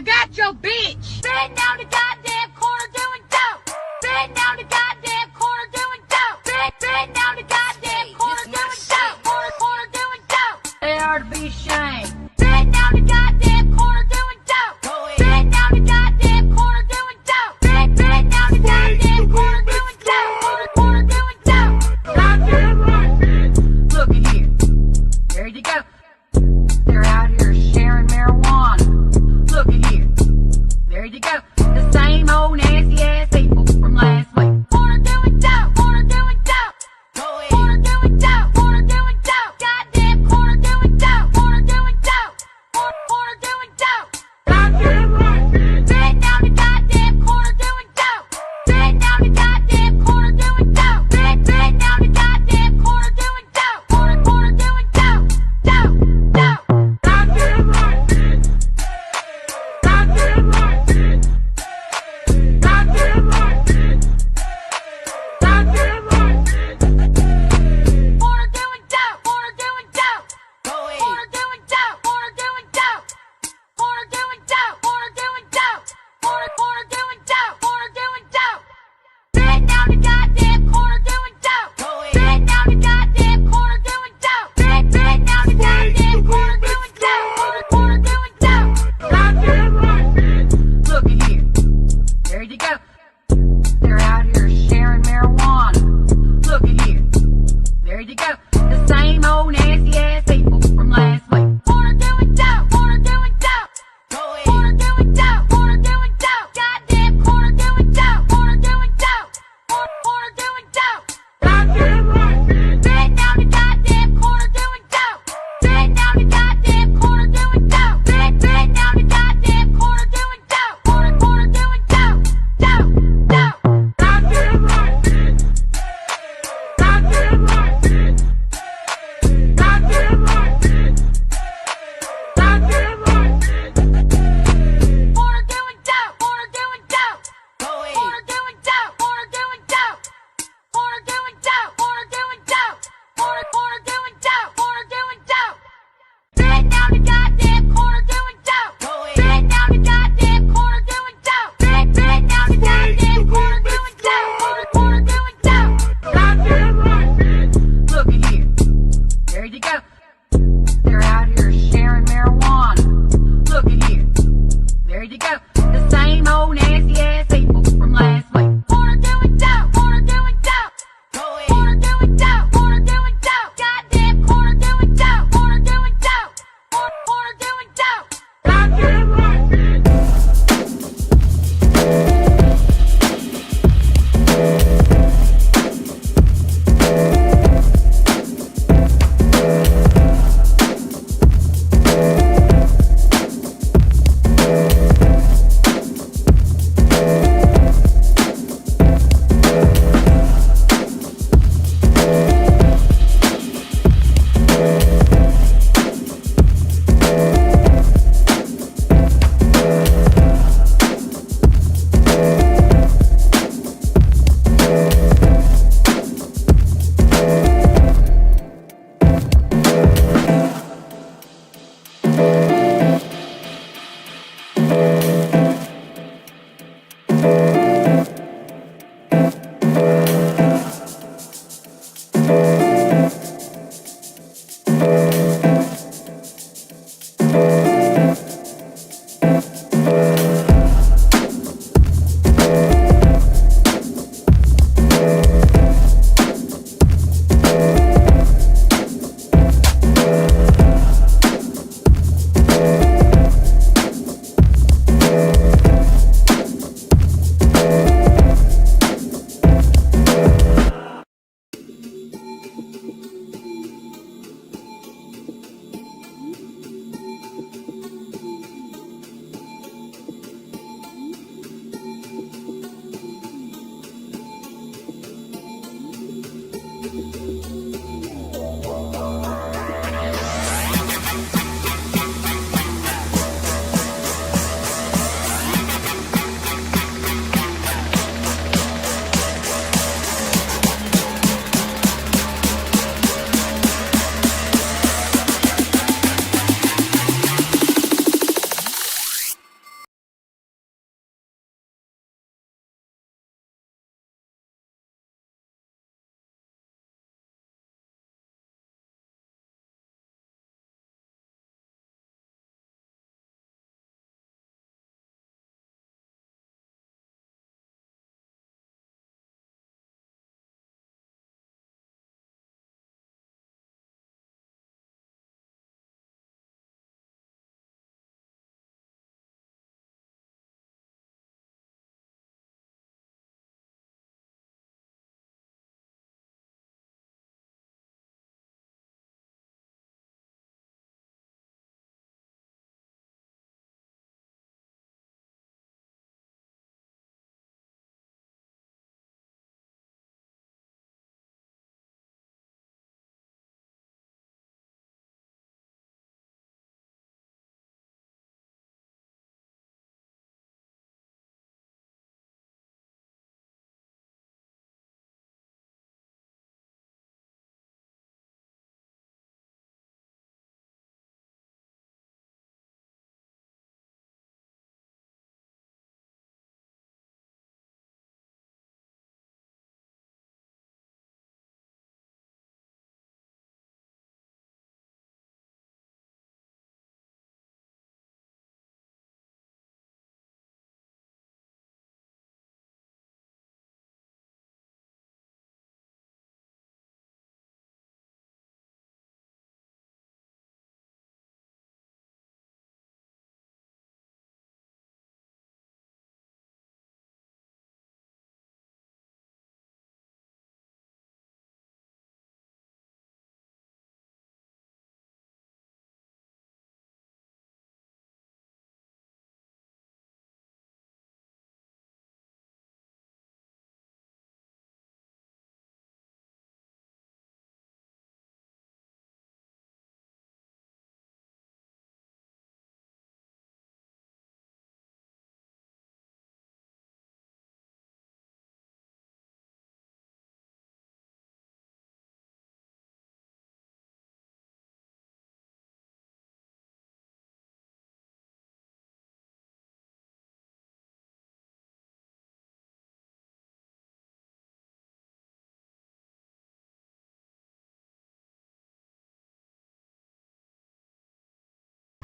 I got your bitch. Sitting on the goddamn corner doing dope. Sitting on the goddamn corner doing dope. Sitting on the goddamn corner doing dope. Corner doing dope. They are to be ashamed. Sitting on the goddamn corner doing dope. Sitting on the goddamn corner doing dope. Sitting on the goddamn corner doing dope. Corner doing dope. Goddamn right, bitch. Look at here. There you go. They're out here sharing marijuana. Look at here. There you go. The same old nasty ass people from last week.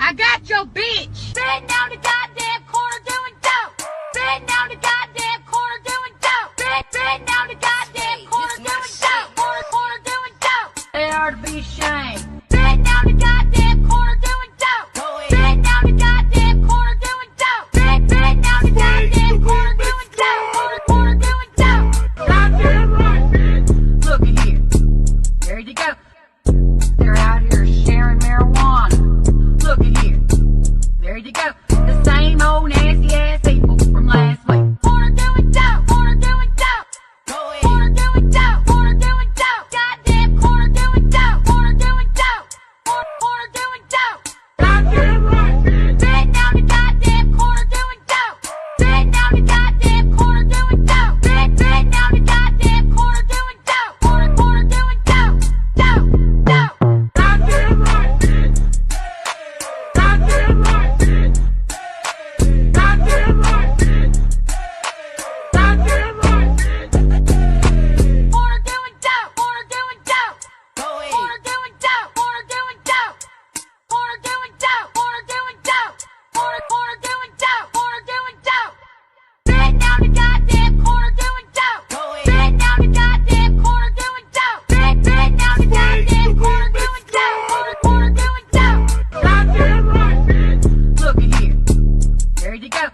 I got your bitch. Sitting down the goddamn corner doing dope. Sitting down the goddamn corner doing dope. Sitting down the goddamn corner doing dope. Corner doing dope. They are to be ashamed. Sitting down the goddamn corner doing dope. Sitting down the goddamn corner doing dope. Sitting down the goddamn corner doing dope. Corner doing dope. Goddamn right, bitch. Look at here. There you go. They're out here sharing marijuana. Look at here. There you go. The same old nasty ass people from last week. Corner doing dope. Corner doing dope. Corner doing dope. Corner doing dope. Goddamn corner doing dope. Corner doing dope. Corner doing dope. Goddamn right, bitch. Sitting down the goddamn corner doing dope. Sitting down the goddamn corner doing dope. Sitting down the goddamn corner doing dope. Corner doing dope. Dope. Dope. Goddamn right, bitch. Goddamn right, bitch. Goddamn right, bitch. Goddamn right, bitch. Corner doing dope. Corner doing dope. Corner doing dope. Corner doing dope. Corner doing dope. Corner doing dope. Corner doing dope. Corner doing dope. Sitting down the goddamn corner doing dope. Sitting down the goddamn corner doing dope. Sitting down the goddamn corner doing dope. Corner doing dope. Goddamn right, bitch. Look at here. There you go.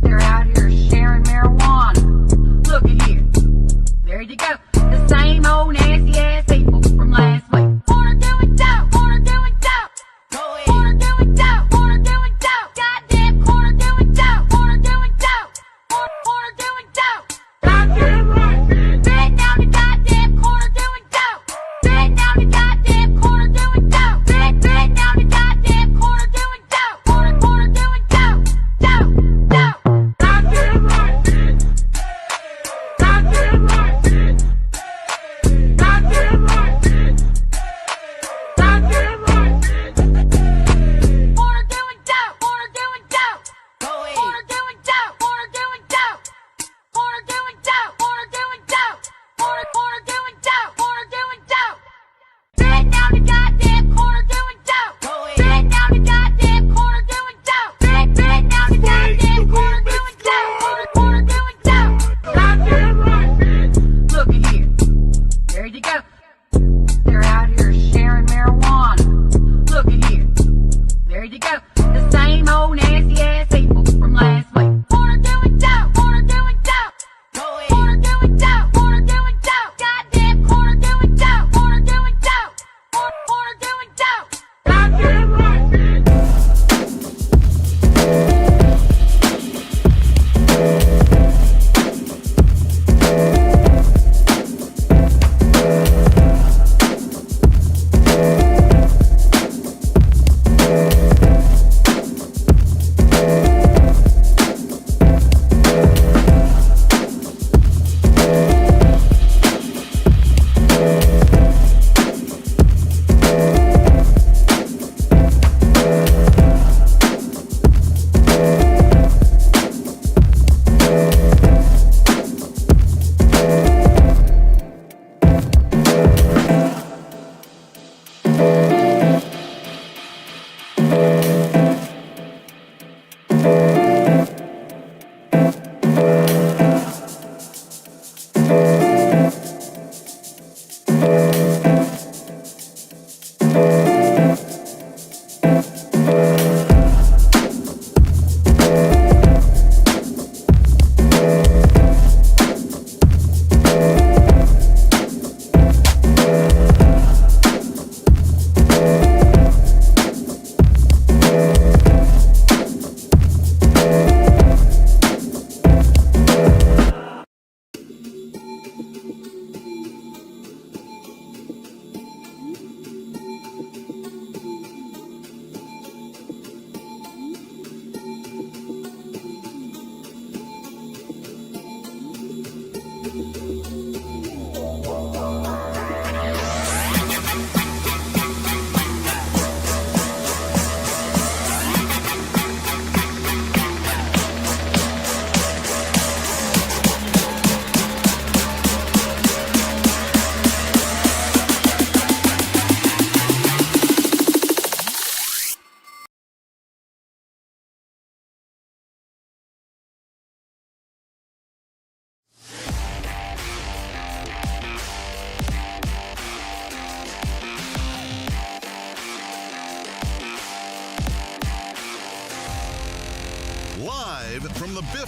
They're out here sharing marijuana. Look at here. There you go. The same old nasty ass people from last week. Corner doing dope. Corner doing dope. Corner doing dope. Corner doing dope. Goddamn corner doing dope. Corner doing dope. Corner doing dope. Goddamn right, bitch. Sitting down the goddamn corner doing dope. Sitting down the goddamn corner doing dope. Sitting down the goddamn corner doing dope. Corner doing dope. Dope. Dope. Goddamn right, bitch. Goddamn right, bitch. Goddamn right, bitch.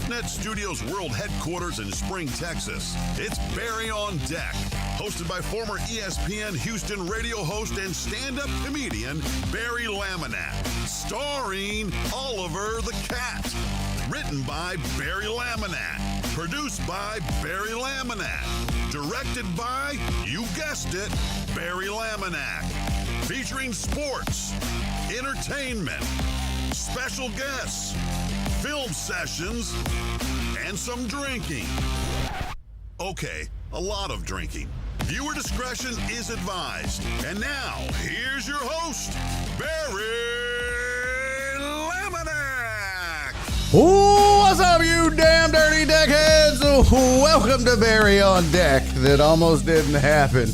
TalkNet Studios World Headquarters in Spring, Texas. It's Barry on Deck, hosted by former ESPN Houston radio host and stand-up comedian Barry Laminack, starring Oliver the Cat. Written by Barry Laminack, produced by Barry Laminack, directed by, you guessed it, Barry Laminack. Featuring sports, entertainment, special guests, film sessions, and some drinking. Okay, a lot of drinking. Viewer discretion is advised. And now, here's your host, Barry Laminack. What's up, you damn dirty deckheads? Welcome to Barry on Deck. That almost didn't happen.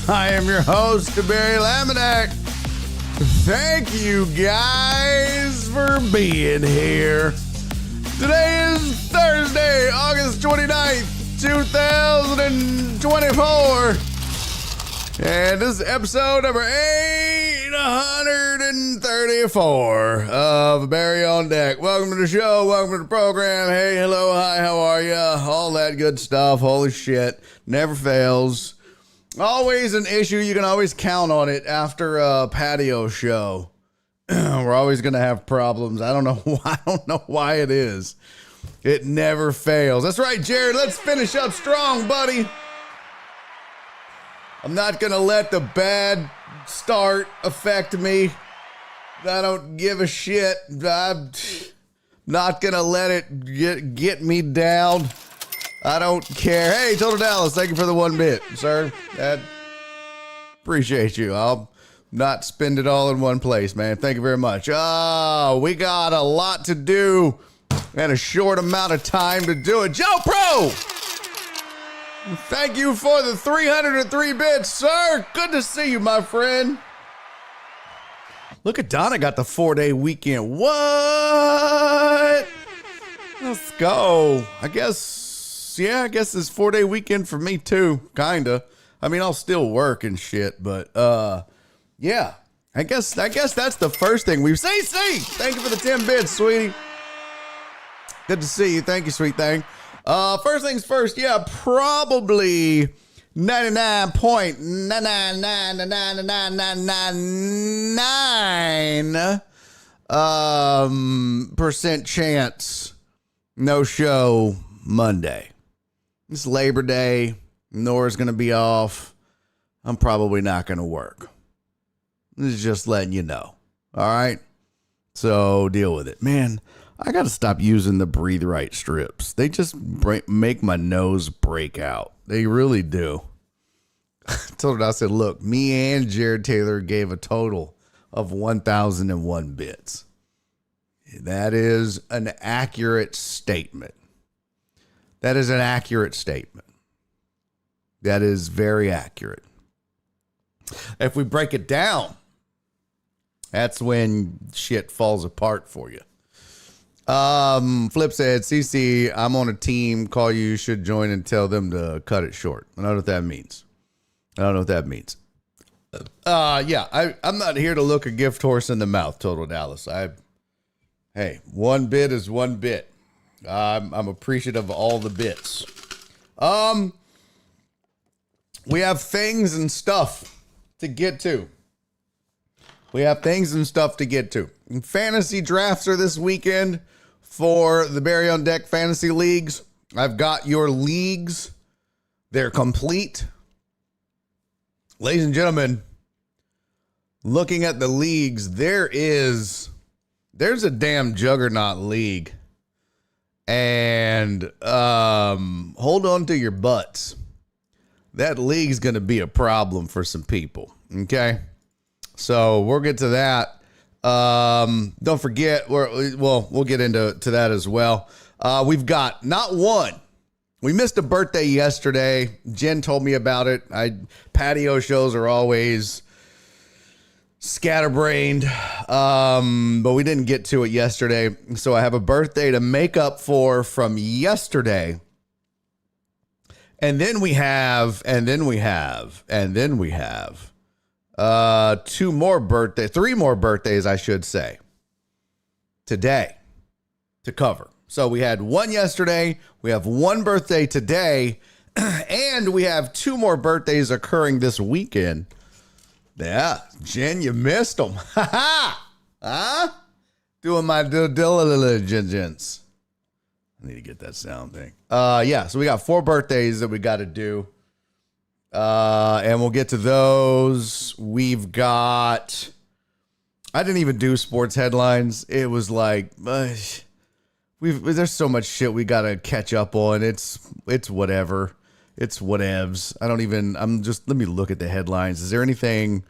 I am your host, Barry Laminack. Thank you guys for being here. Today is Thursday, August 29th, 2024. And this is episode number 834 of Barry on Deck. Welcome to the show. Welcome to the program. Hey, hello, hi, how are ya? All that good stuff. Holy shit. Never fails. Always an issue. You can always count on it after a patio show. We're always going to have problems. I don't know why it is. It never fails. That's right, Jared. Let's finish up strong, buddy. I'm not going to let the bad start affect me. I don't give a shit. I'm not going to let it get me down. I don't care. Hey, Total Dallas, thank you for the 1 bit, sir. Appreciate you. I'll not spend it all in one place, man. Thank you very much. We got a lot to do and a short amount of time to do it. Joe Pro! Thank you for the 303 bits, sir. Good to see you, my friend. Look at Donna got the 4-day weekend. What? Let's go. I guess this 4-day weekend for me too, kinda. I mean, I'll still work and shit, but yeah. I guess that's the first thing we've seen. Thank you for the 10 bits, sweetie. Good to see you. Thank you, sweet thing. First things first, yeah, probably 99.99999% chance no show Monday. It's Labor Day. Nora's going to be off. I'm probably not going to work. This is just letting you know. All right? So deal with it. Man, I got to stop using the Breathe Right strips. They just make my nose break out. They really do. I told her, I said, look, me and Jared Taylor gave a total of 1,001 bits. That is an accurate statement. That is an accurate statement. That is very accurate. If we break it down, that's when shit falls apart for you. Flip said, CC, I'm on a team. Call you should join and tell them to cut it short. I don't know what that means. Yeah, I'm not here to look a gift horse in the mouth, Total Dallas. Hey, 1 bit is 1 bit. I'm appreciative of all the bits. We have things and stuff to get to. Fantasy drafts are this weekend for the Barry on Deck Fantasy Leagues. I've got your leagues. They're complete. Ladies and gentlemen, looking at the leagues, there's a damn juggernaut league. And hold on to your butts. That league's going to be a problem for some people. Okay? So we'll get to that. Don't forget, we'll get into that as well. We've got not one. We missed a birthday yesterday. Jen told me about it. Patio shows are always scatterbrained, but we didn't get to it yesterday. So I have a birthday to make up for from yesterday. And then we have 3 more birthdays, I should say, today to cover. So we had one yesterday, we have one birthday today, and we have two more birthdays occurring this weekend. Yeah, Jen, you missed them. Ha ha! Huh? Doing my due diligence. I need to get that sound thing. Yeah, so we got 4 birthdays that we got to do. And we'll get to those. We've got... I didn't even do sports headlines. It was like... there's so much shit we got to catch up on. It's whatever. It's whatevs. Let me look at the headlines. Is there anything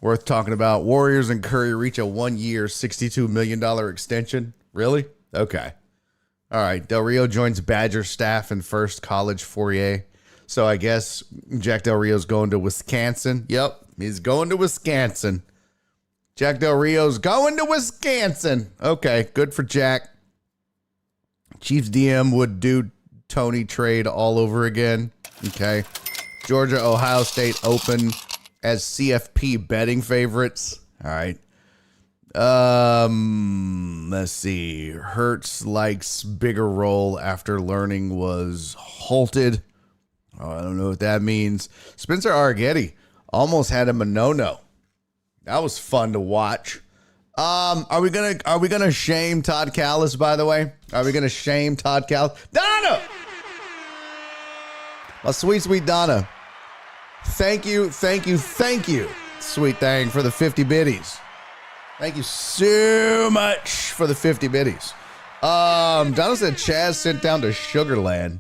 worth talking about? Warriors and Curry reach a 1-year, $62 million extension. Really? Okay. All right. Del Rio joins Badger staff in first college foray. So I guess Jack Del Rio's going to Wisconsin. Yep. He's going to Wisconsin. Jack Del Rio's going to Wisconsin. Okay. Good for Jack. Chiefs DM would do Tony trade all over again. Okay. Georgia, Ohio State open as CFP betting favorites. All right. Let's see. Hurts likes bigger role after learning was halted. Oh, I don't know what that means. Spencer Arrighetti almost had him a no-no. That was fun to watch. Are we gonna shame Todd Callis, by the way? Are we gonna shame Todd Callis? Donna! My sweet Donna. Thank you, sweet thing, for the 50 biddies. Thank you so much for the 50 biddies. Donna said Chaz sent down to Sugarland.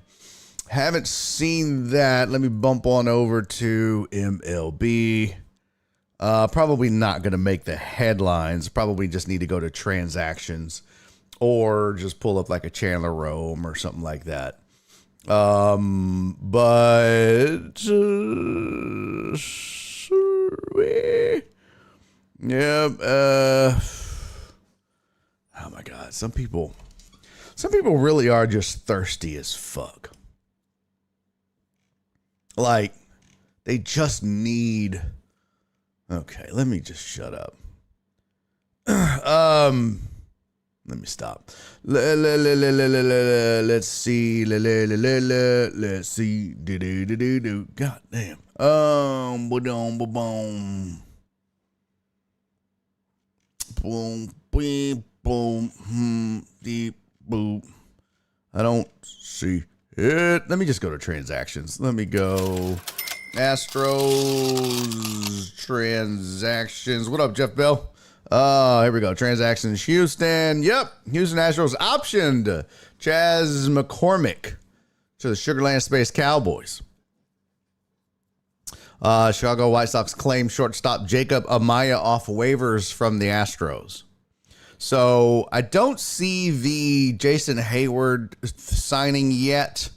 Haven't seen that. Let me bump on over to MLB. Probably not going to make the headlines. Probably just need to go to transactions or just pull up like a Chandler Rome or something like that. Oh my God. Some people really are just thirsty as fuck. Like, they just need... Okay, let me just shut up. Let me stop. Let's see. Let's see. God damn. Boom, beep, boom, deep, boop. I don't see it. Let me just go to transactions. Let me go Astros transactions. What up, Jeff Bell? Here we go. Transactions. Houston. Yep. Houston Astros optioned Chaz McCormick to the Sugarland Space Cowboys. Chicago White Sox claim shortstop Jacob Amaya off waivers from the Astros. So I don't see the Jason Hayward signing yet.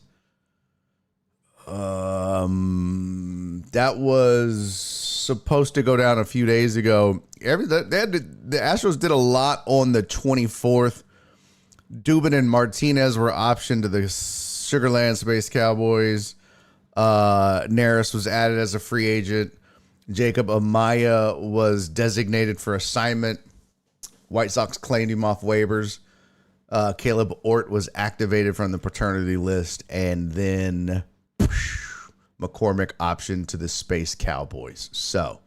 That was supposed to go down a few days ago. The Astros did a lot on the 24th. Dubin and Martinez were optioned to the Sugarland Space Cowboys. Neris was added as a free agent. Jacob Amaya was designated for assignment. White Sox claimed him off waivers. Caleb Ort was activated from the paternity list, and then McCormick optioned to the Space Cowboys. So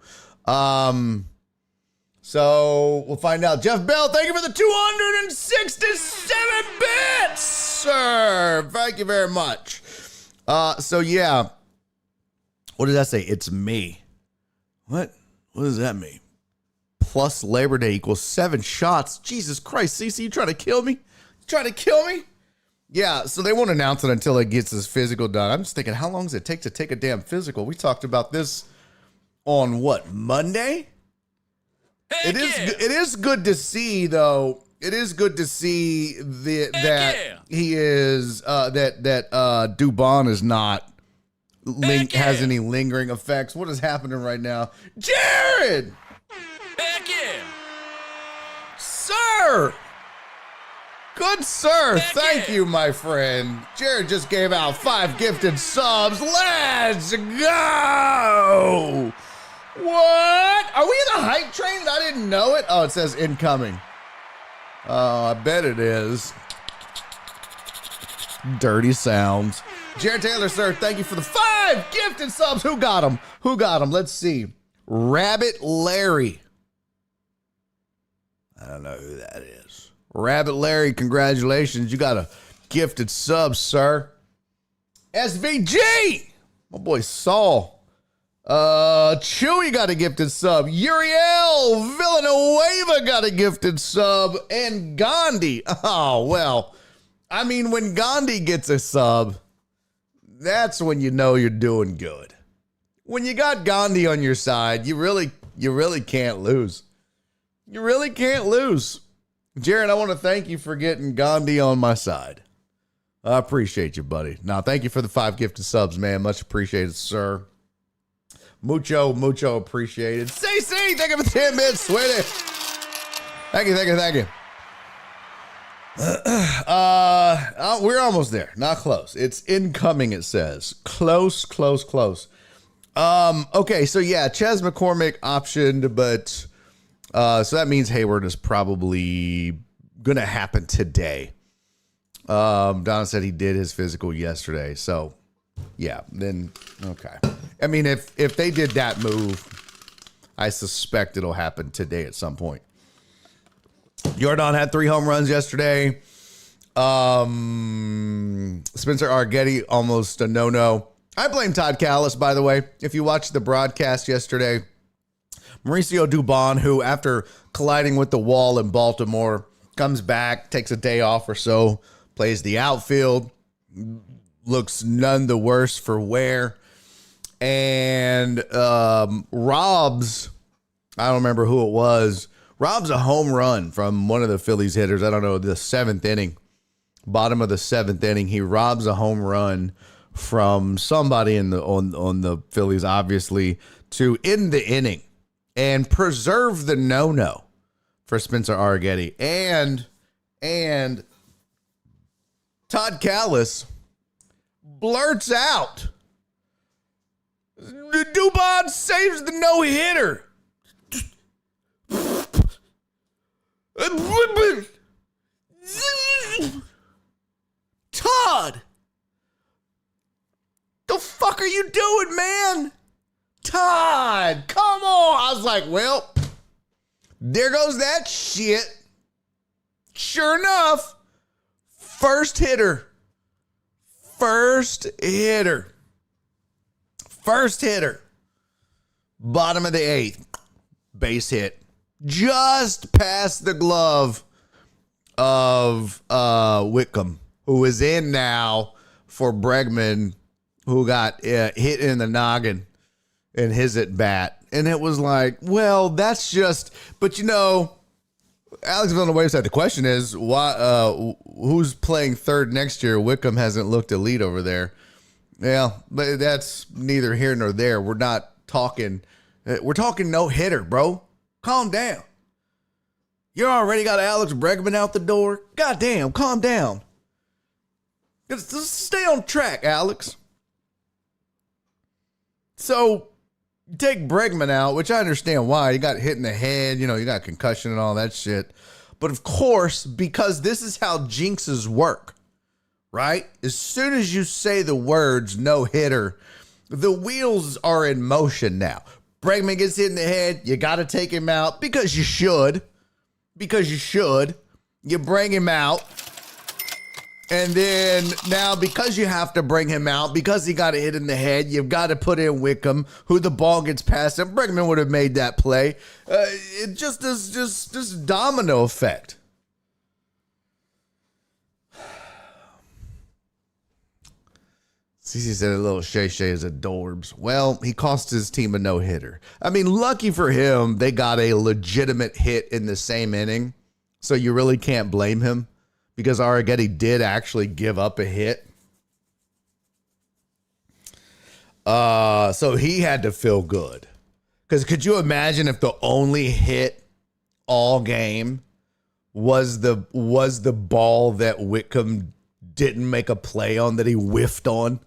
we'll find out. Jeff Bell, thank you for the 267 bits, sir. Thank you very much. So yeah, what does that say? It's me. What does that mean? Plus Labor Day equals 7 shots. Jesus Christ, CC, you trying to kill me? Yeah, so they won't announce it until it gets his physical done. I'm just thinking, how long does it take to take a damn physical? We talked about this on what, Monday? It is good to see, though. It is good to see that he is Dubon is not has any lingering effects. What is happening right now, Jared? Heck yeah, sir. Good sir, thank you, my friend. Jared just gave out 5 gifted subs. Let's go. What? Are we in the hype train? I didn't know it. Oh, it says incoming. Oh, I bet it is. Dirty sounds. Jared Taylor, sir, thank you for the 5 gifted subs. Who got them? Who got them? Let's see. Rabbit Larry. I don't know who that is. Rabbit Larry, congratulations. You got a gifted sub, sir. SVG. My boy Saul. Chewy got a gifted sub. Uriel Villanueva got a gifted sub. And Gandhi. Oh, well. I mean, when Gandhi gets a sub, that's when you know you're doing good. When you got Gandhi on your side, you really can't lose. You really can't lose. Jared, I want to thank you for getting Gandhi on my side. I appreciate you, buddy. Now, thank you for the 5 gifted subs, man. Much appreciated, sir. Mucho appreciated. CC, thank you for 10 minutes, sweetie. Thank you. We're almost there. Not close. It's incoming, it says. Close. Okay, so yeah, Ches McCormick optioned, but so that means Hayward is probably gonna happen today. Donna said he did his physical yesterday, so yeah, then okay. I mean, if they did that move, I suspect it'll happen today at some point. Jordan had 3 home runs yesterday. Spencer Arguetti, almost a no-no. I blame Todd Callis, by the way. If you watched the broadcast yesterday, Mauricio Dubon, who after colliding with the wall in Baltimore, comes back, takes a day off or so, plays the outfield, looks none the worse for wear. And Rob's, I don't remember who it was, Rob's a home run from one of the Phillies hitters. I don't know, the 7th inning, bottom of the 7th inning. He robs a home run from somebody in the on the Phillies, obviously, to end the inning and preserve the no-no for Spencer Arguetti. And Todd Callis blurts out, Dubon saves the no-hitter. Todd, the fuck are you doing, man? Todd, come on. I was like, well, there goes that shit. Sure enough, first hitter. Bottom of the 8th. Base hit. Just past the glove of Whitcomb, who is in now for Bregman, who got hit in the noggin in his at bat. And it was like, well, that's just, but you know, Alex Villanueva said the question is, why? Who's playing third next year? Whitcomb hasn't looked elite over there. Yeah, but that's neither here nor there. We're not talking, we're talking no hitter, bro. Calm down. You already got Alex Bregman out the door. Goddamn, calm down. Just stay on track, Alex. So, take Bregman out, which I understand why. He got hit in the head, you know, you got concussion and all that shit. But of course, because this is how jinxes work, right? As soon as you say the words no hitter, the wheels are in motion now. Bregman gets hit in the head. You got to take him out because you should. You bring him out. And then now because you have to bring him out, because he got hit in the head, you've got to put in Whitcomb, who the ball gets past him. Bregman would have made that play. It just is just domino effect. CC said a little Shay is adorbs. Well, he cost his team a no-hitter. I mean, lucky for him, they got a legitimate hit in the same inning. So you really can't blame him because Arrighetti did actually give up a hit. So he had to feel good. Because could you imagine if the only hit all game was the ball that Whitcomb didn't make a play on, that he whiffed on?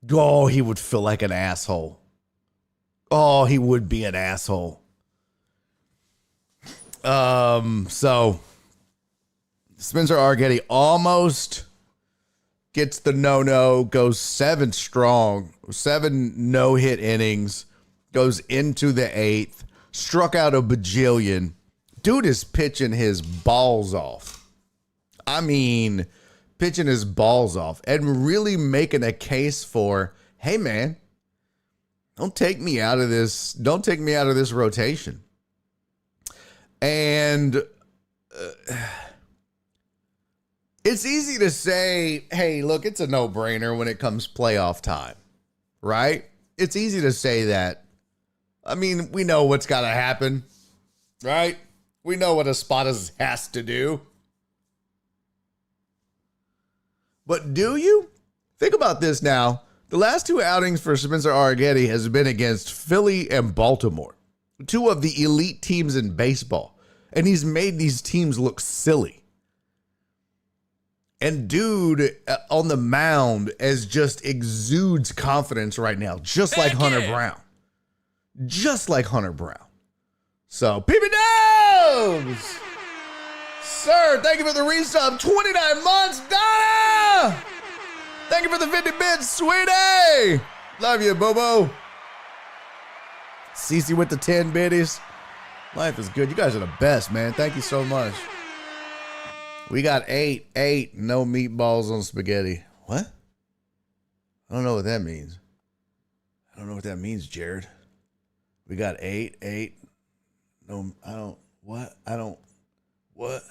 Oh, he would feel like an asshole. Oh, he would be an asshole. So Spencer Arrighetti almost gets the no-no, goes 7 strong, 7 no-hit innings, goes into the 8th, struck out a bajillion. Dude is pitching his balls off. I mean, pitching his balls off and really making a case for, hey, man, don't take me out of this. Don't take me out of this rotation. And it's easy to say, hey, look, it's a no-brainer when it comes playoff time, right? It's easy to say that. I mean, we know what's got to happen, right? We know what Espada has to do. But do you? Think about this now. The last 2 outings for Spencer Arrighetti has been against Philly and Baltimore, 2 of the elite teams in baseball. And he's made these teams look silly. And dude on the mound just exudes confidence right now, just like Hunter Brown. Just like Hunter Brown. So, PB Dubs! Sir, thank you for the resub. 29 months, Donna! Thank you for the 50 bits, sweetie! Love you, Bobo. Cece with the 10 biddies. Life is good. You guys are the best, man. Thank you so much. We got 8 no meatballs on spaghetti. What? I don't know what that means. I don't know what that means, Jared. We got 8. No, I don't. What? I don't. What?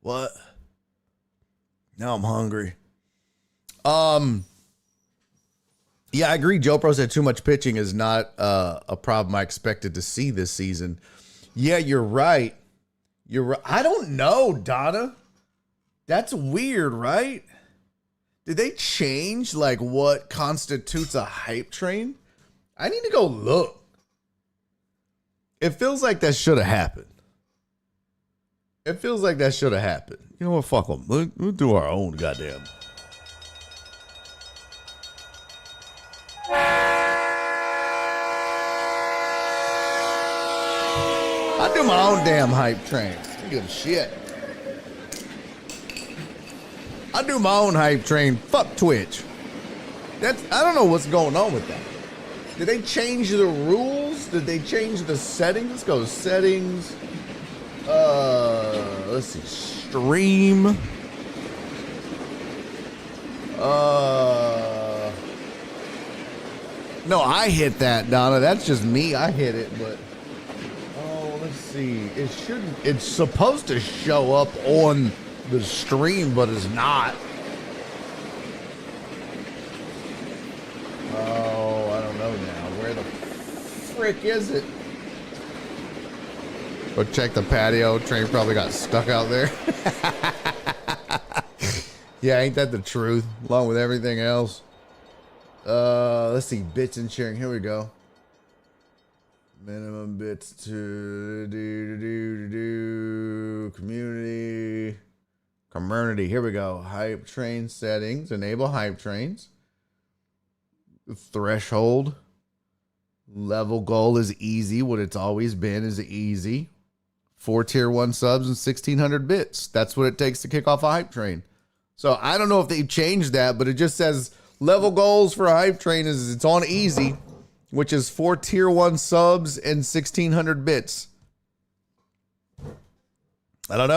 What? Now I'm hungry. Yeah, I agree. Joe Pro said too much pitching is not a problem I expected to see this season. Yeah, you're right. You're right. I don't know, Donna. That's weird, right? Did they change like what constitutes a hype train? I need to go look. It feels like that should have happened. It feels like that should have happened. You know what? Fuck them. We'll do our own goddamn. I do my own damn hype train. I don't give a shit. I do my own hype train. Fuck Twitch. I don't know what's going on with that. Did they change the rules? Did they change the settings? Let's go settings. Let's see. Stream. No, I hit that, Donna. That's just me. I hit it, but let's see. It's supposed to show up on the stream, but it's not. Oh, I don't know now. Where the frick is it? Go check the patio. Train probably got stuck out there. Yeah, ain't that the truth? Along with everything else. Let's see. Bits and sharing. Here we go. Minimum bits to community. Here we go. Hype train settings. Enable hype trains. Threshold. Level goal is easy. What it's always been is easy. 4 tier 1 subs and 1,600 bits. That's what it takes to kick off a hype train. So I don't know if they've changed that, but it just says level goals for a hype train is it's on easy, which is 4 tier 1 subs and 1,600 bits. I don't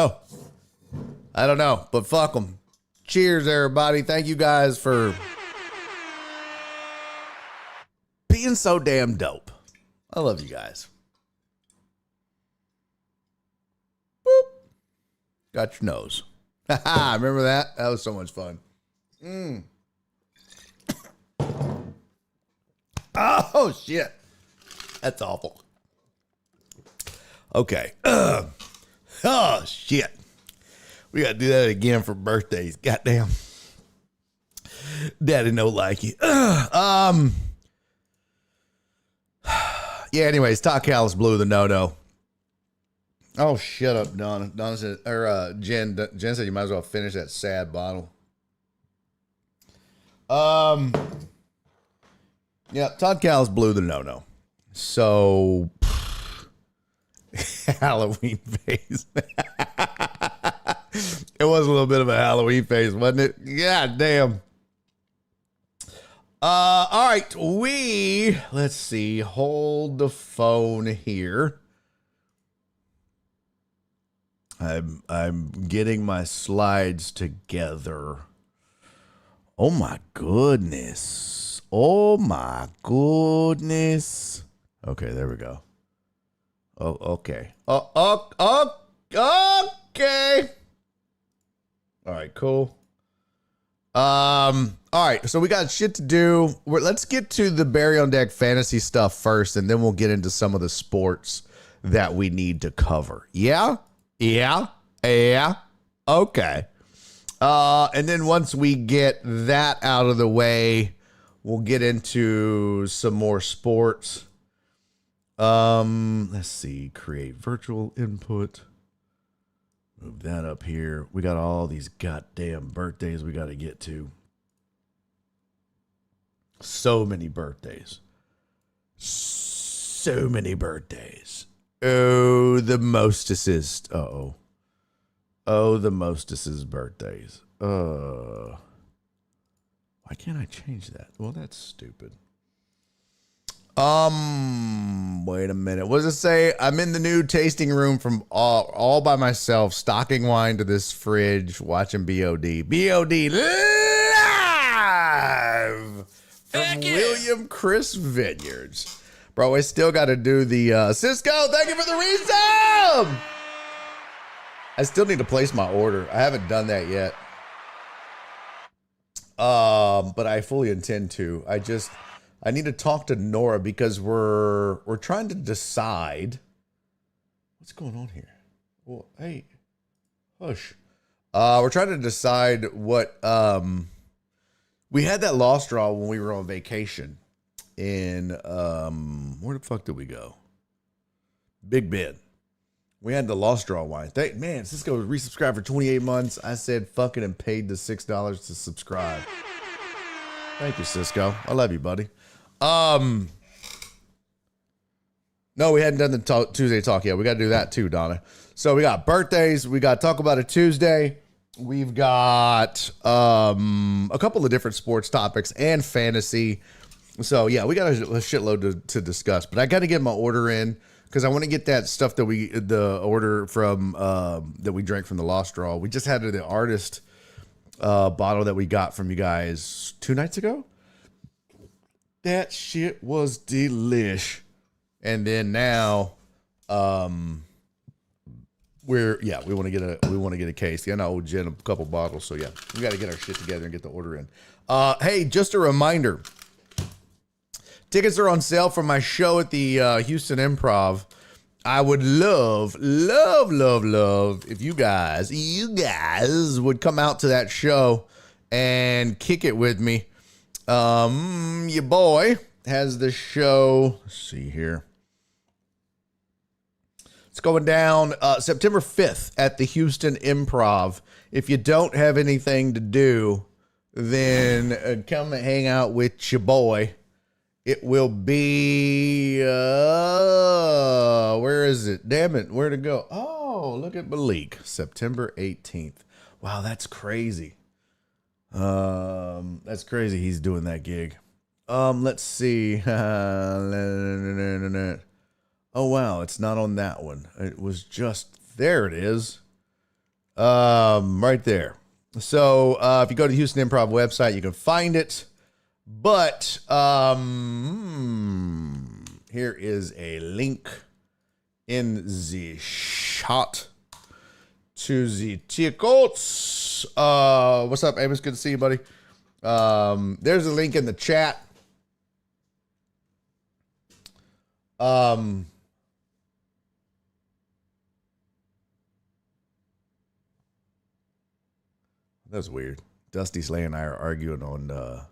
know, but fuck them. Cheers, everybody. Thank you guys for being so damn dope. I love you guys. Boop. Got your nose. Remember that? That was so much fun. Oh, shit. That's awful. Okay. Oh, shit. We got to do that again for birthdays. Goddamn. Daddy no like you. Yeah, anyways, Todd Callis blew the no-no. Oh, shut up, Donna. Donna said, or Jen said you might as well finish that sad bottle. Yeah, Todd Callis blew the no-no. So, Halloween phase. It was a little bit of a Halloween face, wasn't it? God damn. All right, let's see. Hold the phone here. I'm getting my slides together. Oh my goodness. Oh my goodness. Okay, there we go. Oh, okay. Okay. All right, cool. All right, so we got shit to do. Let's get to the Barry on Deck fantasy stuff first, and then we'll get into some of the sports that we need to cover. Yeah. Okay. And then once we get that out of the way, we'll get into some more sports. Let's see. Create virtual input. Move that up here. We got all these goddamn birthdays we got to get to. So many birthdays. So many birthdays. Oh, the mostesses. Uh-oh. Oh, the mostesses' birthdays. Why can't I change that? Well, that's stupid. Wait a minute. What does it say? I'm in the new tasting room from all by myself, stocking wine to this fridge, watching BOD. BOD live from William Chris Vineyards. Bro, I still got to do the Cisco. Thank you for the resub. I still need to place my order. I haven't done that yet. But I fully intend to. I need to talk to Nora because we're trying to decide what's going on here. Well, hey, hush. We're trying to decide what we had that lost draw when we were on vacation in where the fuck did we go? Big Ben. We had the lost draw wine. Man, Cisco resubscribed for 28 months. I said fucking and paid the $6 to subscribe. Thank you, Cisco. I love you, buddy. No, we hadn't done the Tuesday talk yet. We got to do that too, Donna. So we got birthdays. We got Talk About It Tuesday. We've got a couple of different sports topics and fantasy. So yeah, we got a shitload to discuss. But I got to get my order in because I want to get that stuff that the order from that we drank from the Lost Draw. We just had the artist bottle that we got from you guys 2 nights ago. That shit was delish. And then now, we want to get a case. Yeah, no, gin, a couple bottles. So yeah, we got to get our shit together and get the order in. Hey, just a reminder. Tickets are on sale for my show at the Houston Improv. I would love if you guys would come out to that show and kick it with me. Your boy has the show. Let's see here. It's going down September 5th at the Houston Improv. If you don't have anything to do, then come and hang out with your boy. It will be, where is it? Damn it, where'd it go? Oh, look at Malik, September 18th. Wow, that's crazy. That's crazy he's doing that gig. Let's see. Oh, wow, it's not on that one. It was just, there it is. Right there. So, if you go to the Houston Improv website, you can find it. But here is a link in the chat to the tickets. What's up, Amos? Good to see you, buddy. There's a link in the chat. That's weird. Dusty Slay and I are arguing on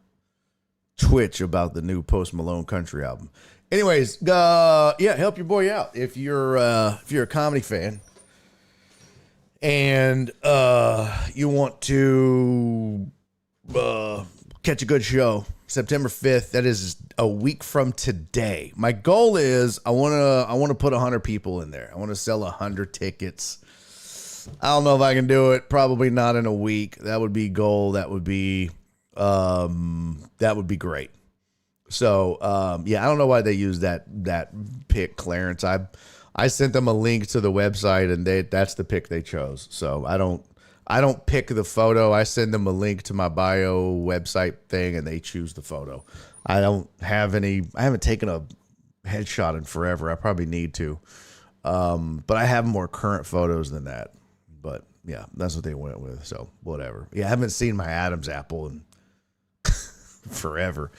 Twitch about the new Post Malone country album. Anyways, yeah, help your boy out if you're a comedy fan and you want to catch a good show. September 5th, that is a week from today. My goal is I want to put 100 people in there. I want to sell 100 tickets. I don't know if I can do it. Probably not in a week. That would be goal. That would be great. So, yeah, I don't know why they use that pick, Clarence. I sent them a link to the website, and that's the pick they chose. So I don't pick the photo. I send them a link to my bio website thing, and they choose the photo. I haven't taken a headshot in forever. I probably need to. But I have more current photos than that. But yeah, that's what they went with. So whatever. Yeah, I haven't seen my Adam's apple in forever.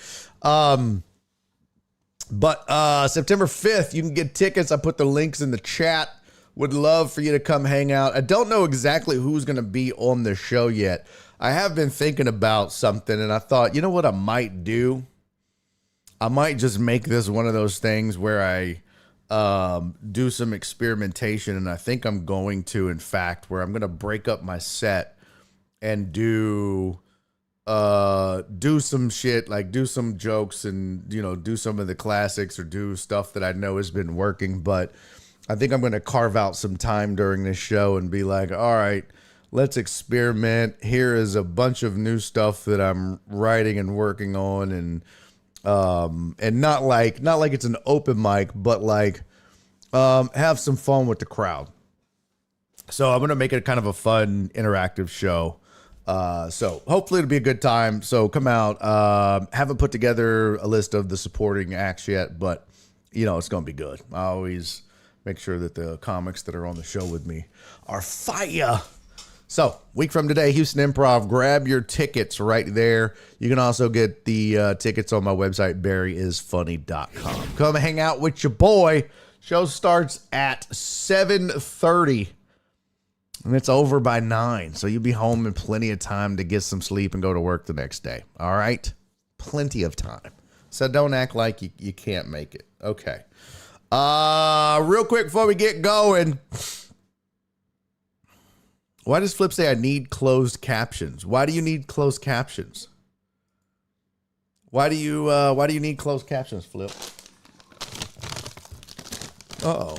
But September 5th, you can get tickets. I put the links in the chat. Would love for you to come hang out. I don't know exactly who's going to be on the show yet. I have been thinking about something, and I thought, you know what I might do? I might just make this one of those things where I do some experimentation, and I think I'm going to, in fact, where I'm going to break up my set and do some shit, like do some jokes and, do some of the classics or do stuff that I know has been working. But I think I'm going to carve out some time during this show and be like, all right, let's experiment. Here is a bunch of new stuff that I'm writing and working on, and not like it's an open mic, but like have some fun with the crowd. So I'm going to make it kind of a fun, interactive show. So hopefully it'll be a good time. So come out. Haven't put together a list of the supporting acts yet, but it's going to be good. I always make sure that the comics that are on the show with me are fire. So week from today, Houston Improv, grab your tickets right there. You can also get the tickets on my website, barryisfunny.com. Come hang out with your boy. Show starts at 7:30. And it's over by 9. So you'll be home in plenty of time to get some sleep and go to work the next day. All right? Plenty of time. So don't act like you can't make it. Okay. Real quick before we get going. Why does Flip say I need closed captions? Why do you need closed captions? Why do you need closed captions, Flip? Uh-oh.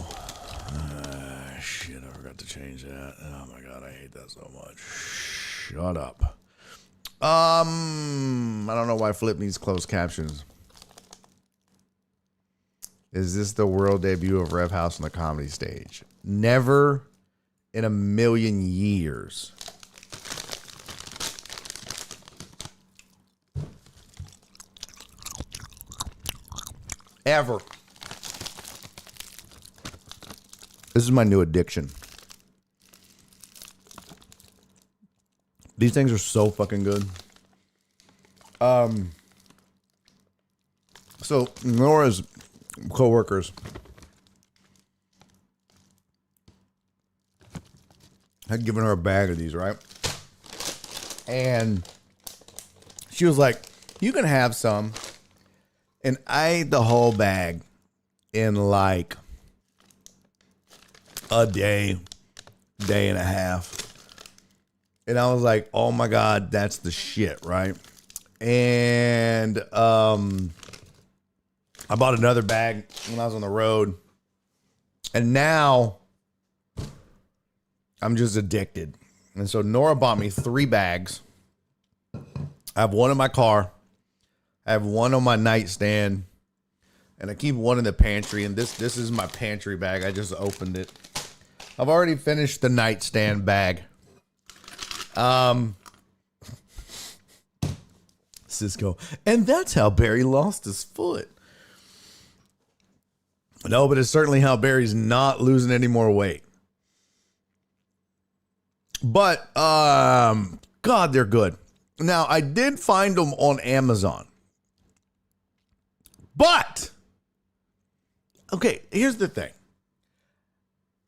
Shit, I forgot to change that. Oh my God, I hate that so much. Shut up. I don't know why Flip needs closed captions. Is this the world debut of Rev House on the comedy stage? Never in a million years. Ever. This is my new addiction. These things are so fucking good. So Nora's coworkers had given her a bag of these, right? And she was like, you can have some. And I ate the whole bag in like a day and a half. And I was like, oh my God, that's the shit, right? And I bought another bag when I was on the road. And now I'm just addicted. And so Nora bought me 3 bags. I have one in my car. I have one on my nightstand. And I keep one in the pantry. And this is my pantry bag. I just opened it. I've already finished the nightstand bag. Cisco. And that's how Barry lost his foot. No, but it's certainly how Barry's not losing any more weight. But, God, they're good. Now, I did find them on Amazon. But, okay, here's the thing.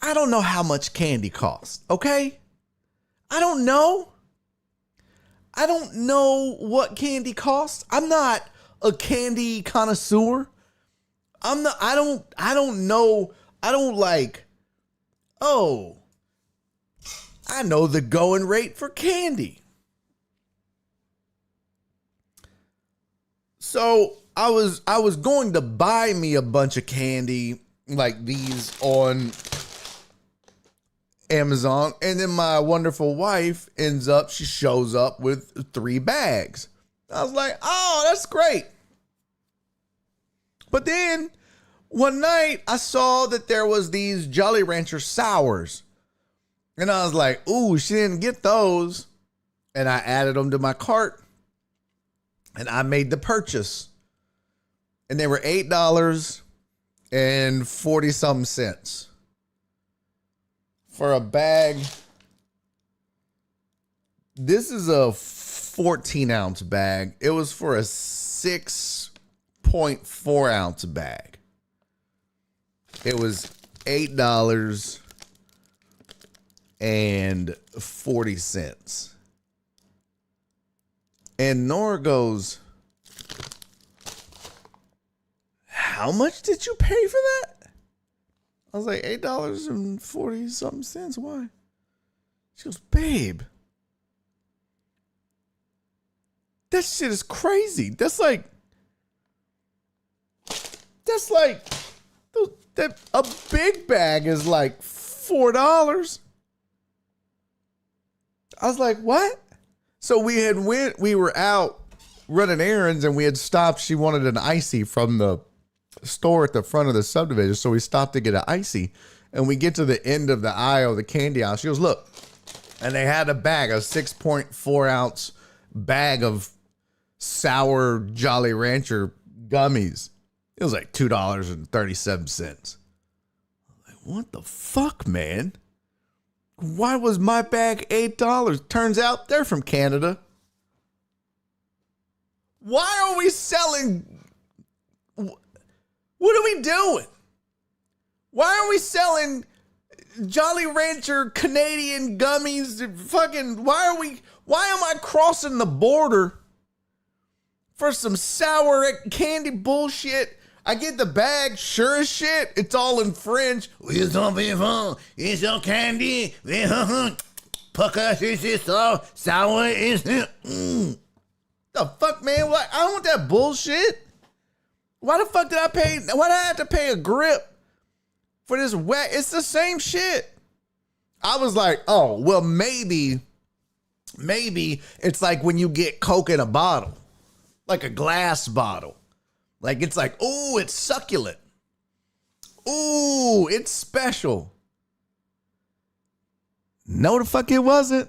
I don't know how much candy costs, okay? I don't know. I don't know what candy costs. I'm not a candy connoisseur. I don't know. I don't like, oh, I know the going rate for candy. So I was going to buy me a bunch of candy like these on Amazon. And then my wonderful wife she shows up with 3 bags. I was like, oh, that's great. But then one night I saw that there was these Jolly Rancher sours. And I was like, ooh, she didn't get those. And I added them to my cart. And I made the purchase. And they were $8.40 for a bag. This is a 14-ounce bag. It was for a 6.4-ounce bag. It was $8.40. And Nora goes, how much did you pay for that? I was like, $8.40 something cents. Why? She goes, babe, that shit is crazy. That's like a big bag is like $4. I was like, what? So we were out running errands and we had stopped. She wanted an icy from the store at the front of the subdivision. So we stopped to get an icy and we get to the end of the aisle, the candy aisle. She goes, look, and they had a 6.4-ounce bag of sour Jolly Rancher gummies. It was like $2.37. Like, what the fuck, man? Why was my bag $8? Turns out they're from Canada. Why are we selling? What are we doing? Why are we selling Jolly Rancher Canadian gummies? Fucking, why am I crossing the border for some sour candy bullshit? I get the bag, sure as shit. It's all in French. It's all candy. Sour is the fuck, man? What? I don't want that bullshit. Why the fuck did I pay? Why did I have to pay a grip for this wet? It's the same shit. I was like, oh, well, maybe it's like when you get Coke in a bottle, like a glass bottle. Like, it's like, ooh, it's succulent. Ooh, it's special. No, the fuck it wasn't.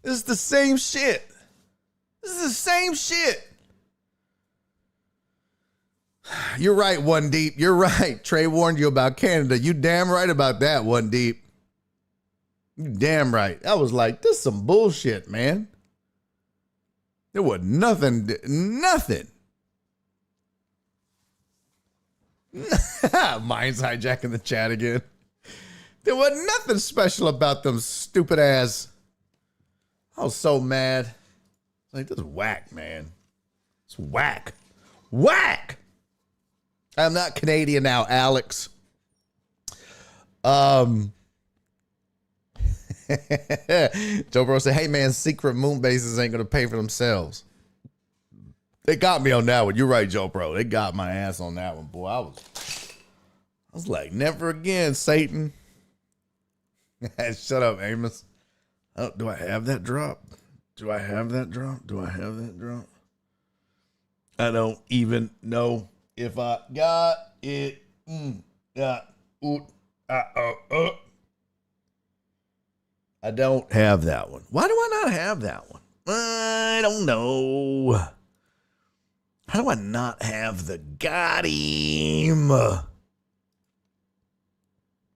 This is the same shit. This is the same shit. You're right, One Deep. You're right. Trey warned you about Canada. You damn right about that, One Deep. You damn right. I was like, this is some bullshit, man. There was nothing. Mine's hijacking the chat again. There was nothing special about them stupid ass. I was so mad. Like, this is whack, man. It's whack. Whack! I'm not Canadian now, Alex. Joe Bro said, hey, man, secret moon bases ain't going to pay for themselves. They got me on that one. You're right, Joe Bro. They got my ass on that one, boy. I was like, never again, Satan. Shut up, Amos. Oh, do I have that drop? Do I have that drop? I don't even know if I got it. I don't have that one. Why do I not have that one? I don't know. How do I not have the got him?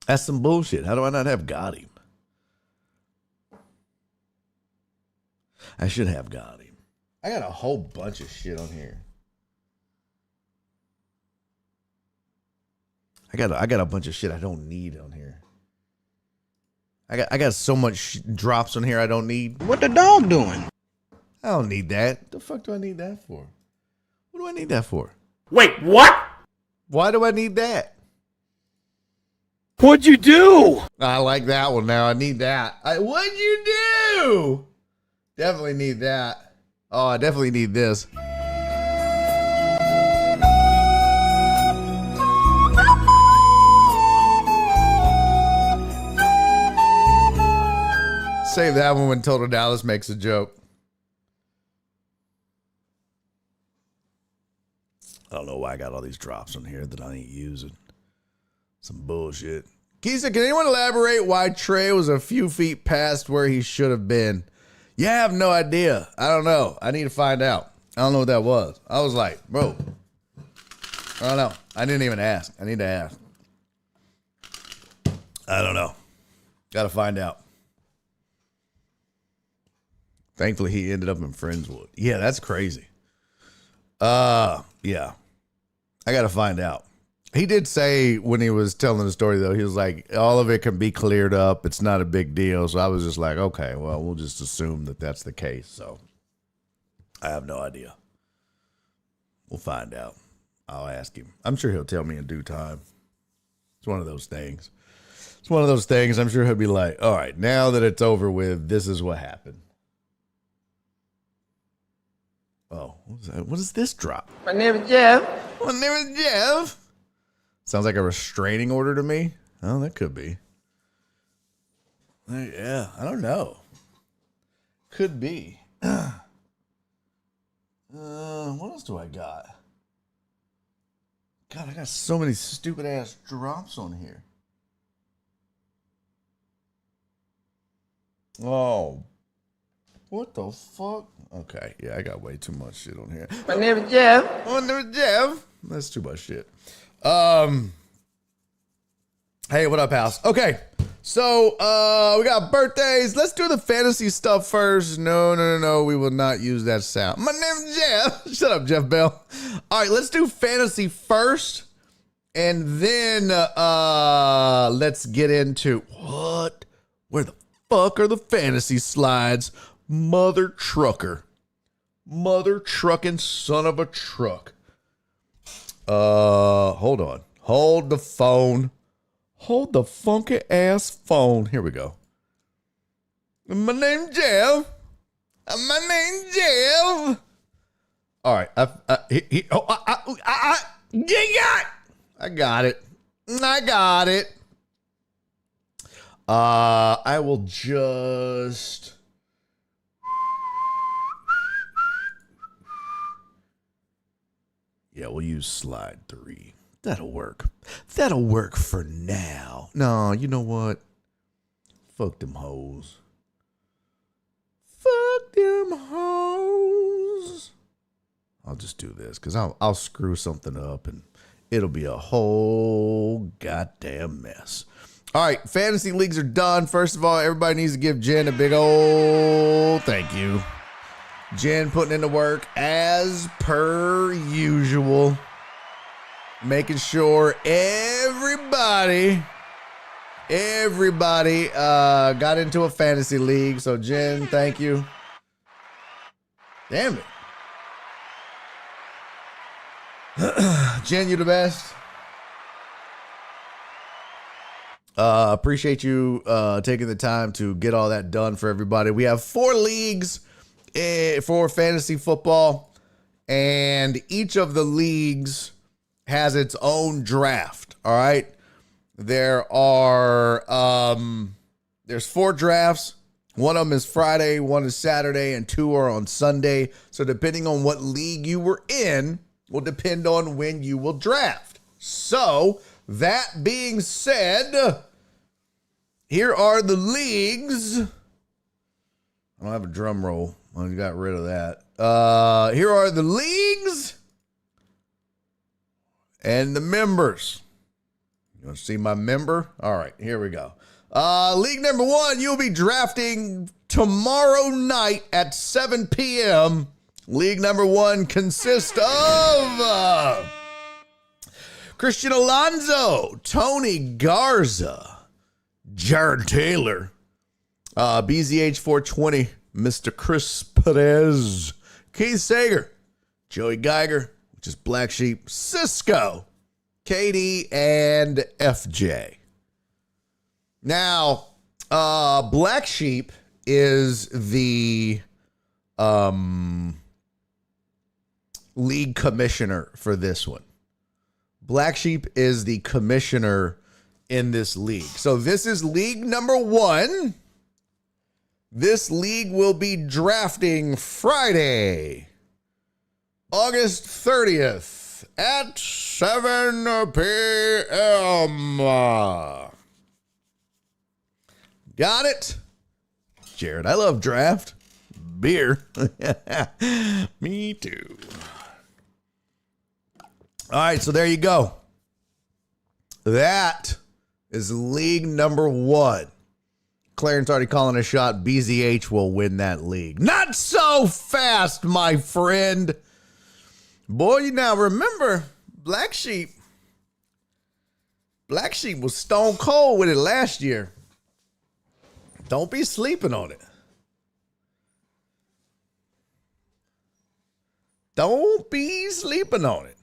That's some bullshit. How do I not have got him? I should have got him. I got a whole bunch of shit on here. I got a bunch of shit I don't need on here. I got so much drops on here I don't need. What the dog doing? I don't need that. What the fuck do I need that for? What do I need that for? Wait, what? Why do I need that? What'd you do? I like that one now. I need that. What'd you do? Definitely need that. Oh, I definitely need this. save that one when Total Dallas makes a joke. I don't know why I got all these drops on here that I ain't using. Some bullshit. Keisa, can anyone elaborate why Trey was a few feet past where he should have been? Yeah, I have no idea. I don't know. I need to find out. I don't know what that was. I was like, bro, I don't know. I didn't even ask. I need to ask. I don't know. Got to find out. Thankfully, he ended up in Friendswood. Yeah, that's crazy. Yeah. I got to find out. He did say when he was telling the story, though, he was like, all of it can be cleared up. It's not a big deal. So I was just like, okay, well, we'll just assume that that's the case. So I have no idea. We'll find out. I'll ask him. I'm sure he'll tell me in due time. It's one of those things. It's one of those things. I'm sure he'll be like, all right, now that it's over with, this is what happened. Oh, what is that? What is this drop? My name is Jeff. My name is Jeff. Sounds like a restraining order to me. Oh, that could be. Yeah, I don't know. Could be. What else do I got? God, I got so many stupid ass drops on here. Oh, what the fuck? Okay, yeah, I got way too much shit on here. My name is Jeff. My name is Jeff. That's too much shit. Hey, what up, house? Okay, so we got birthdays. Let's do the fantasy stuff first. No. We will not use that sound. My name is Jeff. Shut up, Jeff Bell. All right, let's do fantasy first, and then let's get into what? Where the fuck are the fantasy slides? Mother trucker. Mother trucking son of a truck. Hold on. Hold the phone. Hold the funky ass phone. Here we go. My name's Jeff. My name's Jeff. All right. I got it. I got it. I will just. Yeah, we'll use slide 3. That'll work. That'll work for now. No, you know what? Fuck them hoes. Fuck them hoes. I'll just do this because I'll screw something up and it'll be a whole goddamn mess. All right, fantasy leagues are done. First of all, everybody needs to give Jen a big old thank you. Jen putting in the work as per usual. Making sure everybody got into a fantasy league. So Jen, thank you. Damn it. Jen, you the best. Appreciate you taking the time to get all that done for everybody. We have 4 leagues for fantasy football, and each of the leagues has its own draft. All right. There are there's 4 drafts. One of them is Friday, one is Saturday, and 2 are on Sunday. So depending on what league you were in will depend on when you will draft. So that being said, here are the leagues. I don't have a drum roll. I got rid of that. Here are the leagues and the members. You want to see my member? All right, here we go. League number 1, you'll be drafting tomorrow night at 7 p.m. League number 1 consists of Christian Alonso, Tony Garza, Jared Taylor, BZH 420, Mr. Chris Perez, Keith Sager, Joey Geiger, which is Black Sheep, Cisco, KD, and FJ. Now, Black Sheep is the league commissioner for this one. Black Sheep is the commissioner in this league. So this is league number 1. This league will be drafting Friday, August 30th at 7 p.m. Got it? Jared, I love draft. Beer. Me too. All right, so there you go. That is league number 1. Clarence already calling a shot. BZH will win that league. Not so fast, my friend. Boy, you now remember, Black Sheep was stone cold with it last year. Don't be sleeping on it. Don't be sleeping on it.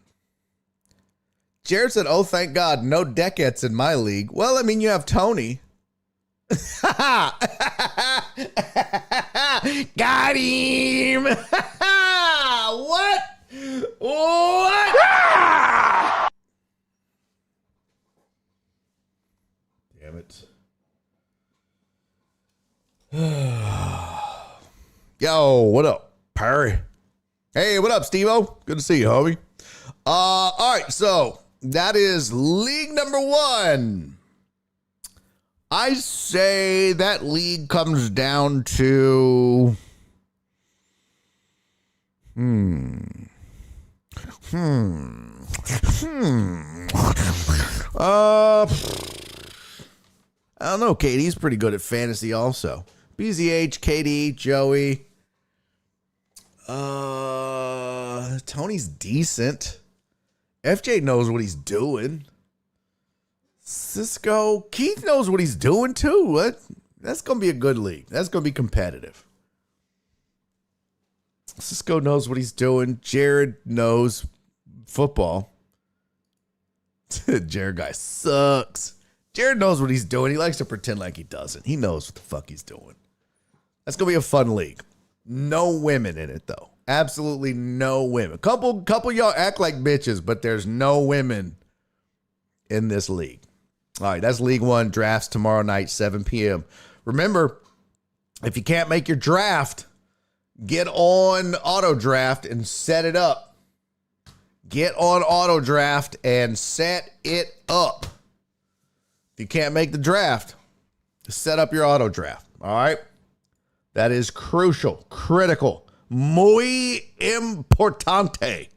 Jared said, oh, thank God, no Deckettes in my league. Well, I mean, you have Tony. Got him. What? What? Damn it. Yo, what up, Perry? Hey, what up, Steve-O? Good to see you, homie. All right, so that is league number 1. I say that league comes down to I don't know. KD's pretty good at fantasy also. BZH, KD, Joey. Tony's decent. FJ knows what he's doing. Cisco, Keith knows what he's doing too. What? That's going to be a good league. That's going to be competitive. Cisco knows what he's doing. Jared knows football. Jared guy sucks. Jared knows what he's doing. He likes to pretend like he doesn't. He knows what the fuck he's doing. That's going to be a fun league. No women in it though. Absolutely no women. Couple y'all act like bitches, but there's no women in this league. All right, that's League 1. Drafts tomorrow night, 7 p.m. Remember, if you can't make your draft, get on Auto Draft and set it up. Get on Auto Draft and set it up. If you can't make the draft, set up your Auto Draft. All right? That is crucial, critical. Muy importante.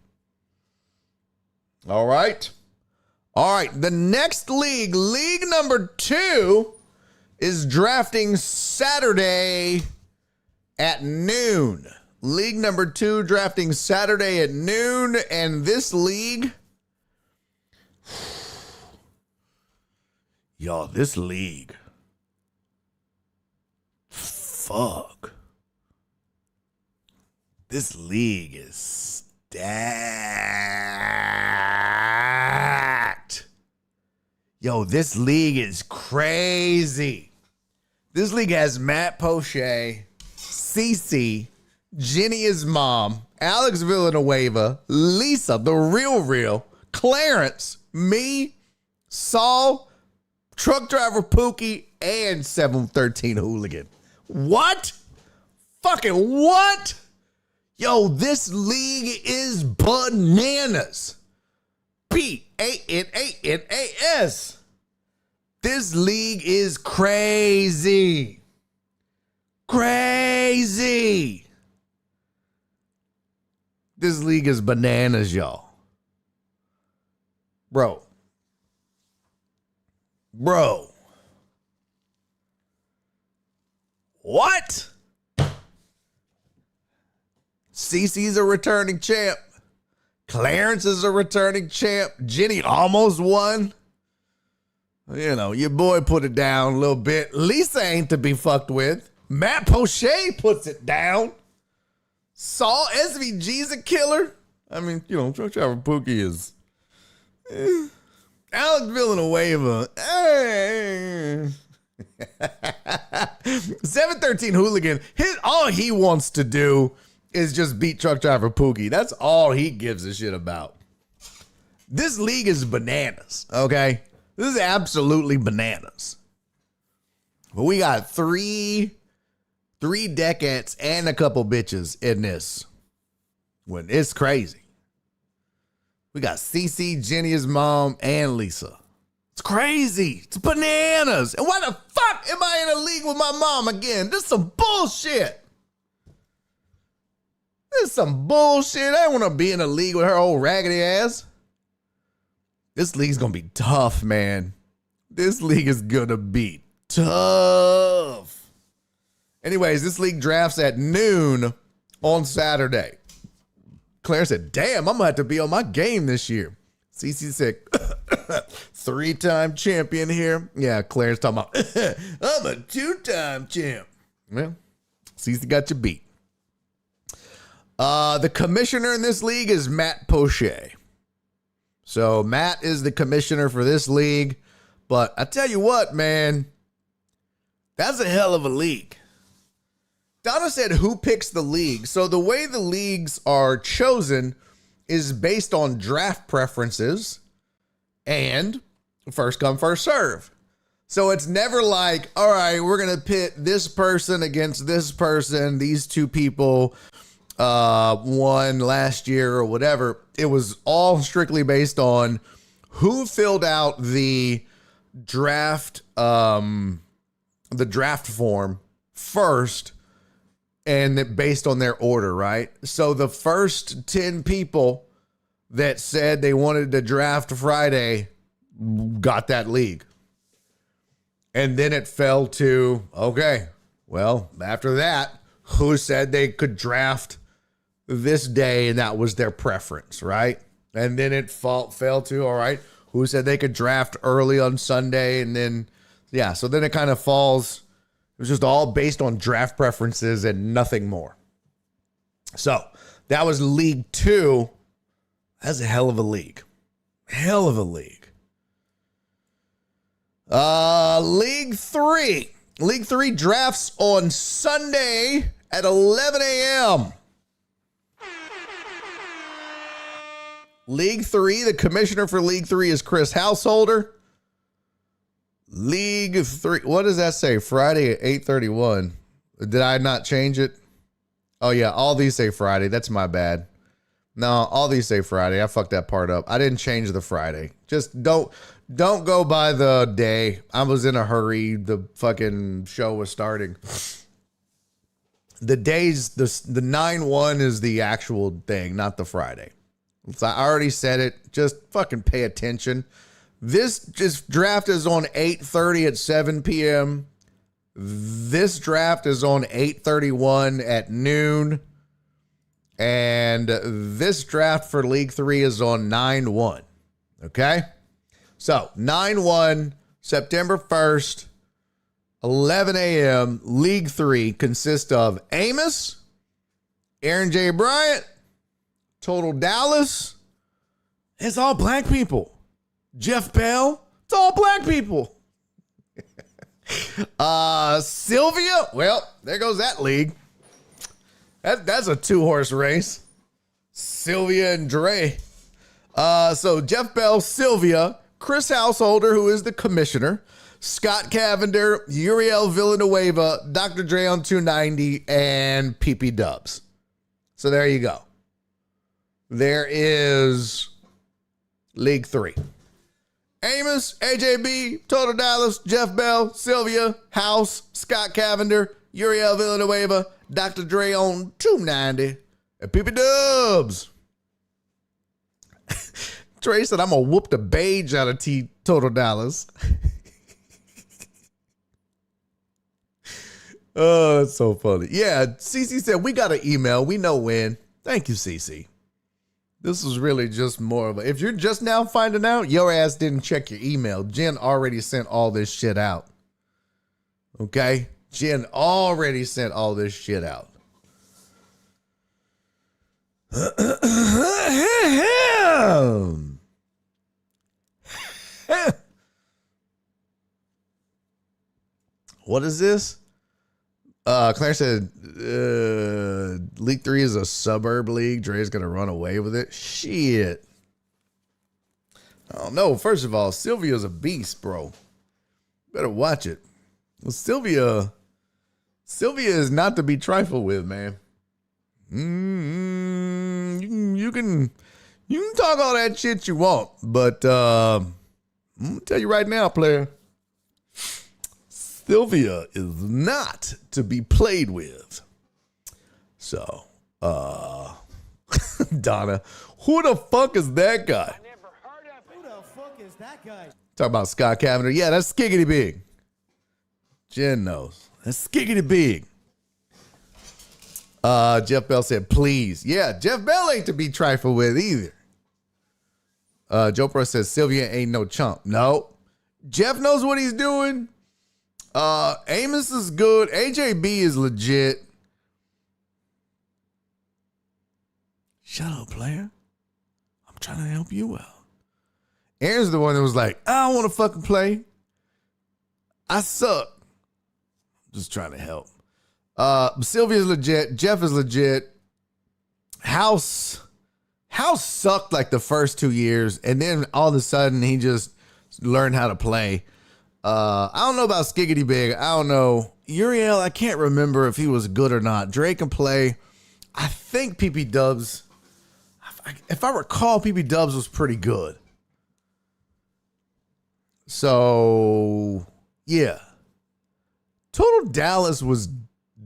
All right. All right. The next league, league number 2, is drafting Saturday at noon. League number 2 drafting Saturday at noon. And this league, y'all, this league, fuck. This league is stacked. Yo, this league is crazy. This league has Matt Poche, Cece, Jenny his mom, Alex Villanueva, Lisa, the real, Clarence, me, Saul, truck driver Pookie, and 713 Hooligan. What? Fucking what? Yo, this league is bananas. P-A-N-A-N-A-S. This league is crazy. Crazy. This league is bananas, y'all. Bro. What? Cece's a returning champ. Clarence is a returning champ. Jenny almost won. You know, your boy put it down a little bit. Lisa ain't to be fucked with. Matt Poche puts it down. Saul SVG's a killer. I mean, you know, Truck Driver Pookie is... Alex Villanueva. 713 Hooligan. All he wants to do is just beat Truck Driver Pookie. That's all he gives a shit about. This league is bananas, okay? This is absolutely bananas. But we got three 3 decads and a couple bitches in this. When it's crazy. We got Cece, Jenny's mom, and Lisa. It's crazy. It's bananas. And why the fuck am I in a league with my mom again? This is some bullshit. This is some bullshit. I don't want to be in a league with her old raggedy ass. This league's going to be tough, man. This league is going to be tough. Anyways, this league drafts at noon on Saturday. Claire said, damn, I'm going to have to be on my game this year. Cece said, 3-time champion here. Yeah, Claire's talking about, I'm a 2-time champ. Well, Cece got you beat. The commissioner in this league is Matt Poche. So Matt is the commissioner for this league. But I tell you what, man, that's a hell of a league. Donna said, who picks the league? So the way the leagues are chosen is based on draft preferences and first come, first serve. So it's never like, all right, we're going to pit this person against this person. These two people won last year or whatever. It was all strictly based on who filled out the draft form first, and based on their order, right? So the first 10 people that said they wanted to draft Friday got that league. And then it fell to, okay, well, after that, who said they could draft this day, and that was their preference, right? And then it fell to, all right, who said they could draft early on Sunday, and then, yeah, so then it kind of falls. It was just all based on draft preferences and nothing more. So that was League 2. That's a hell of a league. Hell of a league. League 3. League 3 drafts on Sunday at 11 a.m. League 3, the commissioner for League 3 is Chris Householder. League 3, what does that say? Friday at 8:31. Did I not change it? Oh, yeah, all these say Friday. That's my bad. No, all these say Friday. I fucked that part up. I didn't change the Friday. Just don't go by the day. I was in a hurry. The fucking show was starting. The days, the 9/1 is the actual thing, not the Friday. So I already said it. Just fucking pay attention. This draft is on 8:30 at 7 p.m. This draft is on 8:31 at noon. And this draft for League 3 is on 9/1. Okay? So 9/1, September 1st, 11 a.m. League 3 consists of Amos, Aaron J. Bryant, Total Dallas. It's all black people. Jeff Bell. It's all black people. Sylvia. Well, there goes that league. That's a 2-horse race. Sylvia and Dre. So Jeff Bell, Sylvia, Chris Householder, who is the commissioner, Scott Cavender, Uriel Villanueva, Dr. Dre on 290, and PP Dubs. So there you go. There is League 3. Amos, AJB, Total Dallas, Jeff Bell, Sylvia, House, Scott Cavender, Uriel Villanueva, Dr. Dre on 290, and PP Dubs. Trey said, I'm going to whoop the beige out of Total Dallas. Oh, that's so funny. Yeah, Cece said, we got an email. We know when. Thank you, Cece. This is really just more of a, if you're just now finding out, your ass didn't check your email. Jen already sent all this shit out. Okay? Jen already sent all this shit out. What is this? Claire said, League 3 is a suburb league. Dre's going to run away with it. Shit. Oh, no. First of all, Sylvia's a beast, bro. Better watch it. Well, Sylvia Sylvia is not to be trifled with, man. You can talk all that shit you want, but I'm gonna tell you right now, player. Sylvia is not to be played with. So, Donna, who the fuck is that guy? Who the fuck is that guy? Talk about Scott Cavender. Yeah, that's Skiggity Big. Jen knows. That's Skiggity Big. Jeff Bell said, please. Yeah, Jeff Bell ain't to be trifled with either. Joe Pro says, Sylvia ain't no chump. No. Jeff knows what he's doing. Amos is good. AJB is legit. Shut up, player. I'm trying to help you out. Aaron's the one that was like, I don't want to fucking play. I suck. Just trying to help. Sylvia's legit. Jeff is legit. House sucked like the first 2 years, and then all of a sudden he just learned how to play. I don't know about Skiggity Big. I don't know. Uriel, I can't remember if he was good or not. Drake can play. I think PP Dubs, if I recall, PP Dubs was pretty good. So, yeah. Total Dallas was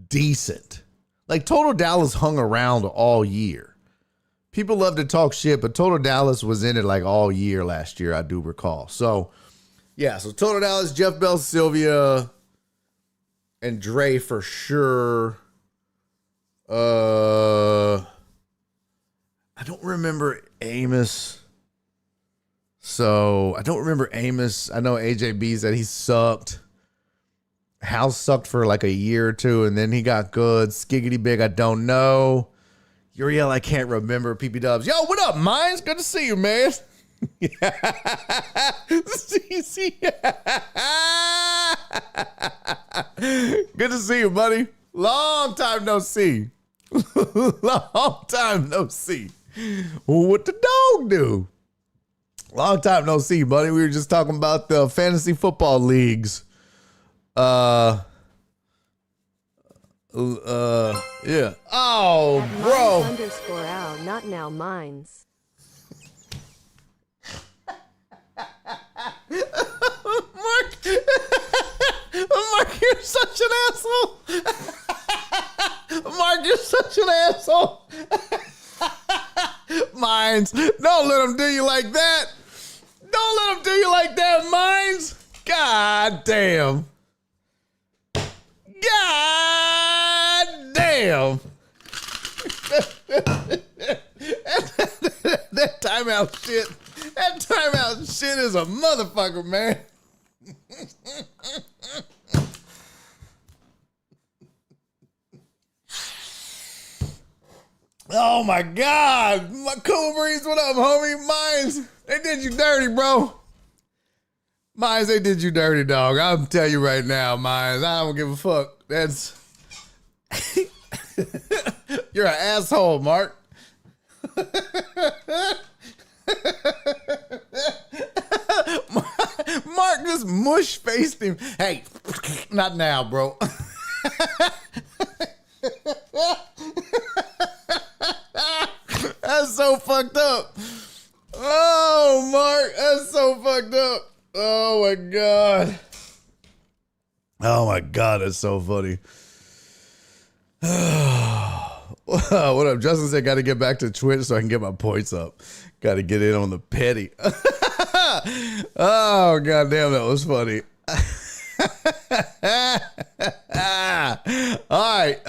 decent. Like, Total Dallas hung around all year. People love to talk shit, but Total Dallas was in it like all year last year, I do recall. So, yeah, so Total Dallas, Jeff Bell, Sylvia, and Dre for sure. I don't remember Amos. So, I don't remember Amos. I know AJB said he sucked. House sucked for like a year or two, and then he got good. Skiggity Big, I don't know. Uriel, I can't remember. PP Dubs. Yo, what up, Mines? Good to see you, man. See. Good to see you, buddy. Long time no see. Long time no see. What the dog do? Long time no see, buddy. We were just talking about the fantasy football leagues. Yeah. Oh, bro. _ow, not now, mines. Mark, you're such an asshole. Mark, you're such an asshole. Mines, don't let him do you like that. Don't let him do you like that, Mines. God damn. God damn. That timeout shit. That timeout shit is a motherfucker, man. Oh my God. My Cool Breeze, what up, homie? Mines, they did you dirty, bro. Mines, they did you dirty, dog. I'll tell you right now, Mines, I don't give a fuck. That's you're an asshole, Mark. Mark just mush faced him. Hey, not now, bro. That's so fucked up. Oh, Mark, that's so fucked up. Oh my God. Oh my God, that's so funny. What up? Justin said, got to get back to Twitch so I can get my points up. Got to get in on the petty. Oh, goddamn, that was funny. All right.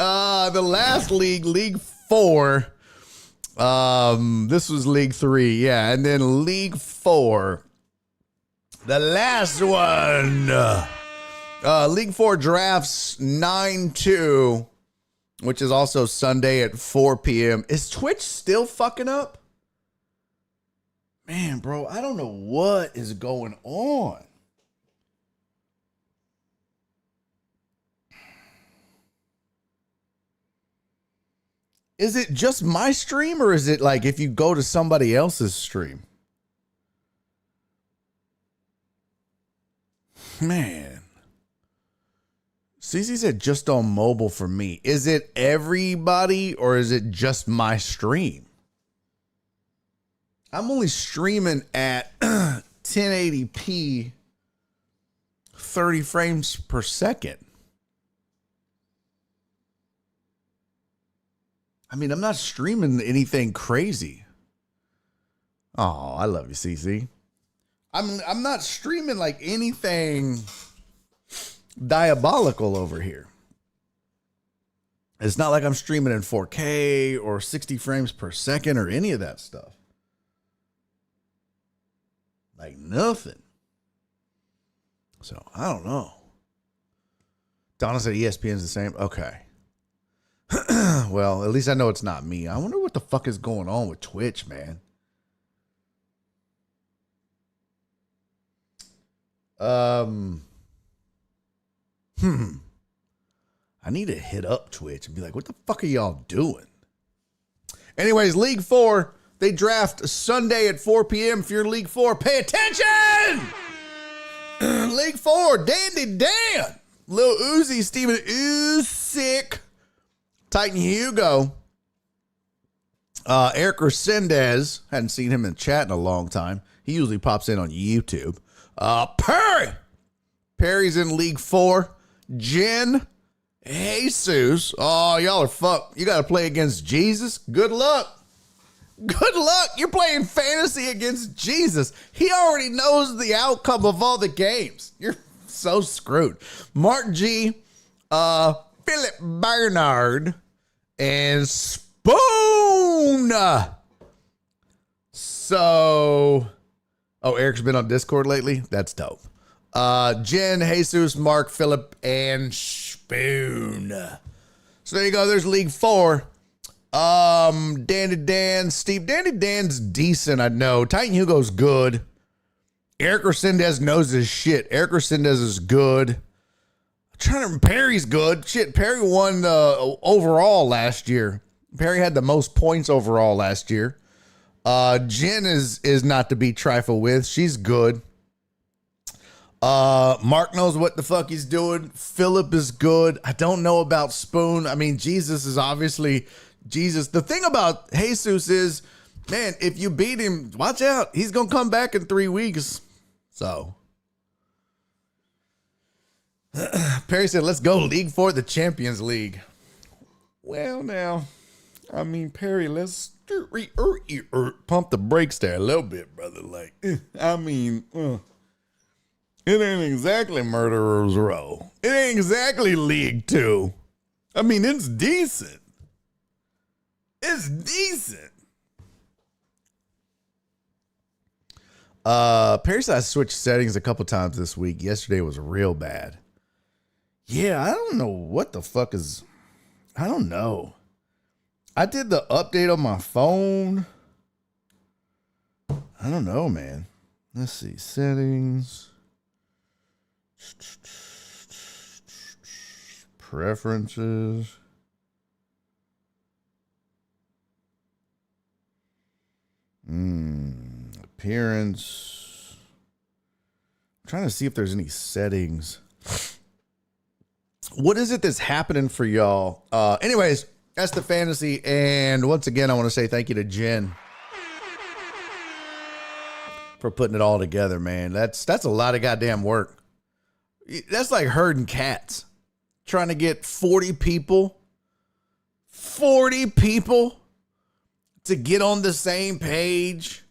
The last league, League 4. This was League 3. Yeah. And then League 4. The last one. League 4 drafts 9-2. Which is also Sunday at 4 p.m. Is Twitch still fucking up? Man, bro, I don't know what is going on. Is it just my stream, or is it like if you go to somebody else's stream? Man. CC said just on mobile for me. Is it everybody or is it just my stream? I'm only streaming at 1080p, 30 frames per second. I mean, I'm not streaming anything crazy. Oh, I love you, CC. I'm not streaming like anything diabolical over here. It's not like I'm streaming in 4K or 60 frames per second or any of that stuff. Like nothing. So I don't know. Donna said ESPN's the same. Okay. Well, at least I know it's not me. I wonder what the fuck is going on with Twitch, man. I need to hit up Twitch and be like, what the fuck are y'all doing? Anyways, League 4, they draft Sunday at 4 p.m. If you're in League 4, pay attention! League 4, Dandy Dan, Lil Uzi, Steven Usyk, Titan Hugo, Eric Resendez, hadn't seen him in chat in a long time. He usually pops in on YouTube. Perry's in League 4. Jen, Jesus. Oh, y'all are fucked. You got to play against Jesus. Good luck. Good luck. You're playing fantasy against Jesus. He already knows the outcome of all the games. You're so screwed. Mark G, Philip Bernard, and Spoon. So, Eric's been on Discord lately? That's dope. Jen, Jesus, Mark, Philip, and Spoon. So there you go. There's League 4. Dandy Dan, Steve. Dandy Dan's decent, I know. Titan Hugo's good. Eric Resendez knows his shit. Eric Resendez is good. I'm trying to remember. Perry's good. Shit, Perry won overall last year. Perry had the most points overall last year. Jen is not to be trifled with. She's good. Mark knows what the fuck he's doing. Philip is good. I don't know about Spoon. I mean, Jesus is obviously Jesus. The thing about Jesus is, man, if you beat him, watch out. He's going to come back in 3 weeks. So Perry said, let's go League 4, the Champions League. Well, now, I mean, Perry, let's pump the brakes there a little bit, brother. Like, I mean, it ain't exactly Murderer's Row. It ain't exactly League 2. I mean, it's decent. It's decent. Perry said I switched settings a couple times this week. Yesterday was real bad. Yeah, I don't know what the fuck is... I don't know. I did the update on my phone. I don't know, man. Let's see. Settings. Preferences. Appearance. I'm trying to see if there's any settings. What is it that's happening for y'all? Anyways, that's the fantasy. And once again, I want to say thank you to Jen for putting it all together, man. That's a lot of goddamn work. That's like herding cats. Trying to get 40 people to get on the same page,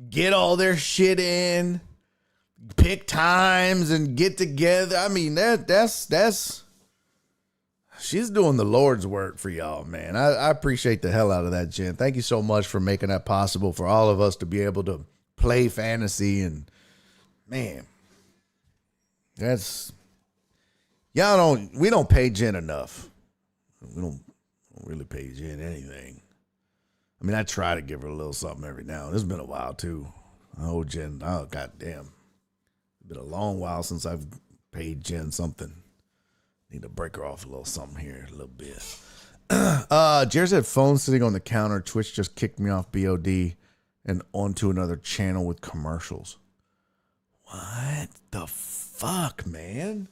get all their shit in, pick times and get together. I mean, that's she's doing the Lord's work for y'all, man. I appreciate the hell out of that, Jen. Thank you so much for making that possible for all of us to be able to play fantasy. And man, we don't pay Jen enough. We don't really pay Jen anything. I mean, I try to give her a little something every now and then. It's been a while too. Oh, Jen, oh goddamn. It's been a long while since I've paid Jen something. Need to break her off a little something here, a little bit. Jared said phone sitting on the counter. Twitch just kicked me off BOD and onto another channel with commercials. What the fuck, man?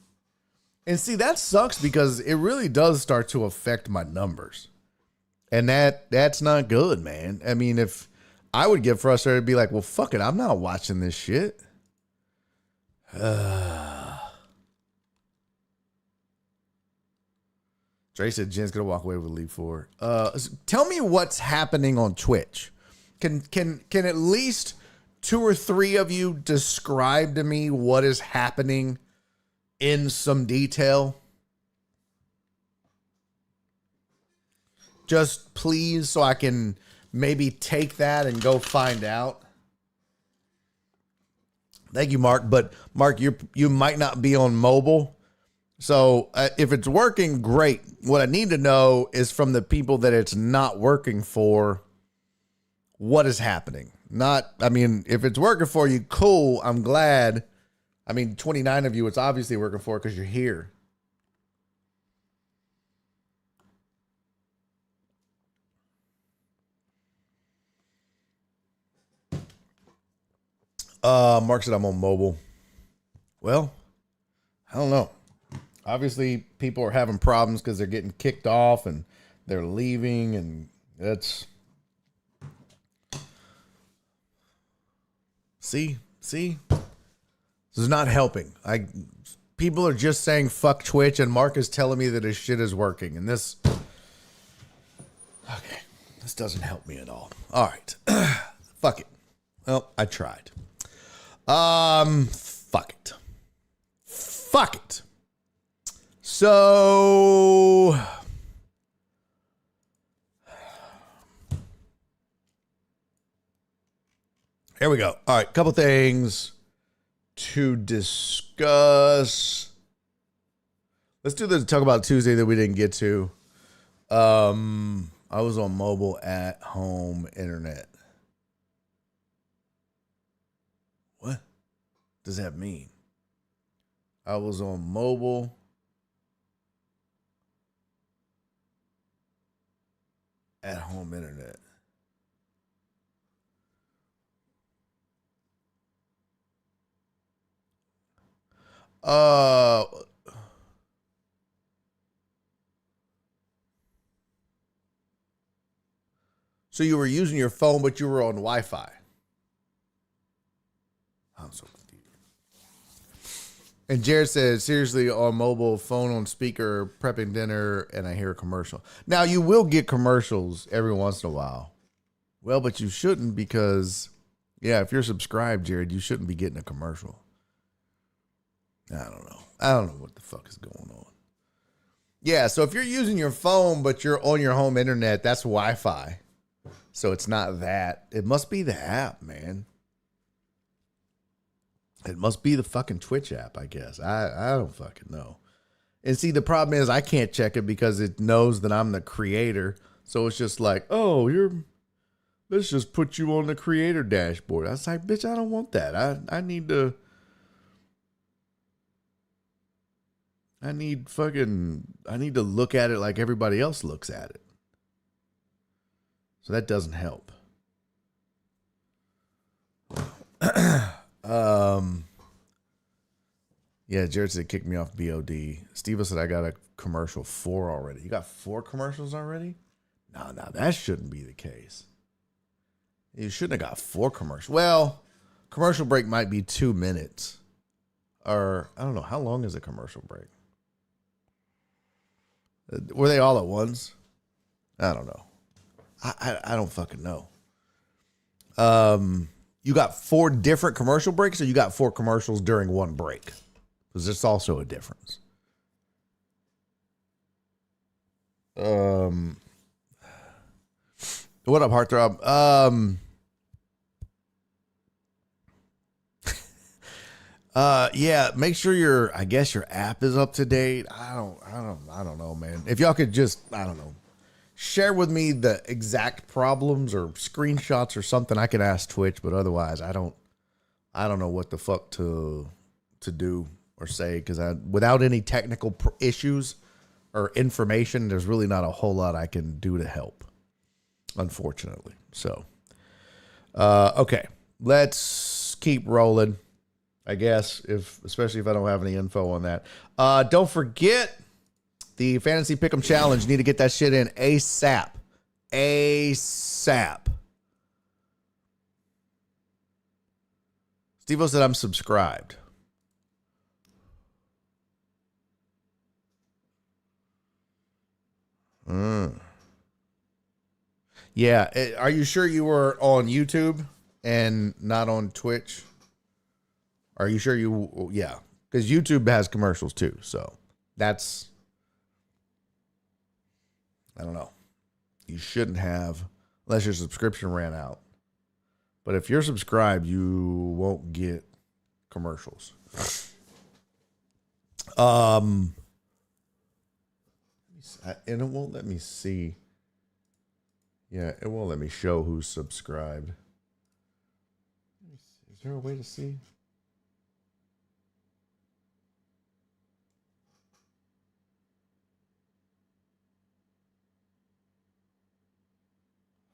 And see, that sucks because it really does start to affect my numbers. And that's not good, man. I mean, if I would get frustrated, it'd be like, well, fuck it. I'm not watching this shit. Dre said Jen's gonna walk away with League 4. Tell me what's happening on Twitch. Can at least 2 or 3 of you describe to me what is happening in some detail? Just please, so I can maybe take that and go find out. Thank you, Mark. But Mark, you might not be on mobile. So if it's working, great. What I need to know is from the people that it's not working for, what is happening? If it's working for you, cool. I'm glad. 29 of you, it's obviously working for because you're here. Mark said I'm on mobile. Well, I don't know. Obviously, people are having problems because they're getting kicked off and they're leaving, and that's... See? This is not helping. People are just saying fuck Twitch, and Mark is telling me that his shit is working, and this... Okay, this doesn't help me at all. All right. Fuck it. Well, I tried. Fuck it. So here we go. All right, couple things to discuss. Let's do this. Talk about Tuesday that we didn't get to. I was on mobile at home internet. What does that mean? I was on mobile at home internet. So you were using your phone, but you were on Wi-Fi. I'm so confused. And Jared says, seriously, on mobile, phone on speaker, prepping dinner, and I hear a commercial. Now, you will get commercials every once in a while. Well, but you shouldn't because, yeah, if you're subscribed, Jared, you shouldn't be getting a commercial. I don't know what the fuck is going on. Yeah, so if you're using your phone, but you're on your home internet, that's Wi-Fi. So it's not that. It must be the app, man. It must be the fucking Twitch app, I guess. I don't fucking know. And see, the problem is I can't check it because it knows that I'm the creator. So it's just like, oh, let's just put you on the creator dashboard. I was like, bitch, I don't want that. I need to look at it like everybody else looks at it. So that doesn't help. Yeah, Jared said kick me off BOD. Steve said I got a commercial 4 already. You got 4 commercials already? No, that shouldn't be the case. You shouldn't have got 4 commercials. Well, commercial break might be 2 minutes. Or, I don't know. How long is a commercial break? Were they all at once? I don't know. I don't fucking know. You got 4 different commercial breaks, or you got 4 commercials during one break? Because there's also a difference. What up, Heartthrob? Yeah, make sure your app is up to date. I don't know, man. If y'all could just, I don't know, share with me the exact problems or screenshots or something, I could ask Twitch, but otherwise I don't know what the fuck to do or say, because without any technical issues or information, there's really not a whole lot I can do to help, unfortunately. So, okay, let's keep rolling. I guess, especially if I don't have any info on that. Don't forget the Fantasy Pick'em Challenge. You need to get that shit in ASAP. ASAP. Steve-O said I'm subscribed. Yeah. Are you sure you were on YouTube and not on Twitch? Are you sure you? Yeah. Because YouTube has commercials too. So that's, I don't know. You shouldn't have, unless your subscription ran out. But if you're subscribed, you won't get commercials. And it won't let me see. Yeah, it won't let me show who's subscribed. Is there a way to see?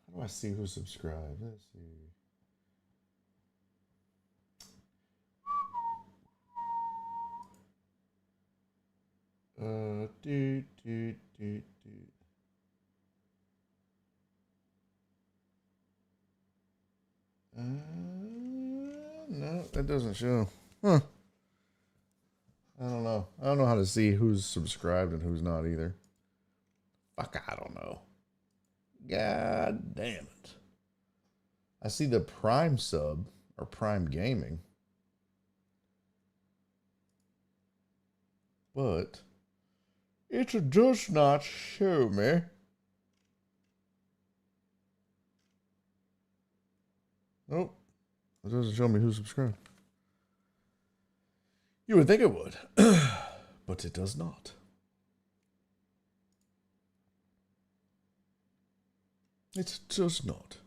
How do I see who's subscribed? Let's see. No, that doesn't show. Huh. I don't know. I don't know how to see who's subscribed and who's not either. Fuck, I don't know. God damn it. I see the Prime sub or Prime Gaming. But it does not show me. Nope. It doesn't show me who's subscribed. You would think it would, but it does not. It does not.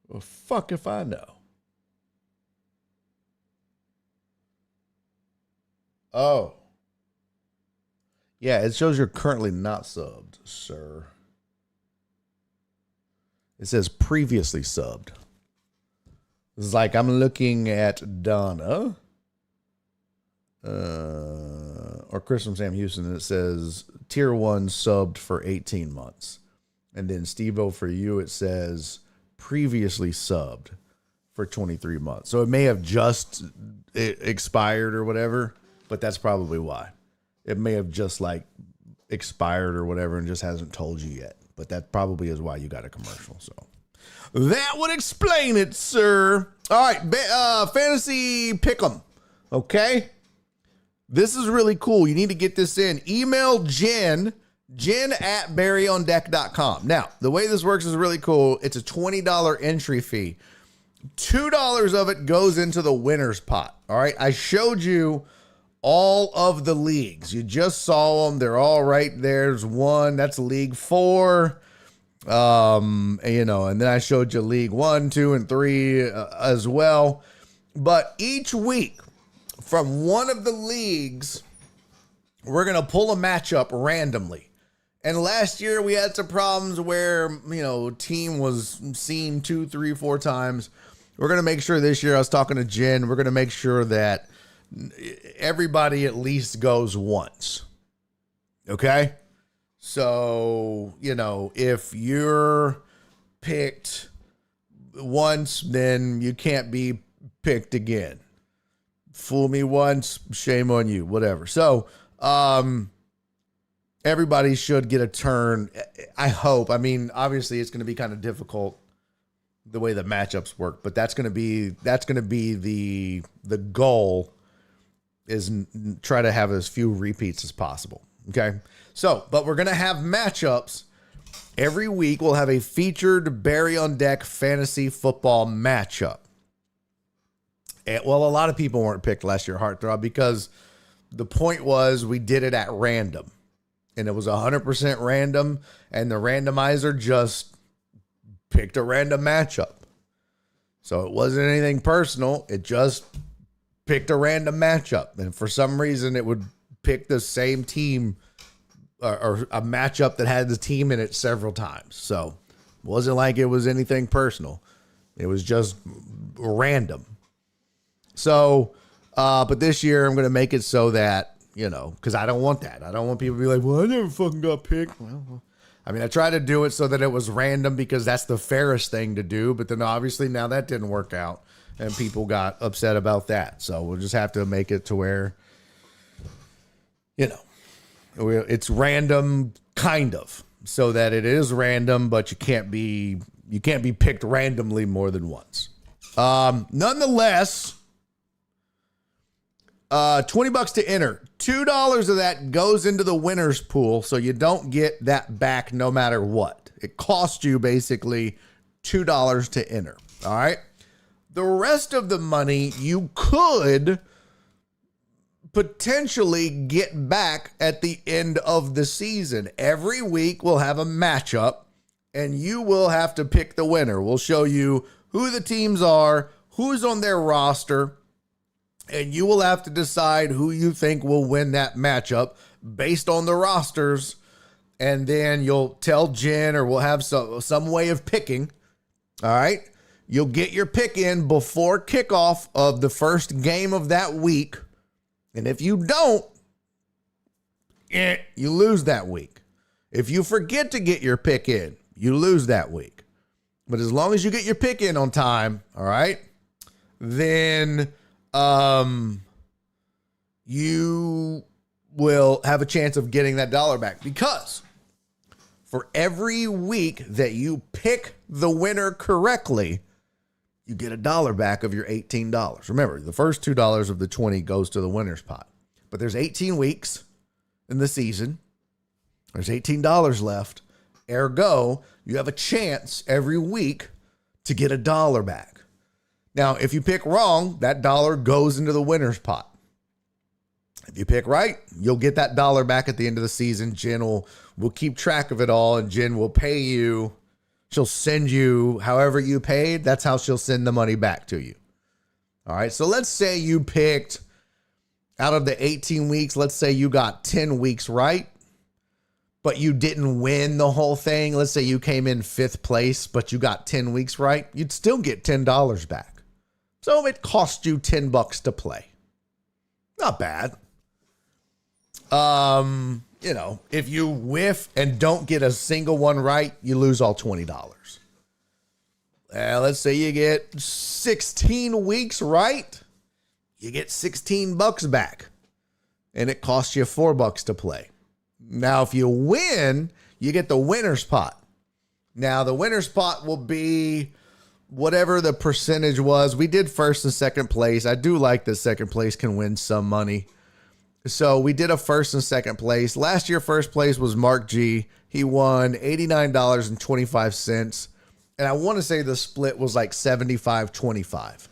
Well, fuck if I know. Oh. Yeah, it shows you're currently not subbed, sir. It says previously subbed. It's like I'm looking at Donna. Or Chris from Sam Houston, and it says tier 1 subbed for 18 months. And then Steve-O for you, it says previously subbed for 23 months. So it may have just expired or whatever, but that's probably why. It may have just like expired or whatever and just hasn't told you yet. But that probably is why you got a commercial. So that would explain it, sir. All right, Fantasy Pick'em. Okay? This is really cool. You need to get this in. Email Jen at barryondeck.com. Now, the way this works is really cool. It's a $20 entry fee. $2 of it goes into the winner's pot. All right? I showed you all of the leagues. You just saw them. They're all right there. There's one. That's League 4. And then I showed you League 1, 2, and 3 as well. But each week from one of the leagues, we're going to pull a matchup randomly. And last year we had some problems where, team was seen 2, 3, 4 times. We're going to make sure this year, I was talking to Jen, we're going to make sure that everybody at least goes once. Okay? So, if you're picked once, then you can't be picked again. Fool me once, shame on you, whatever. So, everybody should get a turn. I hope. I mean, obviously it's going to be kind of difficult the way the matchups work, but that's going to be the goal, is try to have as few repeats as possible. Okay. So, but we're going to have matchups every week. We'll have a featured Barry on Deck fantasy football matchup. And, well, a lot of people weren't picked last year, Heartthrob, because the point was we did it at random, and it was 100% random, and the randomizer just picked a random matchup. So it wasn't anything personal. It just picked a random matchup. And for some reason, it would pick the same team or a matchup that had the team in it several times. So it wasn't like it was anything personal. It was just random. So, but this year I'm going to make it so that, you know, because I don't want that. I don't want people to be like, well, I never fucking got picked. Well, I mean, I tried to do it so that it was random because that's the fairest thing to do. But then obviously now that didn't work out and people got upset about that. So we'll just have to make it to where, you know, it's random kind of, so that it is random, but you can't be picked randomly more than once. Nonetheless, $20 to enter. $2 of that goes into the winner's pool, so you don't get that back no matter what. It costs you basically $2 to enter. All right. The rest of the money you could potentially get back at the end of the season. Every week we'll have a matchup and you will have to pick the winner. We'll show you who the teams are, who's on their roster, and you will have to decide who you think will win that matchup based on the rosters. And then you'll tell Jen, or we'll have some way of picking. All right. You'll get your pick in before kickoff of the first game of that week. And if you don't, you lose that week. If you forget to get your pick in, you lose that week. But as long as you get your pick in on time, all right, then you will have a chance of getting that dollar back, because for every week that you pick the winner correctly, you get $1 back of your $18. Remember, the first $2 of the 20 goes to the winner's pot. But there's 18 weeks in the season. There's $18 left. Ergo, you have a chance every week to get $1 back. Now, if you pick wrong, that dollar goes into the winner's pot. If you pick right, you'll get that $1 back at the end of the season. Jen will keep track of it all, and Jen will pay you. She'll send you however you paid. That's how she'll send the money back to you. All right. So let's say you picked out of the 18 weeks, let's say you got 10 weeks right, but you didn't win the whole thing. Let's say you came in 5th place, but you got 10 weeks right. You'd still get $10 back. So it cost you $10 to play. Not bad. You know, if you whiff and don't get a single one right, you lose all $20. Let's say you get 16 weeks right, you get $16 back, and it costs you $4 to play. Now, if you win, you get the winner's pot. Now, the winner's pot will be whatever the percentage was. We did first and second place. I do like that second place can win some money. So we did a first and second place. Last year, first place was Mark G. He won $89.25. And I want to say the split was like 75-25.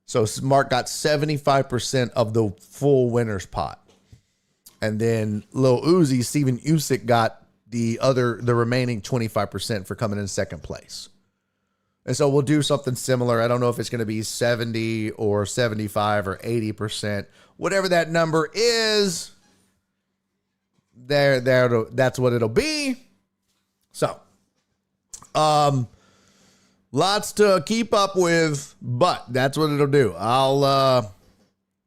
So Mark got 75% of the full winner's pot. And then Lil Uzi, Steven Usyk, got the remaining 25% for coming in second place. And so we'll do something similar. I don't know if it's going to be 70 or 75 or 80%. Whatever that number is, that's what it'll be. So, lots to keep up with, but that's what it'll do. I'll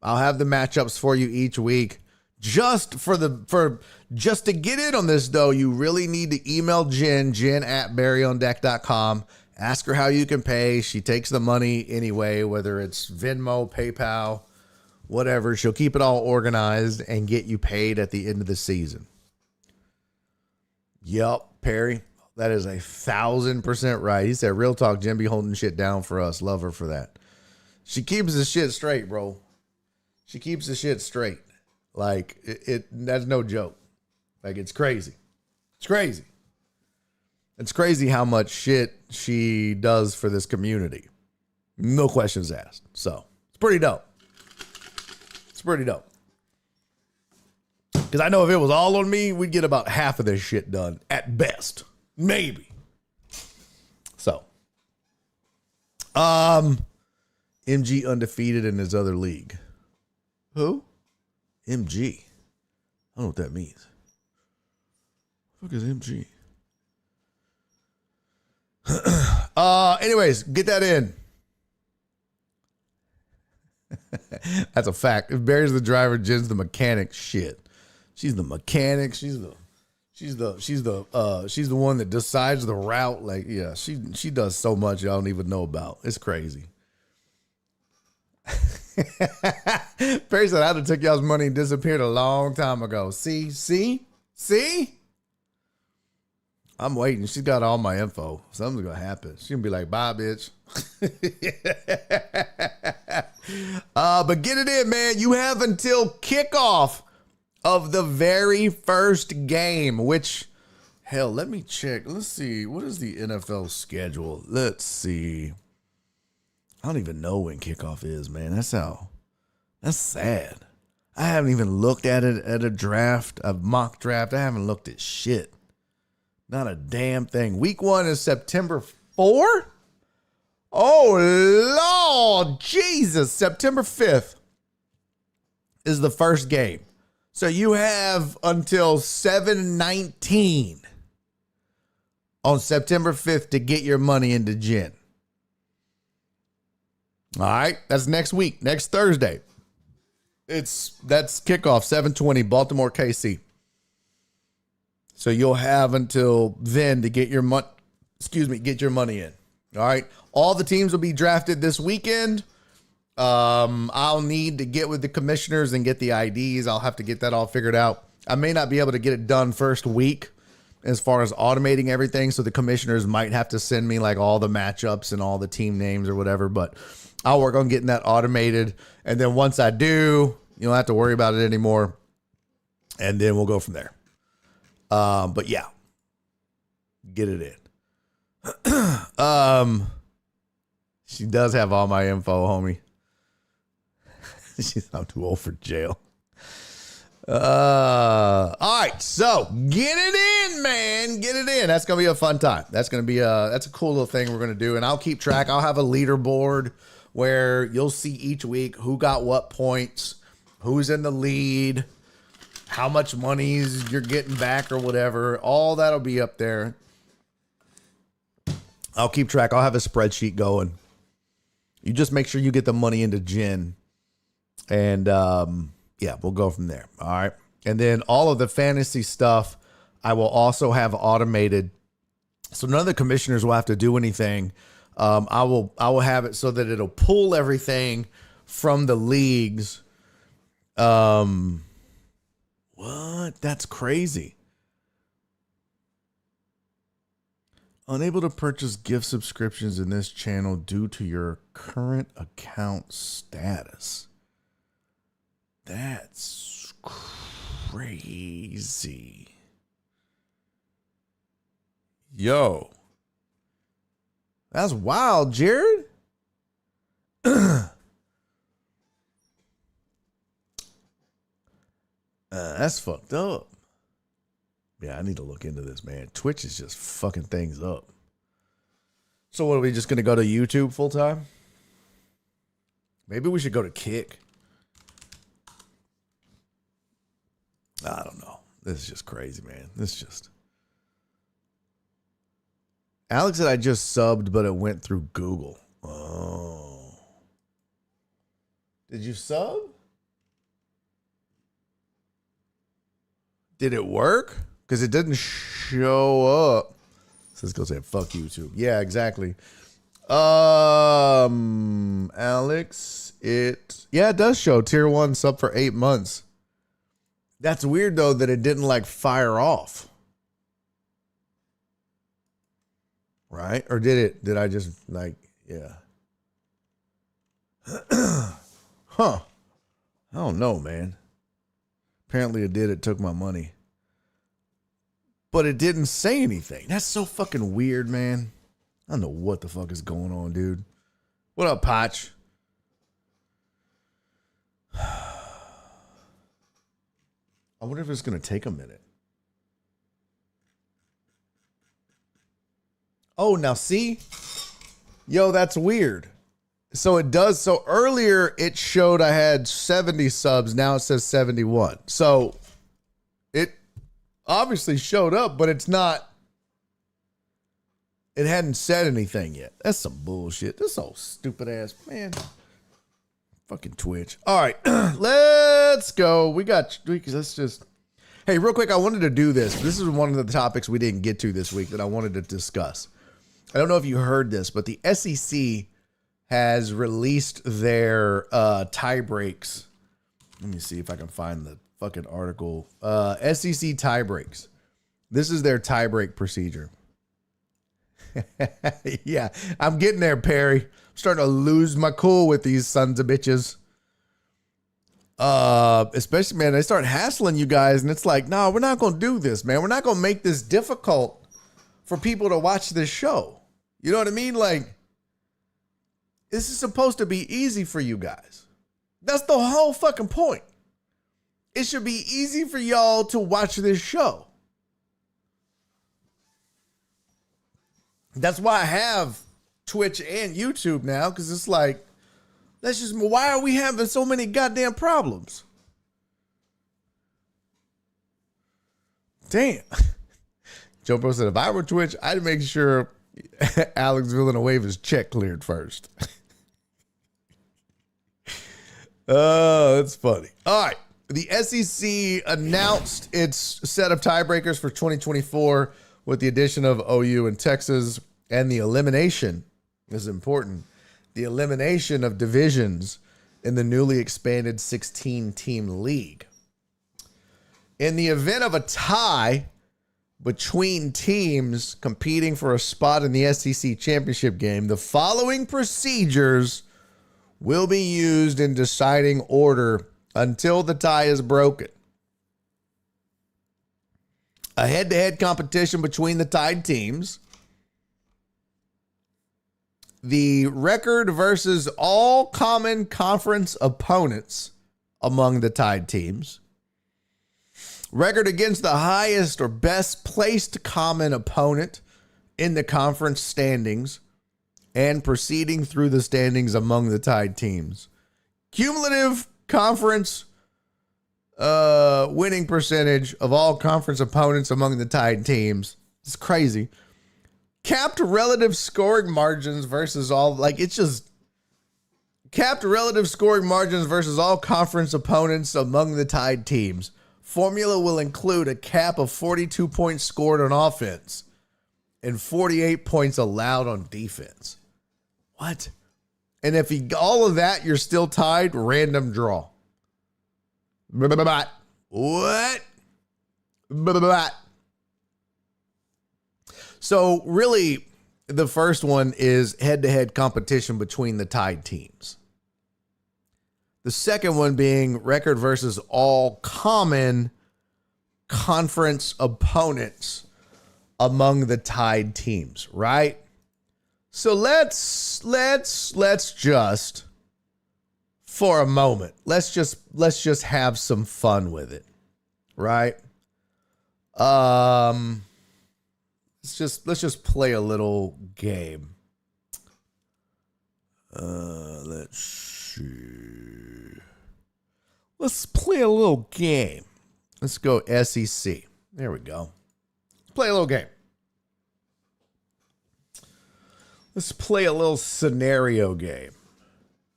have the matchups for you each week. Just to get in on this, though, you really need to email Jen at barryondeck.com. Ask her how you can pay. She takes the money anyway, whether it's Venmo, PayPal, whatever. She'll keep it all organized and get you paid at the end of the season. Yup, Perry, that is 1,000% right. He said, real talk, Jen be holding shit down for us. Love her for that. She keeps the shit straight, bro. She keeps the shit straight. Like, that's no joke. Like, it's crazy. It's crazy. It's crazy how much shit she does for this community. No questions asked. So, it's pretty dope. It's pretty dope. Because I know if it was all on me, we'd get about half of this shit done at best. Maybe. So, MG undefeated in his other league. Who? MG. I don't know what that means. What the fuck is MG? Anyways, get that in. That's a fact. If Barry's the driver, Jen's the mechanic. Shit. She's the mechanic. She's the one that decides the route. Like, yeah, she does so much y'all don't even know about. It's crazy. Barry said I'd have took y'all's money and disappeared a long time ago. See? I'm waiting. She's got all my info. Something's gonna happen. She's gonna be like, bye, bitch. But get it in, man. You have until kickoff of the very first game, which, hell, let me check. Let's see. What is the NFL schedule? Let's see. I don't even know when kickoff is, man. That's sad. I haven't even looked at it at a draft, a mock draft. I haven't looked at shit. Not a damn thing. Week 1 is September 4? Oh, Lord Jesus. September 5th is the first game. So you have until 7/19 on September 5th to get your money into Jen. All right. That's next week, next Thursday. That's kickoff, 7:20, Baltimore, KC. So you'll have until then to get your get your money in. All right. All the teams will be drafted this weekend. I'll need to get with the commissioners and get the IDs. I'll have to get that all figured out. I may not be able to get it done first week as far as automating everything. So the commissioners might have to send me like all the matchups and all the team names or whatever, but I'll work on getting that automated. And then once I do, you don't have to worry about it anymore. And then we'll go from there. But yeah, get it in. She does have all my info, homie. I'm too old for jail. All right, so get it in, man. Get it in. That's gonna be a fun time. That's a cool little thing we're gonna do, and I'll keep track. I'll have a leaderboard where you'll see each week who got what points, who's in the lead, how much money you're getting back or whatever. All that'll be up there. I'll keep track. I'll have a spreadsheet going. You just make sure you get the money into Jen. And yeah, we'll go from there. All right. And then all of the fantasy stuff I will also have automated. So none of the commissioners will have to do anything. I will have it so that it'll pull everything from the leagues. What? That's crazy. Unable to purchase gift subscriptions in this channel due to your current account status. That's crazy. Yo. That's wild, Jared. That's fucked up. Yeah, I need to look into this, man. Twitch is just fucking things up. So what, are we just going to go to YouTube full time? Maybe we should go to Kick. I don't know. This is just crazy, man. This is just... Alex said I just subbed, but it went through Google. Oh. Did you sub? Did it work? Because it didn't show up. Cisco said, fuck YouTube. Yeah, exactly. Alex, it does show tier 1 sub for 8 months. That's weird though that it didn't like fire off. Right? Or did it? Did I just like, yeah. Huh. I don't know, man. Apparently it did. It took my money. But it didn't say anything. That's so fucking weird, man. I don't know what the fuck is going on, dude. What up, Potch? I wonder if it's going to take a minute. Oh, now see? Yo, that's weird. So it does. So earlier it showed I had 70 subs. Now it says 71. So it obviously showed up, but it's not It hadn't said anything yet. That's some bullshit. This old stupid ass man. Fucking Twitch. All right, let's go. Let's just. Hey, real quick, I wanted to do this. This is one of the topics we didn't get to this week that I wanted to discuss. I don't know if you heard this, but the SEC has released their tie breaks. Let me see if I can find the fucking article. SEC tie breaks. This is their tie break procedure. Yeah, I'm getting there, Perry. I'm starting to lose my cool with these sons of bitches. Especially, man, they start hassling you guys, and it's like, no, we're not going to do this, man. We're not going to make this difficult for people to watch this show. You know what I mean? Like, this is supposed to be easy for you guys. That's the whole fucking point. It should be easy for y'all to watch this show. That's why I have Twitch and YouTube now, because it's like, why are we having so many goddamn problems? Damn. Joe Bro said, if I were Twitch, I'd make sure Alex Villanueva's check cleared first. Oh, that's funny. All right. The SEC announced its set of tiebreakers for 2024 with the addition of OU and Texas, and the elimination is important. The elimination of divisions in the newly expanded 16-team league. In the event of a tie between teams competing for a spot in the SEC championship game, the following procedures will be used in deciding order until the tie is broken. A head-to-head competition between the tied teams. The record versus all common conference opponents among the tied teams. Record against the highest or best placed common opponent in the conference standings and proceeding through the standings among the tied teams. Cumulative conference winning percentage of all conference opponents among the tied teams. It's crazy. Capped relative scoring margins versus all, capped relative scoring margins versus all conference opponents among the tied teams. Formula will include a cap of 42 points scored on offense and 48 points allowed on defense. What? And if all of that, you're still tied, random draw. What? So really, the first one is head-to-head competition between the tied teams. The second one being record versus all common conference opponents among the tied teams, right? So let's just, for a moment, let's just have some fun with it, right? Let's just play a little game. Let's see. Let's play a little game. Let's go SEC. There we go. Let's play a little game. Let's play a little scenario game.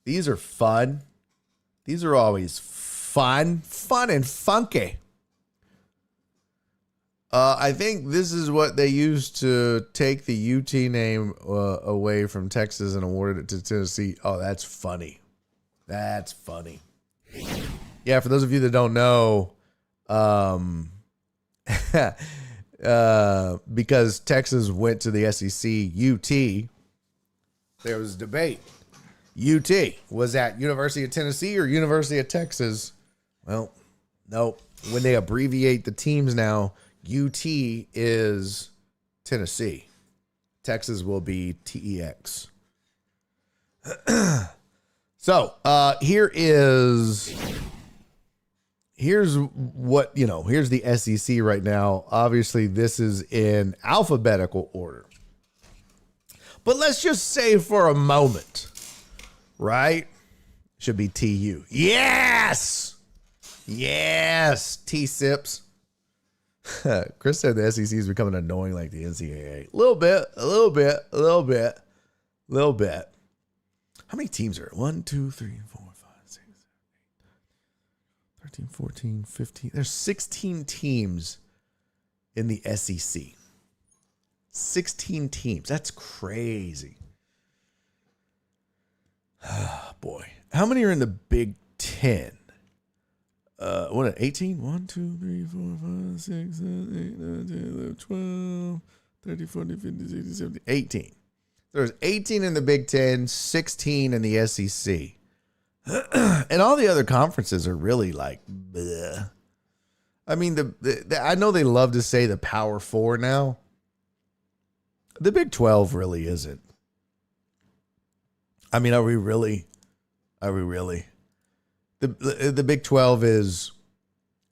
These are fun. These are always fun and funky. I think this is what they used to take the UT name away from Texas and awarded it to Tennessee. Oh, that's funny. That's funny. Yeah, for those of you that don't know, because Texas went to the SEC, UT, there was debate. UT was at University of Tennessee or University of Texas. Well, no. When they abbreviate the teams now, UT is Tennessee. Texas will be TEX. So here's what, here's the SEC right now. Obviously, this is in alphabetical order. But let's just say for a moment, right? Should be TU. Yes! Yes! T-Sips. Chris said the SEC is becoming annoying like the NCAA. A little bit. How many teams are it? 1, 2, 3, 4, 5, 6, 7, 8, 13, 14, 15. There's 16 teams in the SEC. 16 teams. That's crazy. Boy. How many are in the Big Ten? What, 18? 1, 2, 3, 4, 5, 6, 7, 8, 9, 10, 11, 12, 13, 14, 15, 16, 17, 18. There's 18 in the Big Ten, 16 in the SEC. And all the other conferences are really like, bleh. I mean, I know they love to say the Power Four now. The Big 12 really isn't. I mean, are we really? The Big 12 is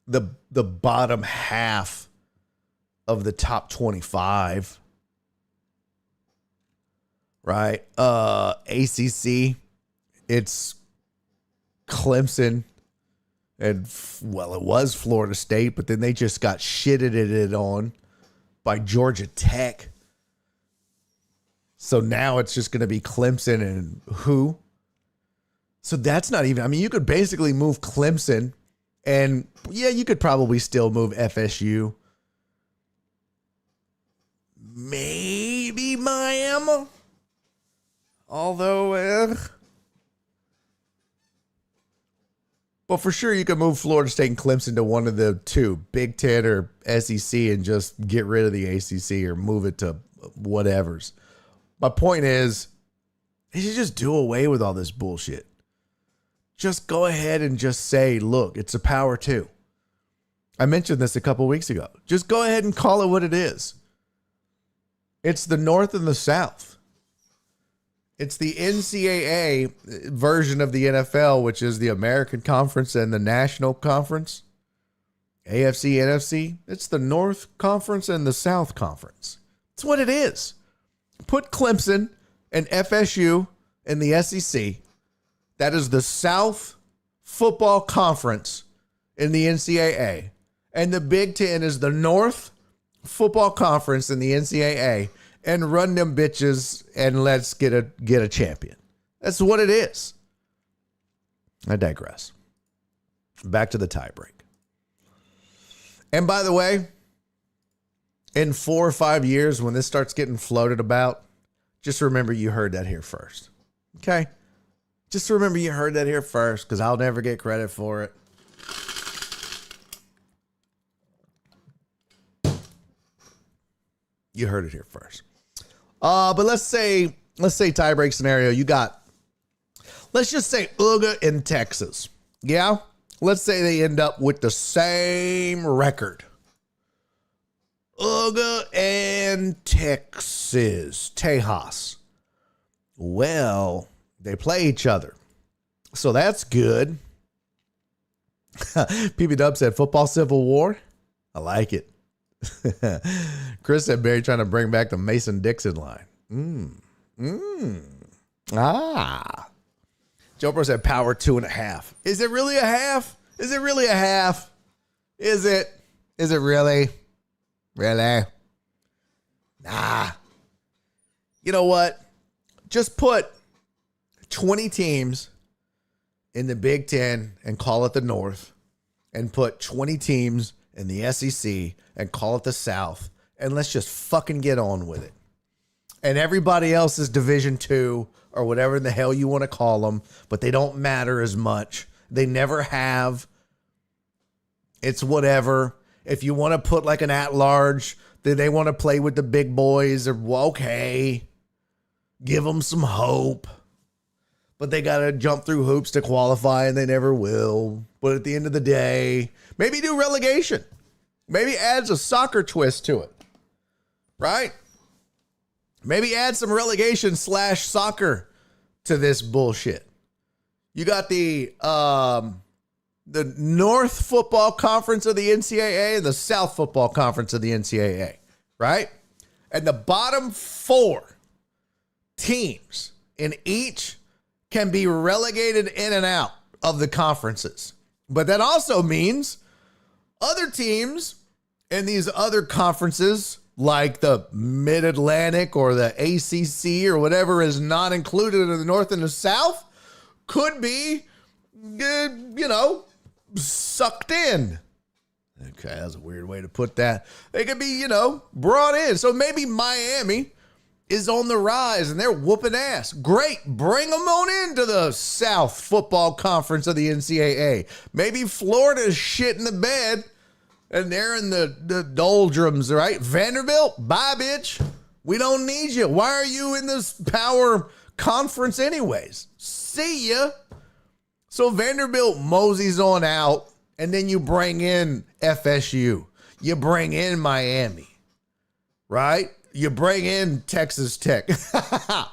the bottom half of the top 25. Right? ACC, it's Clemson and, well, it was Florida State, but then they just got shitted it on by Georgia Tech. So now it's just going to be Clemson and who? So that's not even, I mean, you could basically move Clemson and, yeah, you could probably still move FSU. Maybe Miami. Although, well, for sure you could move Florida State and Clemson to one of the two, Big Ten or SEC, and just get rid of the ACC or move it to whatever's. My point is, they should just do away with all this bullshit. Just go ahead and just say, look, it's a Power 2. I mentioned this a couple weeks ago. Just go ahead and call it what it is. It's the North and the South. It's the NCAA version of the NFL, which is the American Conference and the National Conference. AFC, NFC. It's the North Conference and the South Conference. It's what it is. Put Clemson and FSU in the SEC. That is the South Football Conference in the NCAA. And the Big Ten is the North Football Conference in the NCAA. And run them bitches and let's get a champion. That's what it is. I digress. Back to the tiebreak. And by the way, in 4 or 5 years, when this starts getting floated about, just remember you heard that here first. Okay? Just remember you heard that here first, because I'll never get credit for it. You heard it here first. But let's say tiebreak scenario. You got, let's just say UGA in Texas. Yeah. Let's say they end up with the same record. UGA and Texas. Tejas. Well, they play each other. So that's good. PB Dub said football civil war. I like it. Chris said Barry trying to bring back the Mason-Dixon line. Joe Pro said Power 2.5. Is it really a half? Is it really a half? Is it really? Really? Nah. You know what? Just put 20 teams in the Big Ten and call it the North, and put 20 teams in the SEC and call it the South, and let's just fucking get on with it. And everybody else is Division 2 or whatever the hell you want to call them, but they don't matter as much. They never have. It's whatever. If you want to put like an at-large, then they want to play with the big boys, or okay, give them some hope. But they got to jump through hoops to qualify, and they never will. But at the end of the day, maybe do relegation. Maybe adds a soccer twist to it. Right? Maybe add some relegation / soccer to this bullshit. You got the North Football Conference of the NCAA and the South Football Conference of the NCAA. Right? And the bottom 4 teams in each can be relegated in and out of the conferences. But that also means other teams And these other conferences, like the Mid-Atlantic or the ACC or whatever is not included in the North and the South, could be, sucked in. Okay, that's a weird way to put that. They could be, brought in. So maybe Miami is on the rise and they're whooping ass. Great. Bring them on into the South Football Conference of the NCAA. Maybe Florida's shit in the bed and they're in the doldrums, right? Vanderbilt, bye, bitch. We don't need you. Why are you in this power conference anyways? See ya. So Vanderbilt moseys on out, and then you bring in FSU. You bring in Miami, right? You bring in Texas Tech.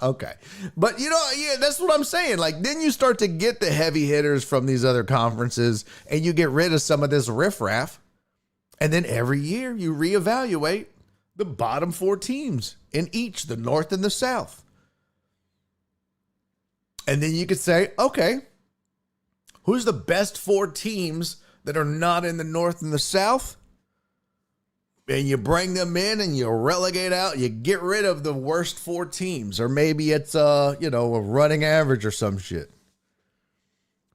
Okay. But, that's what I'm saying. Like, then you start to get the heavy hitters from these other conferences, and you get rid of some of this riffraff. And then every year you reevaluate the bottom 4 teams in each, the North and the South. And then you could say, okay, who's the best 4 teams that are not in the North and the South? And you bring them in and you relegate out, you get rid of the worst 4 teams. Or maybe it's, a running average or some shit.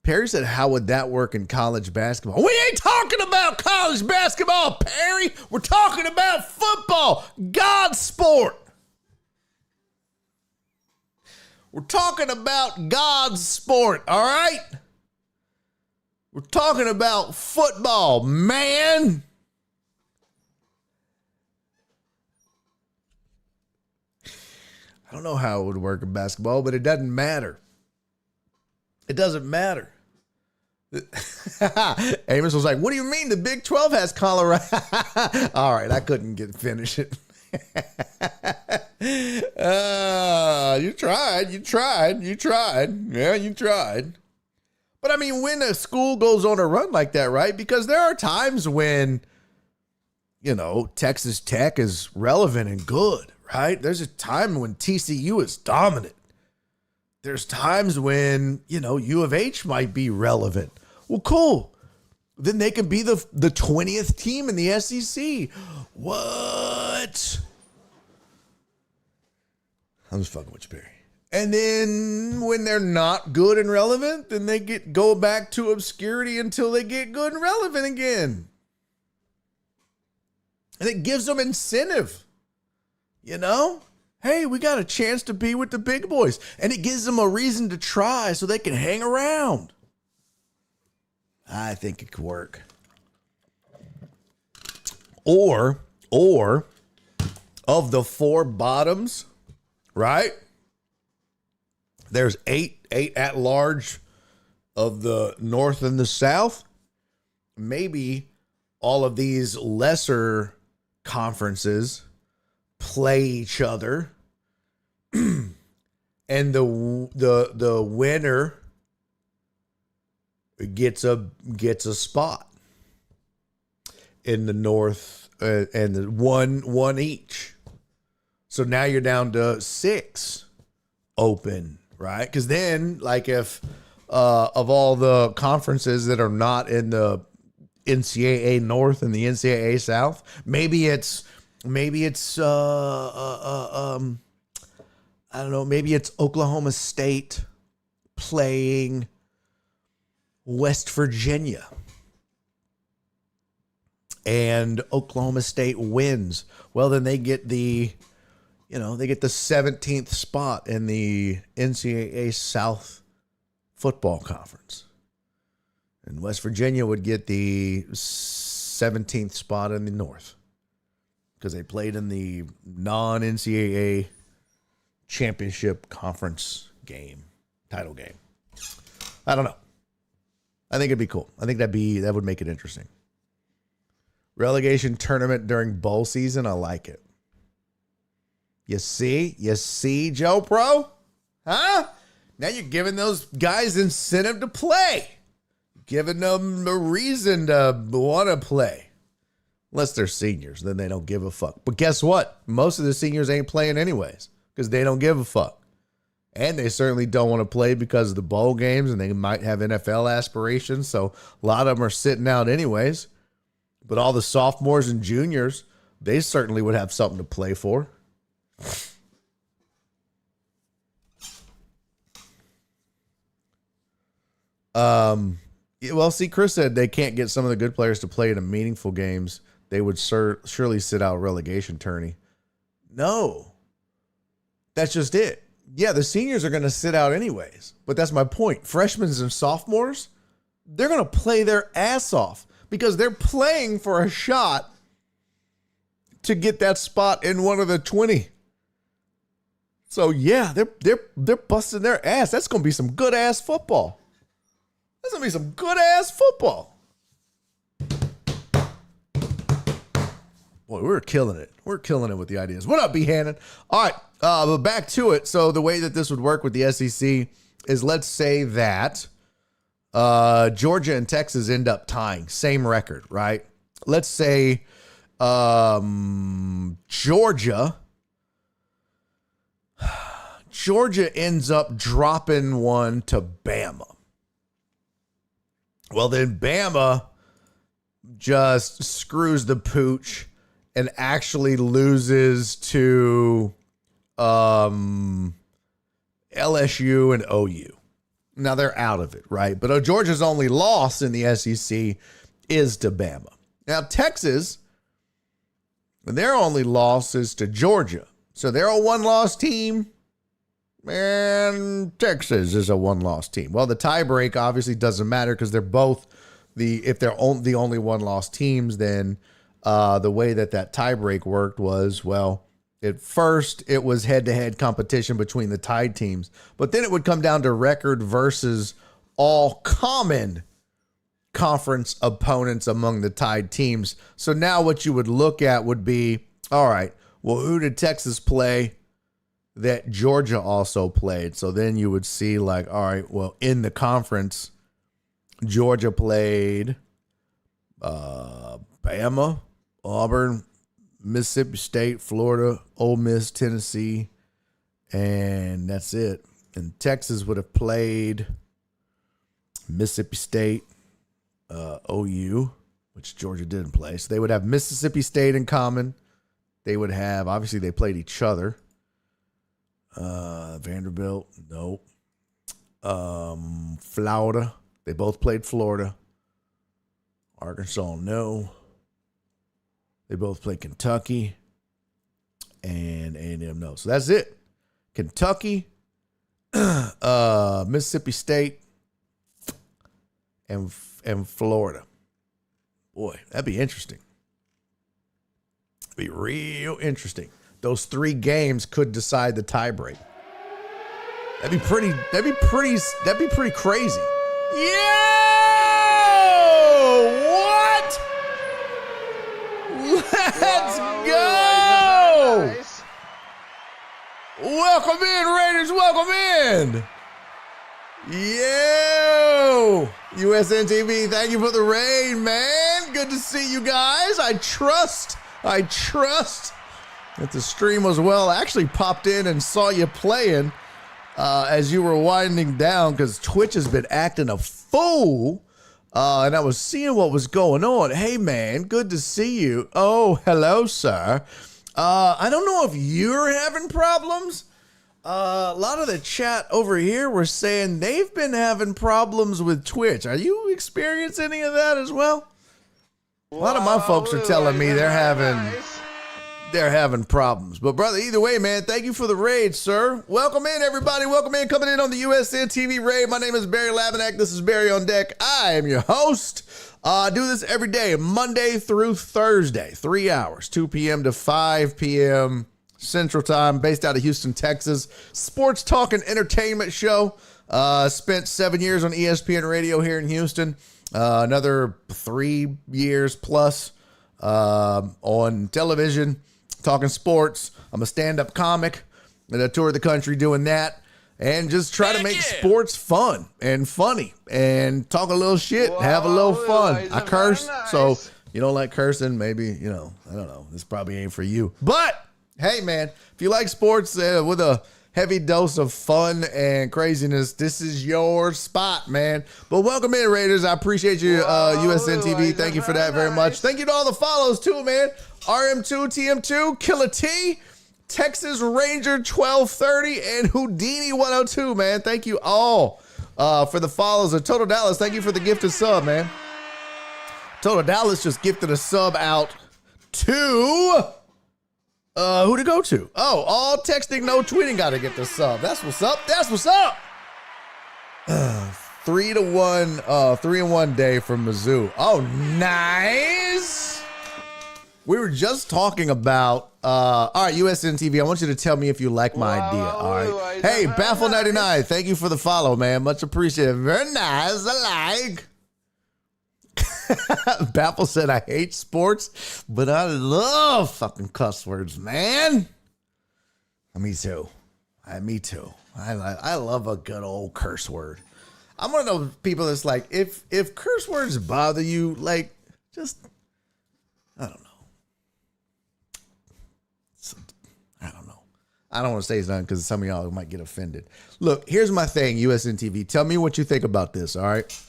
Perry said, how would that work in college basketball? We ain't talking about college basketball, Perry. We're talking about football, God's sport. We're talking about God's sport, all right? We're talking about football, man. I don't know how it would work in basketball, but it doesn't matter. It doesn't matter. Amos was like, what do you mean the Big 12 has Colorado? All right, I couldn't finish it. You tried. Yeah, you tried. But I mean, when a school goes on a run like that, right? Because there are times when, Texas Tech is relevant and good, right? There's a time when TCU is dominant. There's times when, U of H might be relevant. Well, cool. Then they can be the 20th team in the SEC. What? I'm just fucking with you, Perry. And then when they're not good and relevant, then they go back to obscurity until they get good and relevant again. And it gives them incentive. Hey, we got a chance to be with the big boys. And it gives them a reason to try so they can hang around. I think it could work. Or of the 4 bottoms, right? There's 8 at large of the North and the South. Maybe all of these lesser conferences play each other, and the winner gets a spot in the North, and the one each. So now you're down to 6 open, right? Because then, like, if of all the conferences that are not in the NCAA North and the NCAA South, maybe it's I don't know, maybe it's Oklahoma State playing West Virginia, and Oklahoma State wins. Well, then they get the 17th spot in the NCAA South Football Conference. And West Virginia would get the 17th spot in the North because they played in the non-NCAA championship conference title game. I don't know. I think it'd be cool. I think that would make it interesting. Relegation tournament during bowl season. I like it. You see, Joe Pro? Huh? Now you're giving those guys incentive to play. Giving them a reason to want to play. Unless they're seniors, then they don't give a fuck. But guess what? Most of the seniors ain't playing anyways because they don't give a fuck. And they certainly don't want to play because of the bowl games, and they might have NFL aspirations. So a lot of them are sitting out anyways. But all the sophomores and juniors, they certainly would have something to play for. Well, see, Chris said they can't get some of the good players to play in a meaningful games. They would surely sit out relegation tourney. No, that's just it. Yeah, the seniors are going to sit out anyways. But that's my point. Freshmen and sophomores, they're going to play their ass off because they're playing for a shot to get that spot in one of the 20. So yeah, they're busting their ass. That's going to be some good ass football. That's going to be some good ass football. Boy, we're killing it. We're killing it with the ideas. What up, B. Hannon? All right, but back to it. So the way that this would work with the SEC is, let's say that Georgia and Texas end up tying, same record, right? Let's say Georgia ends up dropping one to Bama. Well, then Bama just screws the pooch and actually loses to LSU and OU. Now they're out of it, right? But Georgia's only loss in the SEC is to Bama. Now Texas, their only loss is to Georgia. So they're a one-loss team, and Texas is a one-loss team. Well, the tiebreak obviously doesn't matter because they're both if they're the only one-loss teams, then the way that tiebreak worked was, well, at first it was head-to-head competition between the tied teams, but then it would come down to record versus all common conference opponents among the tied teams. So now what you would look at would be, all right, well, who did Texas play that Georgia also played? So then you would see, like, all right, well, in the conference, Georgia played Bama, Auburn, Mississippi State, Florida, Ole Miss, Tennessee, and that's it. And Texas would have played Mississippi State, OU, which Georgia didn't play. So they would have Mississippi State in common. They would have, obviously they played each other. Vanderbilt, nope. Florida, they both played Florida. Arkansas, no. They both played Kentucky. And A&M, no. So that's it. Kentucky, Mississippi State, and Florida. Boy, that'd be interesting. Be real interesting. Those three games could decide the tiebreak. That'd be pretty crazy. Yo! What? Let's go! Welcome in, Raiders. Welcome in. Yo! USN TV, thank you for the raid, man. Good to see you guys. I trust that the stream was well. I actually popped in and saw you playing as you were winding down because Twitch has been acting a fool. And I was seeing what was going on. Hey, man, good to see you. Oh, hello, sir. I don't know if you're having problems. A lot of the chat over here were saying they've been having problems with Twitch. Are you experiencing any of that as well? A lot of my folks are telling me they're having problems. But brother, either way, man, thank you for the raid, sir. Welcome in, everybody. Welcome in, coming in on the USN TV raid. My name is Barry Laminack. This is Barry on Deck. I am your host. I do this every day, Monday through Thursday, 3 hours, 2 p.m. to 5 p.m. Central Time, based out of Houston, Texas. Sports talk and entertainment show. Spent 7 years on ESPN radio here in Houston. Another 3 years plus on television, talking sports. I'm a stand-up comic, and I tour the country doing that, and just try to make sports fun and funny, and talk a little shit, have a little fun. I curse, so you don't like cursing, maybe, I don't know. This probably ain't for you. But, hey, man, if you like sports with a heavy dose of fun and craziness, this is your spot, man. But welcome in, Raiders. I appreciate you, USN TV. Thank you for that very much. Thank you to all the follows, too, man. RM2, TM2, Killer T, Texas Ranger 1230, and Houdini 102, man. Thank you all for the follows. And Total Dallas, thank you for the gifted sub, man. Total Dallas just gifted a sub out to who to go to? Oh, all texting, no tweeting. Got to get the sub. That's what's up. That's what's up. 3-1 day from Mizzou. Oh, nice. We were just talking about. All right, USN TV. I want you to tell me if you like my idea. All right. Hey, Baffle99. Thank you for the follow, man. Much appreciated. Very nice. I like. Baffle said, I hate sports, but I love fucking cuss words, man. Me too. Me too. I love a good old curse word. I'm one of those people that's like, if curse words bother you, like, just, I don't know. I don't know. I don't want to say something because some of y'all might get offended. Look, here's my thing, USN TV. Tell me what you think about this, all right?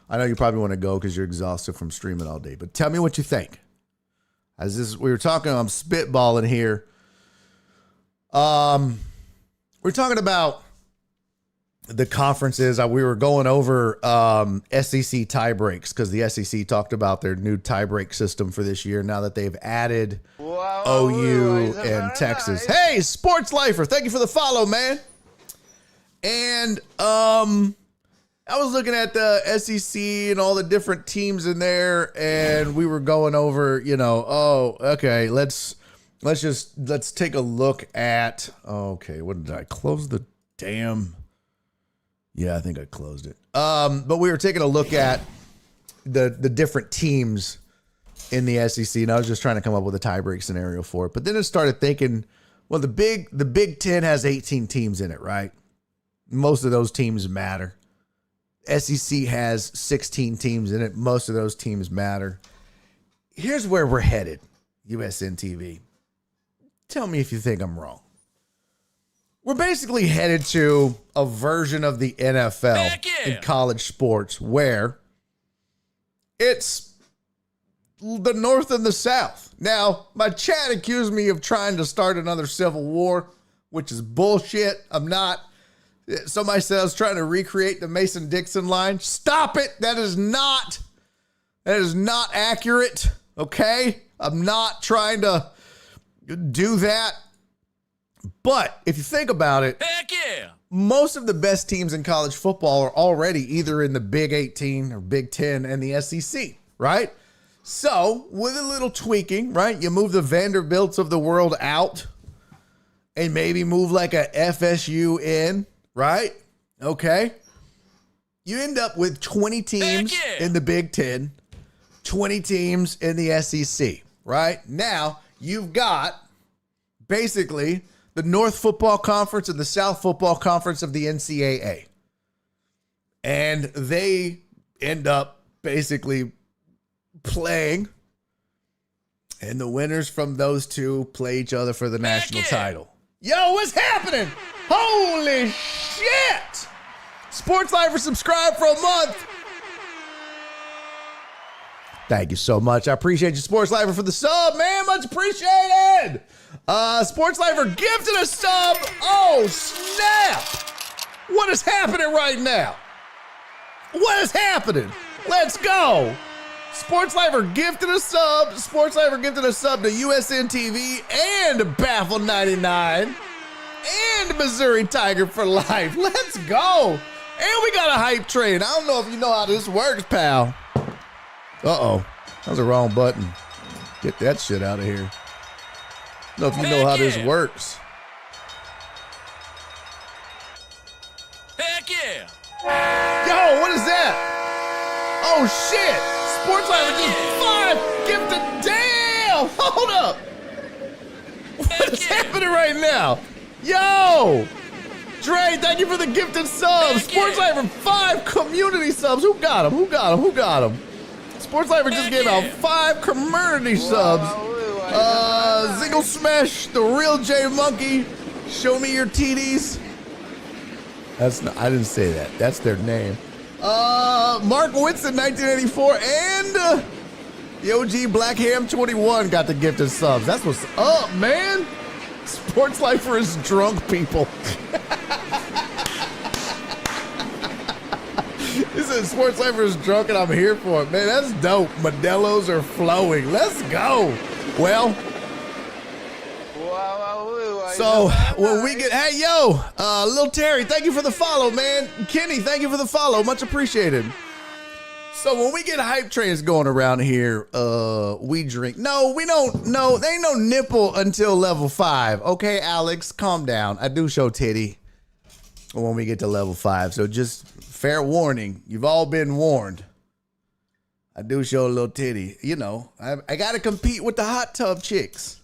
I know you probably want to go because you're exhausted from streaming all day, but tell me what you think. We were talking, I'm spitballing here. We're talking about the conferences. We were going over SEC tie breaks because the SEC talked about their new tie break system for this year now that they've added OU and Texas. Hey, Sports Lifer, thank you for the follow, man. And I was looking at the SEC and all the different teams in there, and we were going over, okay, let's take a look at, okay, what did I close the damn? Yeah, I think I closed it. But we were taking a look at the different teams in the SEC, and I was just trying to come up with a tiebreak scenario for it. But then I started thinking, well, the Big Ten has 18 teams in it, right? Most of those teams matter. SEC has 16 teams in it. Most of those teams matter. Here's where we're headed, USN TV. Tell me if you think I'm wrong. We're basically headed to a version of the NFL in college sports where it's the North and the South. Now, my chat accused me of trying to start another civil war, which is bullshit. I'm not. Somebody said I was trying to recreate the Mason-Dixon line. Stop it. That is not accurate. Okay? I'm not trying to do that. But if you think about it, Heck yeah. most of the best teams in college football are already either in the Big 18 or Big 10 and the SEC, right? So with a little tweaking, right? You move the Vanderbilts of the world out and maybe move like a FSU in. Right? Okay. You end up with 20 teams in the Big Ten, 20 teams in the SEC, right? Now, you've got basically the North Football Conference and the South Football Conference of the NCAA. And they end up basically playing, and the winners from those two play each other for the national title. Yo, what's happening? Holy shit! Sports Lifer subscribe for a month. Thank you so much. I appreciate you, Sports Lifer, for the sub, man. Much appreciated. Sports Lifer gifted a sub. Oh, snap. What is happening right now? What is happening? Let's go. Sports Lifer gifted a sub. Sports Lifer gifted a sub to USN TV and Baffle 99. And Missouri Tiger for life. Let's go. And we got a hype train. I don't know if you know how this works, pal. Uh-oh. That was the wrong button. Get that shit out of here. I don't know if you know how this works. Heck yeah. Yo, what is that? Oh, shit. Sports Life just 5 gifted. Damn. Hold up. What is happening right now? Yo. Dre, thank you for the gifted subs. Sports Lifer 5 community subs. Who got them? Who got them? Who got them? Sports Lifer just gave out 5 community subs. Zingle Smash, the real J Monkey, Show me your TDs. I didn't say that. That's their name. Mark Whitson, 1984, and the OG Black Ham 21 got the gifted subs. That's what's up, man. Sports Lifer is drunk people. This is Sports Lifer is drunk and I'm here for it, man. That's dope. Modelos are flowing. Let's go. Well, so when we get, hey yo, Lil Terry, thank you for the follow, man. Kenny, thank you for the follow, much appreciated. So when we get hype trains going around here, we drink. No, we don't. No, there ain't no nipple until level 5. Okay, Alex, calm down. I do show titty when we get to level 5. So just fair warning, you've all been warned. I do show a little titty. You know, I got to compete with the hot tub chicks.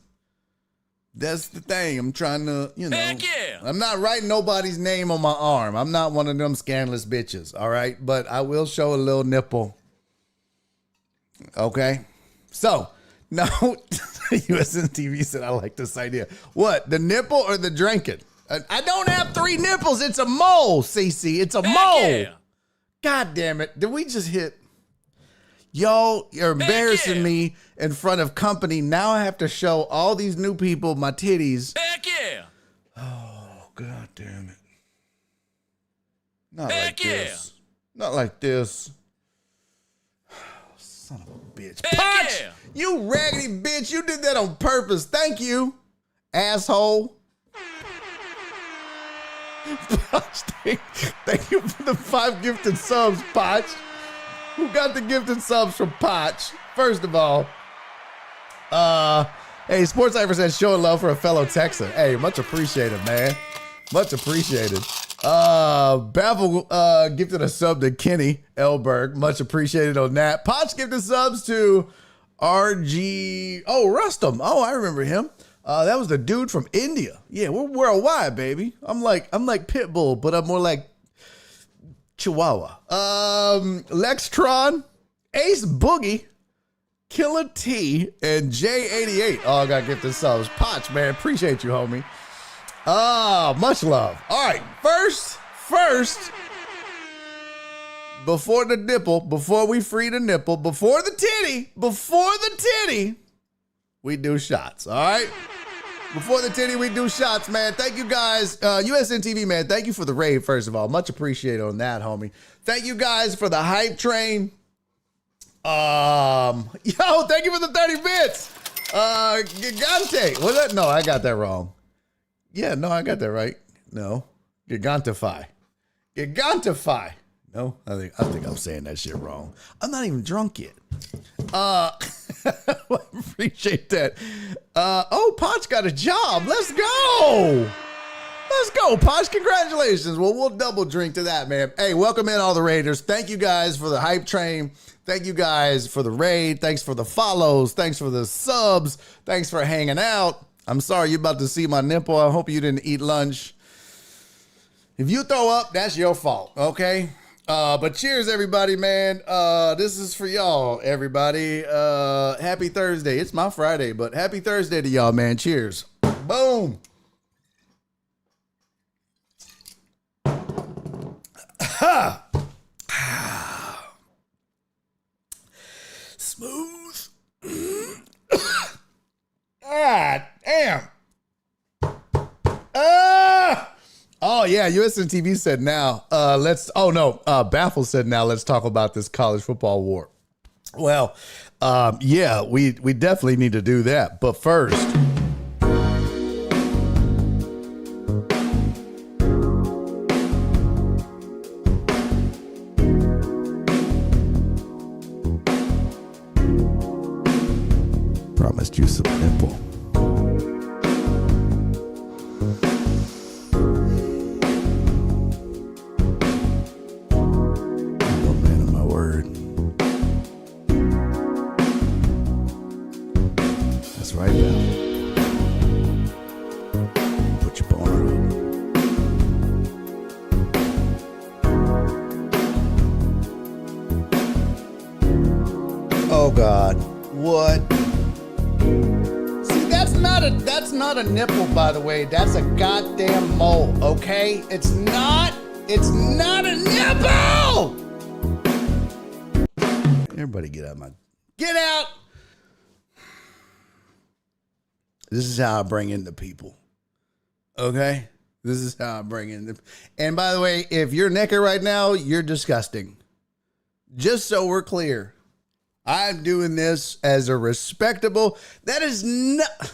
That's the thing. I'm trying to, you know. Heck yeah. I'm not writing nobody's name on my arm. I'm not one of them scandalous bitches, all right? But I will show a little nipple. Okay? So, no, USN TV said I like this idea. What, the nipple or the drinking? I don't have 3 nipples. It's a mole, CC. It's a mole. Yeah. God damn it. Did we just hit? Y'all, you're embarrassing me in front of company. Now I have to show all these new people my titties. Heck yeah. Oh, God damn it. Not Heck like yeah. this. Not like this. Son of a bitch. Heck Punch! yeah. You raggedy bitch. You did that on purpose. Thank you, asshole. Potch, thank you for the 5 gifted subs, Potch. Who got the gifted subs from Potch? First of all, hey, Sports Cypher says showing love for a fellow Texan. Hey, much appreciated, man. Much appreciated. Baffle gifted a sub to Kenny Elberg. Much appreciated on that. Potch gifted subs to RG. Oh, Rustum. Oh, I remember him. That was the dude from India. Yeah, we're worldwide, baby. I'm like Pitbull, but I'm more like Chihuahua. Lextron, Ace Boogie, Killer T, and J88 all got gifted subs. Potch, man, appreciate you, homie. Much love. All right, first, before the nipple, before we free the nipple, before the titty, we do shots, all right? Before the titty, we do shots, man. Thank you guys. USN TV, man, thank you for the raid, first of all. Much appreciated on that, homie. Thank you guys for the hype train. Yo, thank you for the 30 bits. Gigante. Was that? No, I got that wrong. Yeah, no, I got that right. No. Gigantify. No, I think I'm saying that shit wrong. I'm not even drunk yet. Appreciate that. Oh, Potch got a job. Let's go. Potch. Congratulations. Well, we'll double drink to that, man. Hey, welcome in all the raiders. Thank you guys for the hype train. Thank you guys for the raid. Thanks for the follows. Thanks for the subs. Thanks for hanging out. I'm sorry you're about to see my nipple. I hope you didn't eat lunch. If you throw up, that's your fault, okay? But cheers, everybody, man. This is for y'all, everybody. Happy Thursday. It's my Friday, but happy Thursday to y'all, man. Cheers. Boom. Smooth. God damn. Oh yeah, USN TV said now. Baffle said now. Let's talk about this college football war. Well, yeah, we definitely need to do that. But first, promised you some nipple. Right now. Put your boner up. Oh God. What? See, that's That's not a nipple, by the way. That's a goddamn mole, okay? It's not a nipple! Everybody get out get out! This is how I bring in the people. Okay? This is how I bring in the... And by the way, if you're naked right now, you're disgusting. Just so we're clear. I'm doing this as a respectable... That is not...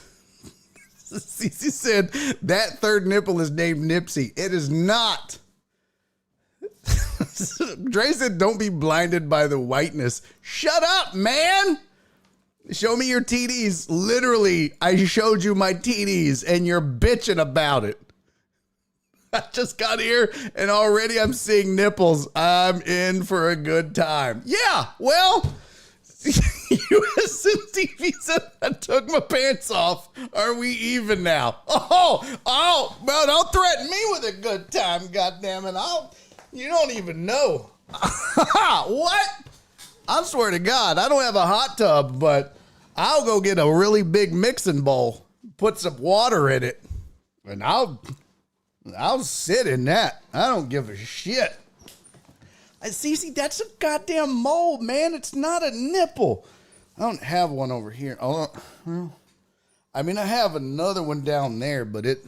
Cece said that third nipple is named Nipsey. It is not. Dre said, don't be blinded by the whiteness. Shut up, man. Show me your TDs. Literally, I showed you my TDs and you're bitching about it. I just got here and already I'm seeing nipples. I'm in for a good time. Yeah, well, USN TV said I took my pants off. Are we even now? Oh, well, don't threaten me with a good time, goddammit. You don't even know. What? I swear to God, I don't have a hot tub, but I'll go get a really big mixing bowl, put some water in it, and I'll sit in that. I don't give a shit. See, that's a goddamn mole, man. It's not a nipple. I don't have one over here. Oh, well, I mean, I have another one down there, but it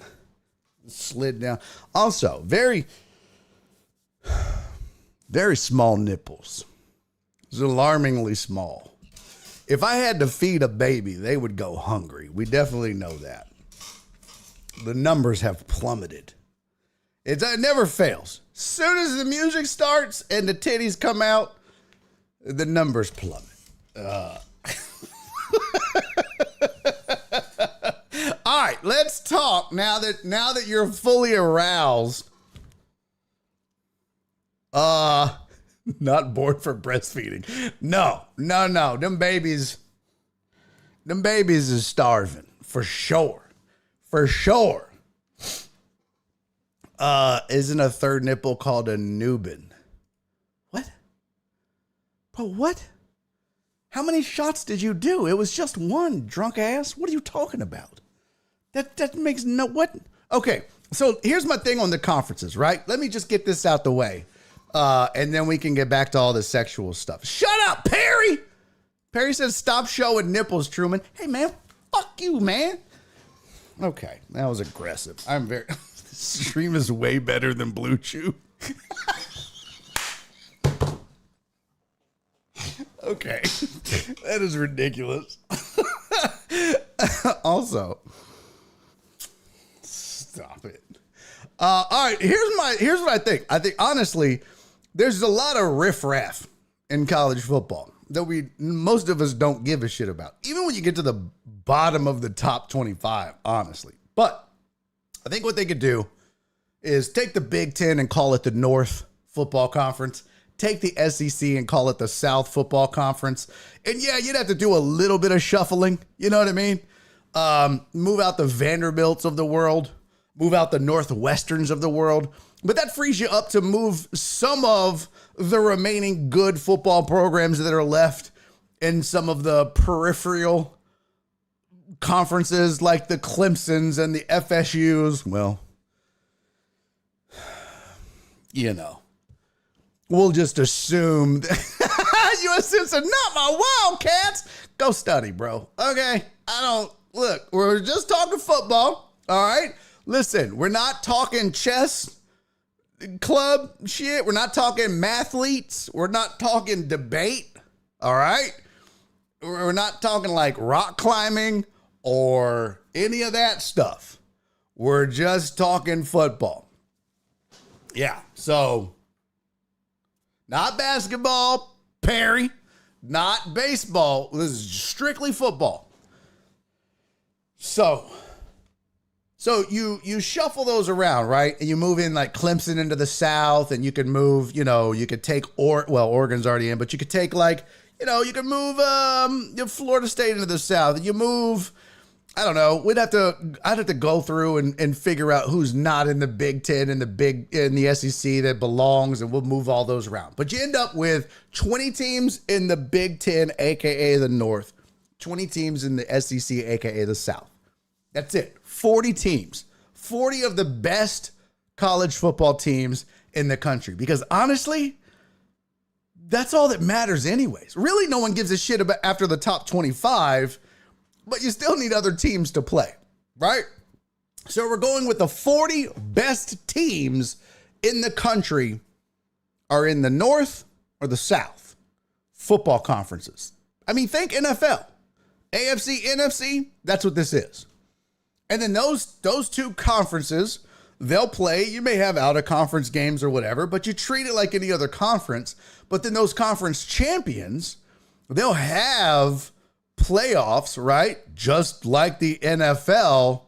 slid down. Also, very, very small nipples. It's alarmingly small. If I had to feed a baby, they would go hungry. We definitely know that. The numbers have plummeted. It never fails. Soon as the music starts and the titties come out, the numbers plummet. All right, let's talk now that you're fully aroused. Not born for breastfeeding. No. Them babies is starving for sure. For sure. Isn't a third nipple called a Nubin? What? Bro, what? How many shots did you do? It was just one, drunk ass. What are you talking about? That makes no... What? Okay, so here's my thing on the conferences, right? Let me just get this out the way. And then we can get back to all the sexual stuff. Shut up, Perry! Perry says, stop showing nipples, Truman. Hey, man, fuck you, man. Okay, that was aggressive. I'm very... This stream is way better than Blue Chew. Okay, that is ridiculous. Also, stop it. All right, here's what I think. I think honestly, there's a lot of riffraff in college football that most of us don't give a shit about. Even when you get to the bottom of the top 25, honestly. But I think what they could do is take the Big Ten and call it the North Football Conference. Take the SEC and call it the South Football Conference. And yeah, you'd have to do a little bit of shuffling. You know what I mean? Move out the Vanderbilts of the world. Move out the Northwesterns of the world. But that frees you up to move some of the remaining good football programs that are left in some of the peripheral conferences like the Clemsons and the FSUs. Well, you know, we'll just assume that USC said, not my Wildcats. Go study, bro. Okay. Look, we're just talking football. All right. Listen, we're not talking chess club shit. We're not talking mathletes. We're not talking debate. All right. We're not talking like rock climbing or any of that stuff. We're just talking football. Yeah. So not basketball, Perry, not baseball. This is strictly football. So you shuffle those around, right? And you move in like Clemson into the South, and you can move, you could take, Oregon's already in, but you could take like, you could move Florida State into the South. And you move, I don't know, I'd have to go through and figure out who's not in the Big Ten and in the SEC that belongs, and we'll move all those around. But you end up with 20 teams in the Big Ten, aka the North, 20 teams in the SEC, aka the South. That's it. 40 teams. 40 of the best college football teams in the country. Because honestly, that's all that matters anyways. Really, no one gives a shit about after the top 25, but you still need other teams to play, right? So we're going with the 40 best teams in the country are in the North or the South football conferences. I mean, think NFL. AFC, NFC, that's what this is. And then those two conferences, they'll play. You may have out-of-conference games or whatever, but you treat it like any other conference. But then those conference champions, they'll have playoffs, right? Just like the NFL.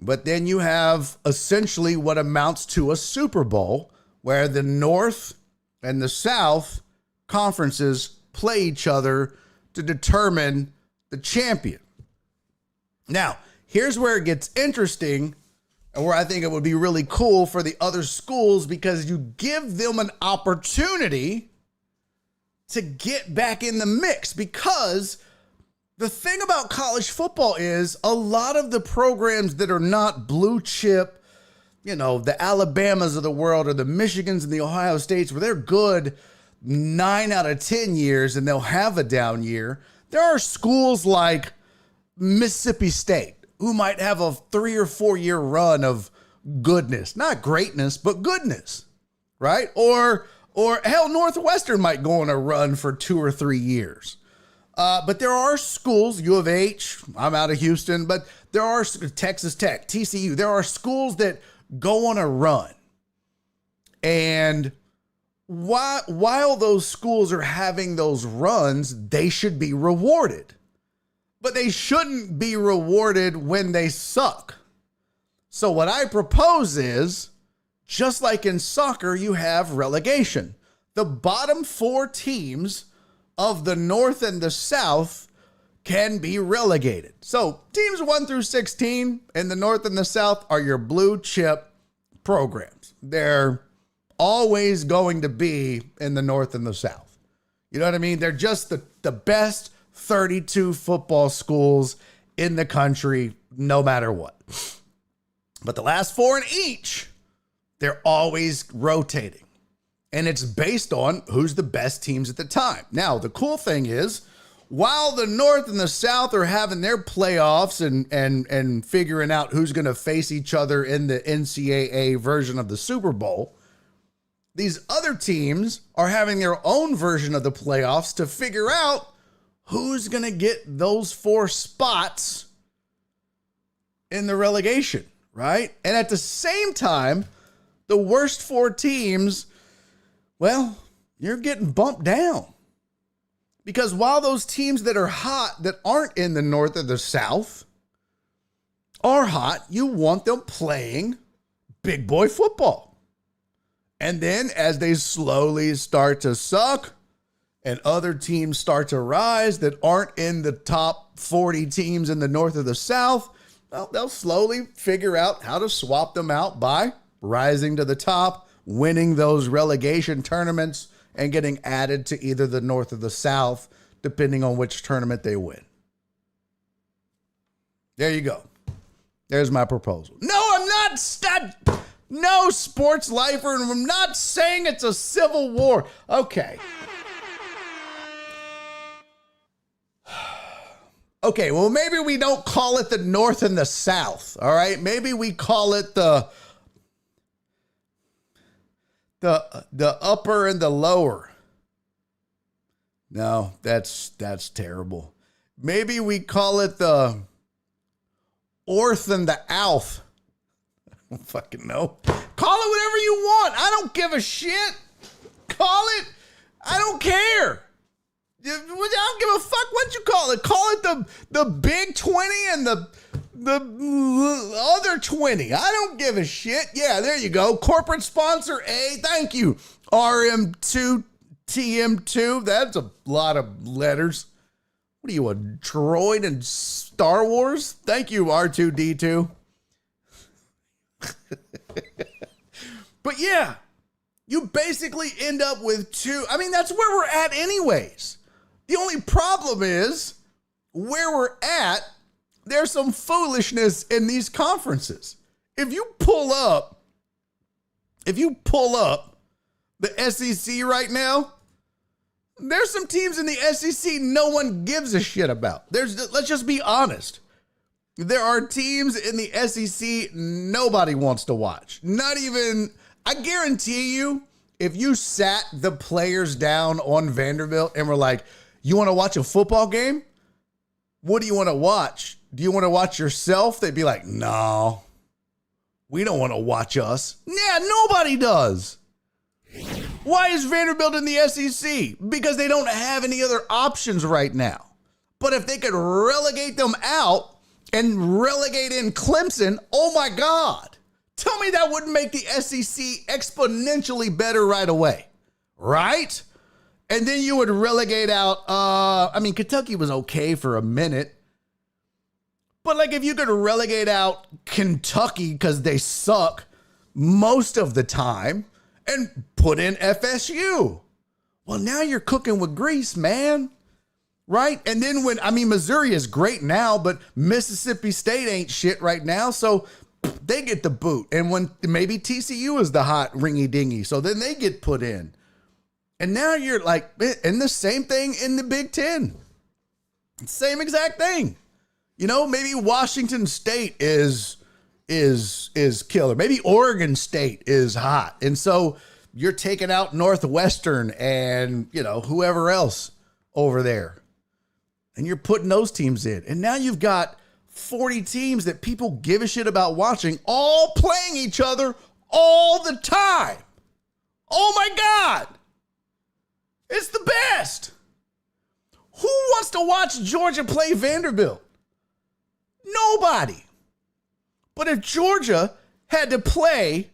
But then you have essentially what amounts to a Super Bowl where the North and the South conferences play each other to determine the champion. Now, here's where it gets interesting and where I think it would be really cool for the other schools because you give them an opportunity to get back in the mix. Because the thing about college football is a lot of the programs that are not blue chip, the Alabamas of the world or the Michigans and the Ohio States where they're good 9 out of 10 years and they'll have a down year. There are schools like Mississippi State who might have a 3 or 4 year run of goodness, not greatness, but goodness, right? Or hell, Northwestern might go on a run for 2 or 3 years. But there are schools, U of H, I'm out of Houston, but there are Texas Tech, TCU. There are schools that go on a run. And while those schools are having those runs, they should be rewarded. But they shouldn't be rewarded when they suck. So what I propose is, just like in soccer, you have relegation. The bottom 4 teams of the North and the South can be relegated. So teams 1 through 16 in the North and the South are your blue chip programs. They're always going to be in the North and the South. You know what I mean? They're just the best 32 football schools in the country, no matter what. But the last 4 in each, they're always rotating. And it's based on who's the best teams at the time. Now, the cool thing is, while the North and the South are having their playoffs and figuring out who's going to face each other in the NCAA version of the Super Bowl, these other teams are having their own version of the playoffs to figure out who's going to get those 4 spots in the relegation, right? And at the same time, the worst 4 teams, well, you're getting bumped down. Because while those teams that are hot, that aren't in the North or the South, are hot, you want them playing big boy football. And then as they slowly start to suck and other teams start to rise that aren't in the top 40 teams in the North or the South, well, they'll slowly figure out how to swap them out by rising to the top, winning those relegation tournaments, and getting added to either the North or the South, depending on which tournament they win. There you go. There's my proposal. No, I'm not. No, sports lifer, and I'm not saying it's a civil war. Okay. Okay, well, maybe we don't call it the North and the South, all right? Maybe we call it the upper and the lower. No, that's terrible. Maybe we call it the Orth and the Alf. I don't fucking know. Call it whatever you want. I don't give a shit. Call it. I don't care. I don't give a fuck what you call it. Call it the Big 20 and the other 20. I don't give a shit. Yeah, there you go. Corporate sponsor A. Thank you. RM2, TM2. That's a lot of letters. What are you, a droid in Star Wars? Thank you, R2D2. But yeah, you basically end up with 2. I mean, that's where we're at anyways. The only problem is where we're at, there's some foolishness in these conferences. If you pull up the SEC right now, there's some teams in the SEC no one gives a shit about. Let's just be honest. There are teams in the SEC nobody wants to watch. Not even, I guarantee you, if you sat the players down on Vanderbilt and were like, you want to watch a football game? What do you want to watch? Do you want to watch yourself? They'd be like, no, we don't want to watch us. Yeah, nobody does. Why is Vanderbilt in the SEC? Because they don't have any other options right now. But if they could relegate them out and relegate in Clemson, oh my God. Tell me that wouldn't make the SEC exponentially better right away, right? And then you would relegate out, Kentucky was okay for a minute. But like if you could relegate out Kentucky because they suck most of the time and put in FSU. Well, now you're cooking with grease, man. Right? And then Missouri is great now, but Mississippi State ain't shit right now. So they get the boot. And when maybe TCU is the hot ringy dingy. So then they get put in. And now you're like, and the same thing in the Big Ten. Same exact thing. You know, maybe Washington State is killer. Maybe Oregon State is hot. And so you're taking out Northwestern and, whoever else over there. And you're putting those teams in. And now you've got 40 teams that people give a shit about watching, all playing each other all the time. Oh my God. It's the best. Who wants to watch Georgia play Vanderbilt? Nobody. But if Georgia had to play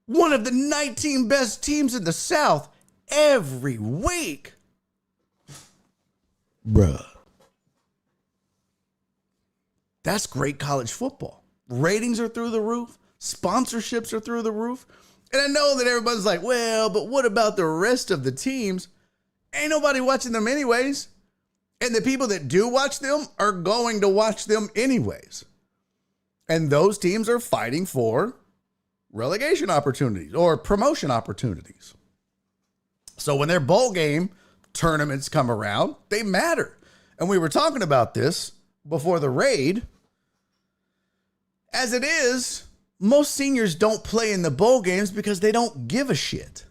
one of the 19 best teams in the South every week, bruh, that's great college football. Ratings are through the roof. Sponsorships are through the roof. And I know that everybody's like, well, but what about the rest of the teams? Ain't nobody watching them anyways. And the people that do watch them are going to watch them anyways. And those teams are fighting for relegation opportunities or promotion opportunities. So when their bowl game tournaments come around, they matter. And we were talking about this before the raid. As it is, most seniors don't play in the bowl games because they don't give a shit.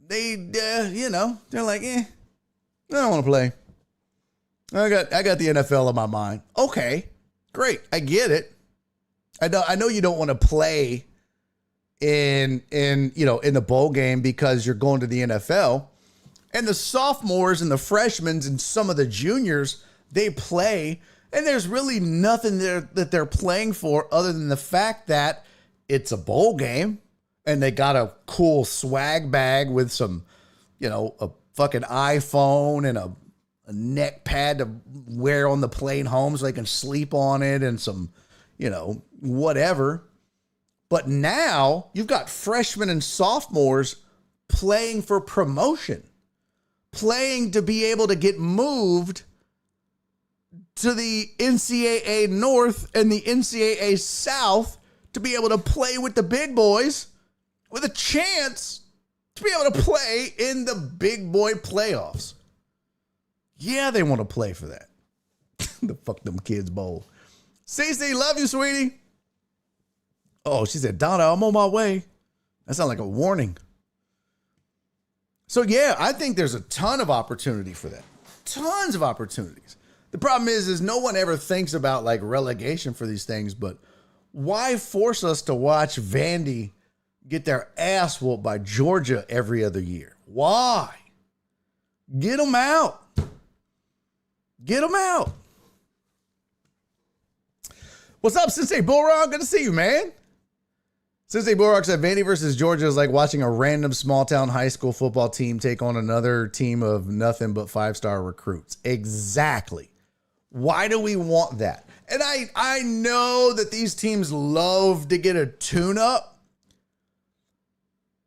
They, they're like, I don't want to play. I got the NFL on my mind. Okay, great. I get it. I know you don't want to play in the bowl game because you're going to the NFL. And the sophomores and the freshmen and some of the juniors, they play, and there's really nothing there that they're playing for other than the fact that it's a bowl game and they got a cool swag bag with some, a fucking iPhone and a neck pad to wear on the plane home so they can sleep on it and some, whatever. But now you've got freshmen and sophomores playing for promotion, playing to be able to get moved to the NCAA North and the NCAA South to be able to play with the big boys with a chance to be able to play in the big boy playoffs. Yeah, they want to play for that. The fuck them kids bowl. Cece, love you, sweetie. Oh, she said, Donna, I'm on my way. That sounds like a warning. So yeah, I think there's a ton of opportunity for that. Tons of opportunities. The problem is no one ever thinks about like relegation for these things, but why force us to watch Vandy get their ass whooped by Georgia every other year? Why? Get them out. Get them out. What's up, Sensei Bullrock? Good to see you, man. Sensei Bullrock said Vandy versus Georgia is like watching a random small town high school football team take on another team of nothing but 5-star recruits. Exactly. Why do we want that? And I know that these teams love to get a tune-up,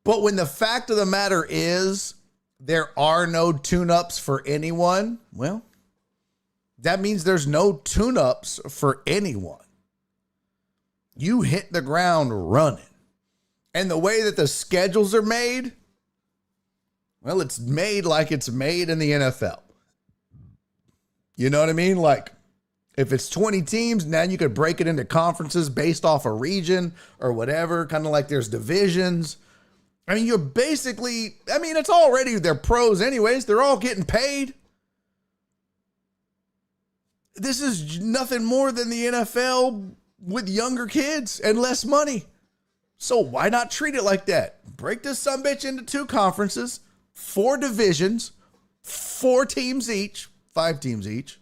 but when the fact of the matter is there are no tune-ups for anyone, well, That means there's no tune-ups for anyone. You hit the ground running. And the way that the schedules are made, well, it's made like it's made in the NFL. You know what I mean? Like, if it's 20 teams, now you could break it into conferences based off a region or whatever, kind of like there's divisions. I mean, you're basically, I mean, it's already, they're pros anyways. They're all getting paid. This is nothing more than the NFL with younger kids and less money. So why not treat it like that? Break this sumbitch into 2 conferences, 4 divisions, 4 teams each, 5 teams each.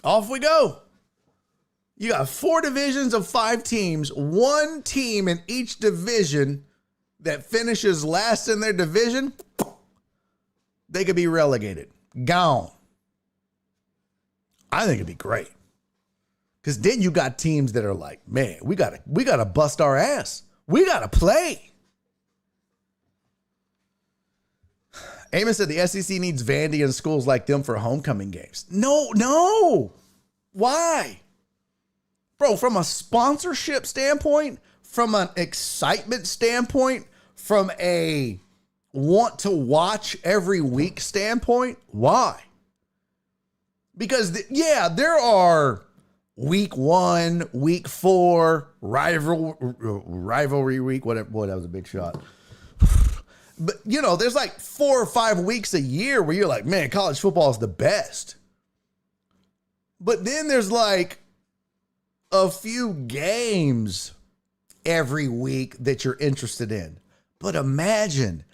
Off we go. You got 4 divisions of 5 teams, 1 team in each division that finishes last in their division, they could be relegated. Gone. I think it'd be great. Because then you got teams that are like, man, we gotta bust our ass. We gotta play. Amos said the SEC needs Vandy and schools like them for homecoming games. No. Why? Bro, from a sponsorship standpoint, from an excitement standpoint, from a want to watch every week standpoint, why? Because, there are week 1, week 4, rivalry week, whatever. Boy, that was a big shot. But, there's like 4 or 5 weeks a year where you're like, man, college football is the best. But then there's like a few games every week that you're interested in. But imagine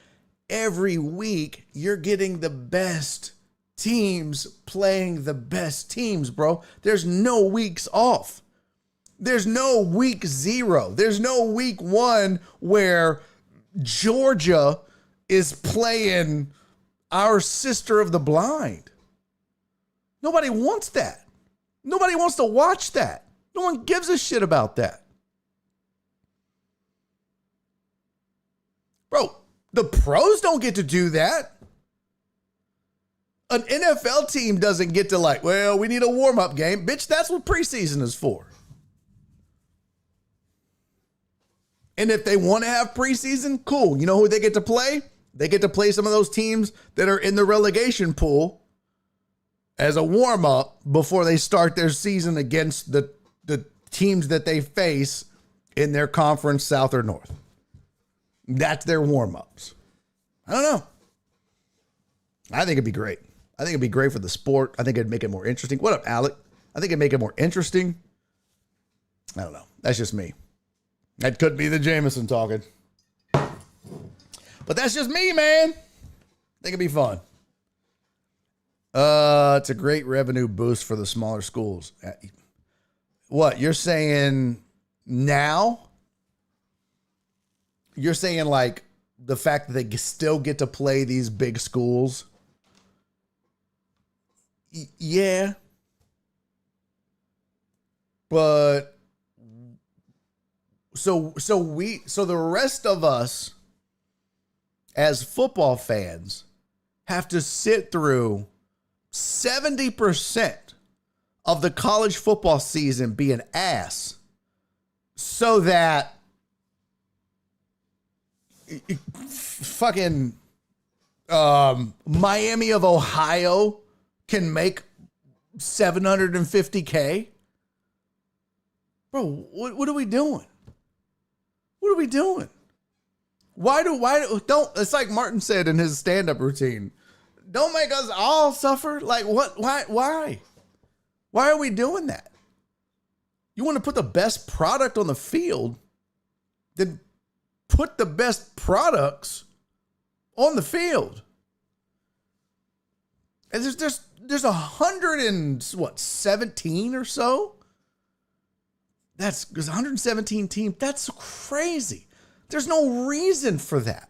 every week you're getting the best teams playing the best teams, bro. There's no weeks off. There's no week 0. There's no week 1 where Georgia is playing our sister of the blind. Nobody wants that. Nobody wants to watch that. No one gives a shit about that. Bro, the pros don't get to do that. An NFL team doesn't get to like, well, we need a warm-up game. Bitch, that's what preseason is for. And if they want to have preseason, cool. You know who they get to play? They get to play some of those teams that are in the relegation pool as a warm-up before they start their season against the teams that they face in their conference, South or North. That's their warm-ups. I don't know. I think it'd be great. I think it'd be great for the sport. I think it'd make it more interesting. What up, Alec? I think it'd make it more interesting. I don't know. That's just me. That could be the Jameson talking. But that's just me, man. I think it'd be fun. It's a great revenue boost for the smaller schools. What, you're saying now? You're saying like the fact that they still get to play these big schools? Yeah. But so the rest of us as football fans have to sit through 70% of the college football season be an ass so that fucking Miami of Ohio can make $750K. Bro, what are we doing? What are we doing? Why don't, it's like Martin said in his stand-up routine, don't make us all suffer. Like what? Why? Why are we doing that? You want to put the best product on the field, then put the best products on the field. And there's 117 or so. There's 117 teams. That's crazy. There's no reason for that.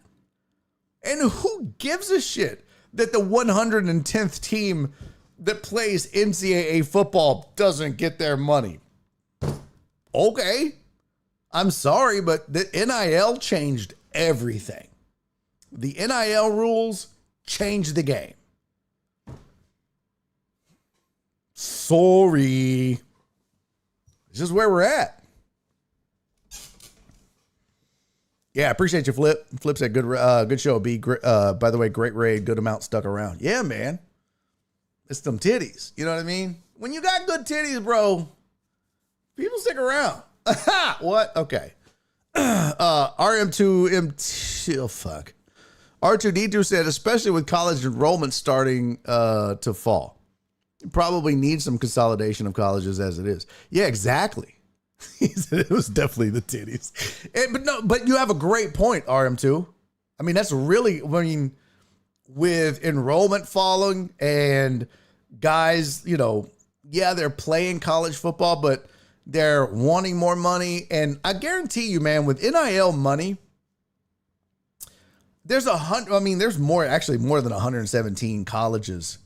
And who gives a shit that the 110th team that plays NCAA football doesn't get their money? Okay. I'm sorry, but the NIL changed everything. The NIL rules changed the game. Sorry. This is where we're at. Yeah, appreciate you, Flip. Flip said good show, B. By the way, great raid, good amount stuck around. Yeah, man. It's them titties. You know what I mean? When you got good titties, bro, people stick around. What? Okay. RM2M. Oh, fuck. R2D2 said, especially with college enrollment starting to fall. You probably need some consolidation of colleges as it is. Yeah, exactly. He said it was definitely the titties. But you have a great point, RM2. I mean, that's really, with enrollment falling and guys, yeah, they're playing college football, but they're wanting more money. And I guarantee you, man, with NIL money, there's more than 117 colleges.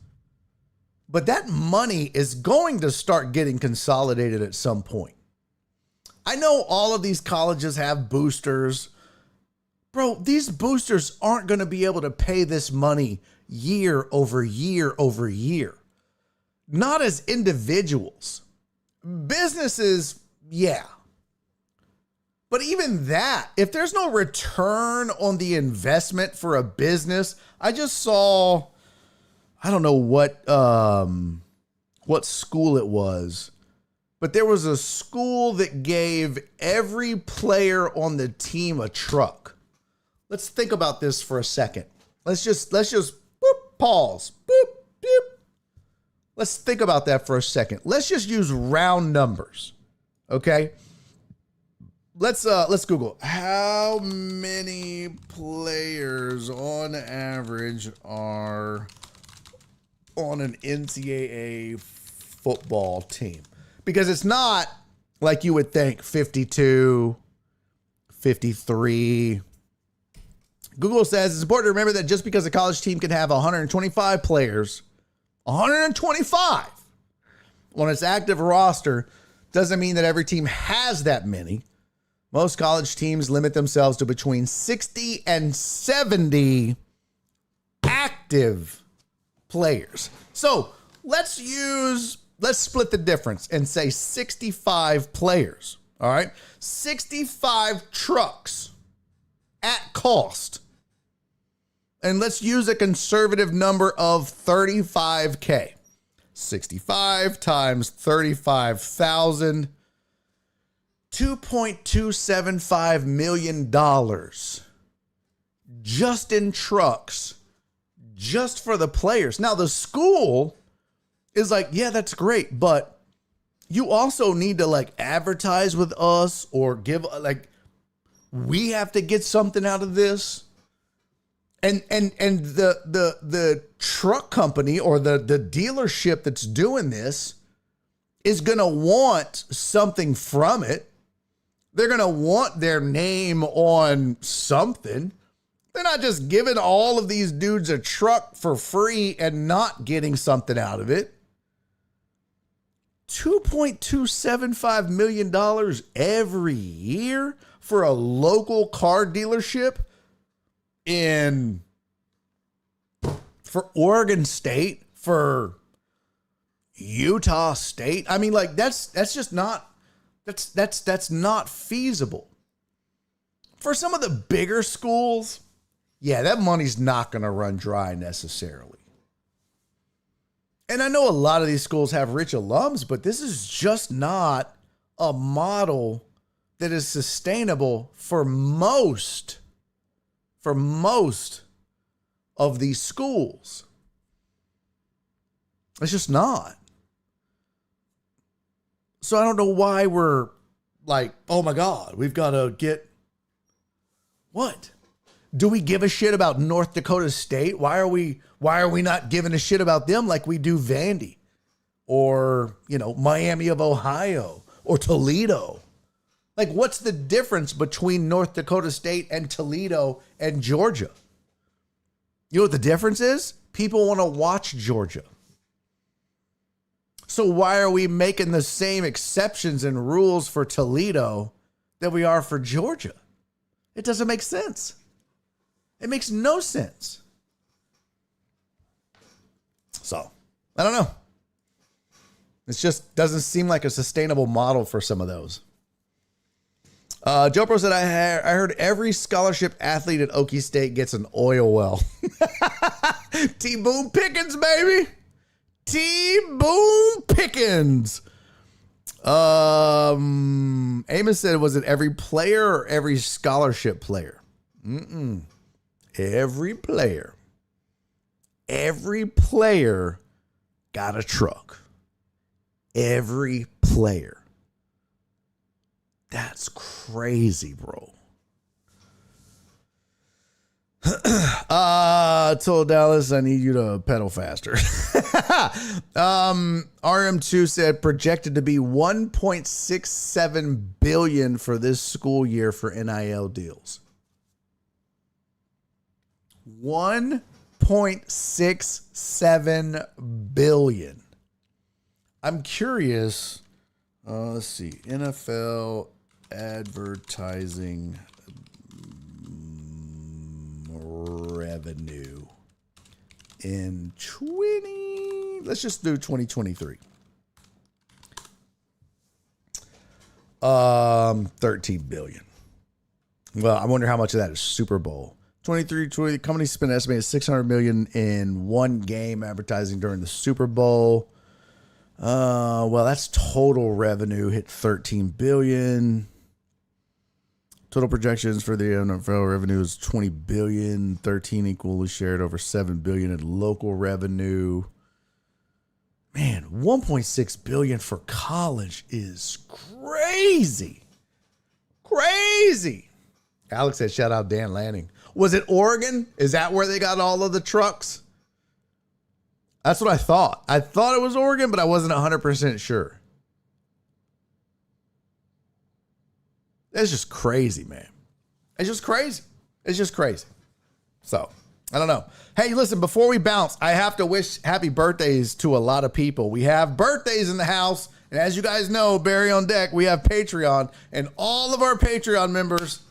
But that money is going to start getting consolidated at some point. I know all of these colleges have boosters. Bro, these boosters aren't going to be able to pay this money year over year over year. Not as individuals. Businesses, yeah. But even that, if there's no return on the investment for a business, I just saw, I don't know what school it was, but there was a school that gave every player on the team a truck. Let's think about this for a second. Let's just boop, pause. Boop, boop. Let's think about that for a second. Let's just use round numbers. Okay? Let's Google how many players on average are on an NCAA football team. Because it's not like you would think 52, 53. Google says it's important to remember that just because a college team can have 125 players, 125 on its active roster, doesn't mean that every team has that many. Most college teams limit themselves to between 60 and 70 active players. So let's split the difference and say 65 players. All right. 65 trucks at cost. And let's use a conservative number of 35K. 65 times 35,000. $2.275 million just in trucks, just for the players. Now, the school is like, yeah, that's great, but you also need to advertise with us or give, we have to get something out of this. And the truck company or the dealership that's doing this is going to want something from it. They're going to want their name on something. They're not just giving all of these dudes a truck for free and not getting something out of it. $2.275 million every year for a local car dealership for Oregon State, for Utah State. I mean, that's just not, that's not feasible. For some of the bigger schools, yeah, that money's not going to run dry necessarily. And I know a lot of these schools have rich alums, but this is just not a model that is sustainable for most of these schools. It's just not. So I don't know why we're like, oh my God, we've got to get what? Do we give a shit about North Dakota State? Why are we not giving a shit about them like we do Vandy or, Miami of Ohio or Toledo? Like, what's the difference between North Dakota State and Toledo and Georgia? You know what the difference is? People want to watch Georgia. So why are we making the same exceptions and rules for Toledo that we are for Georgia? It doesn't make sense. It makes no sense. So, I don't know. It just doesn't seem like a sustainable model for some of those. Joe Pro said, I heard every scholarship athlete at Okie State gets an oil well. T-Boone Pickens, baby. T-Boone Pickens. Amos said, was it every player or every scholarship player? Every player. Every player got a truck. Every player. That's crazy, bro. Told Dallas, I need you to pedal faster. RM2 said projected to be $1.67 billion for this school year for NIL deals. $1.67 billion. I'm curious. Let's see. NFL advertising revenue in 2023. 13 billion. Well, I wonder how much of that is Super Bowl. 20, company spent an estimated 600 million in one game advertising during the Super Bowl. Well, that's total revenue hit 13 billion. Total projections for the NFL revenue is 20 billion, 13 equally shared over 7 billion in local revenue. Man, 1.6 billion for college is crazy. Crazy. Alex said, shout out Dan Lanning. Was it Oregon? Is that where they got all of the trucks? That's what I thought. I thought it was Oregon, but I wasn't 100% sure. It's just crazy, man. It's just crazy. It's just crazy. So, I don't know. Hey, listen, before we bounce, I have to wish happy birthdays to a lot of people. We have birthdays in the house. And as you guys know, Barry on Deck, we have Patreon. And all of our Patreon members,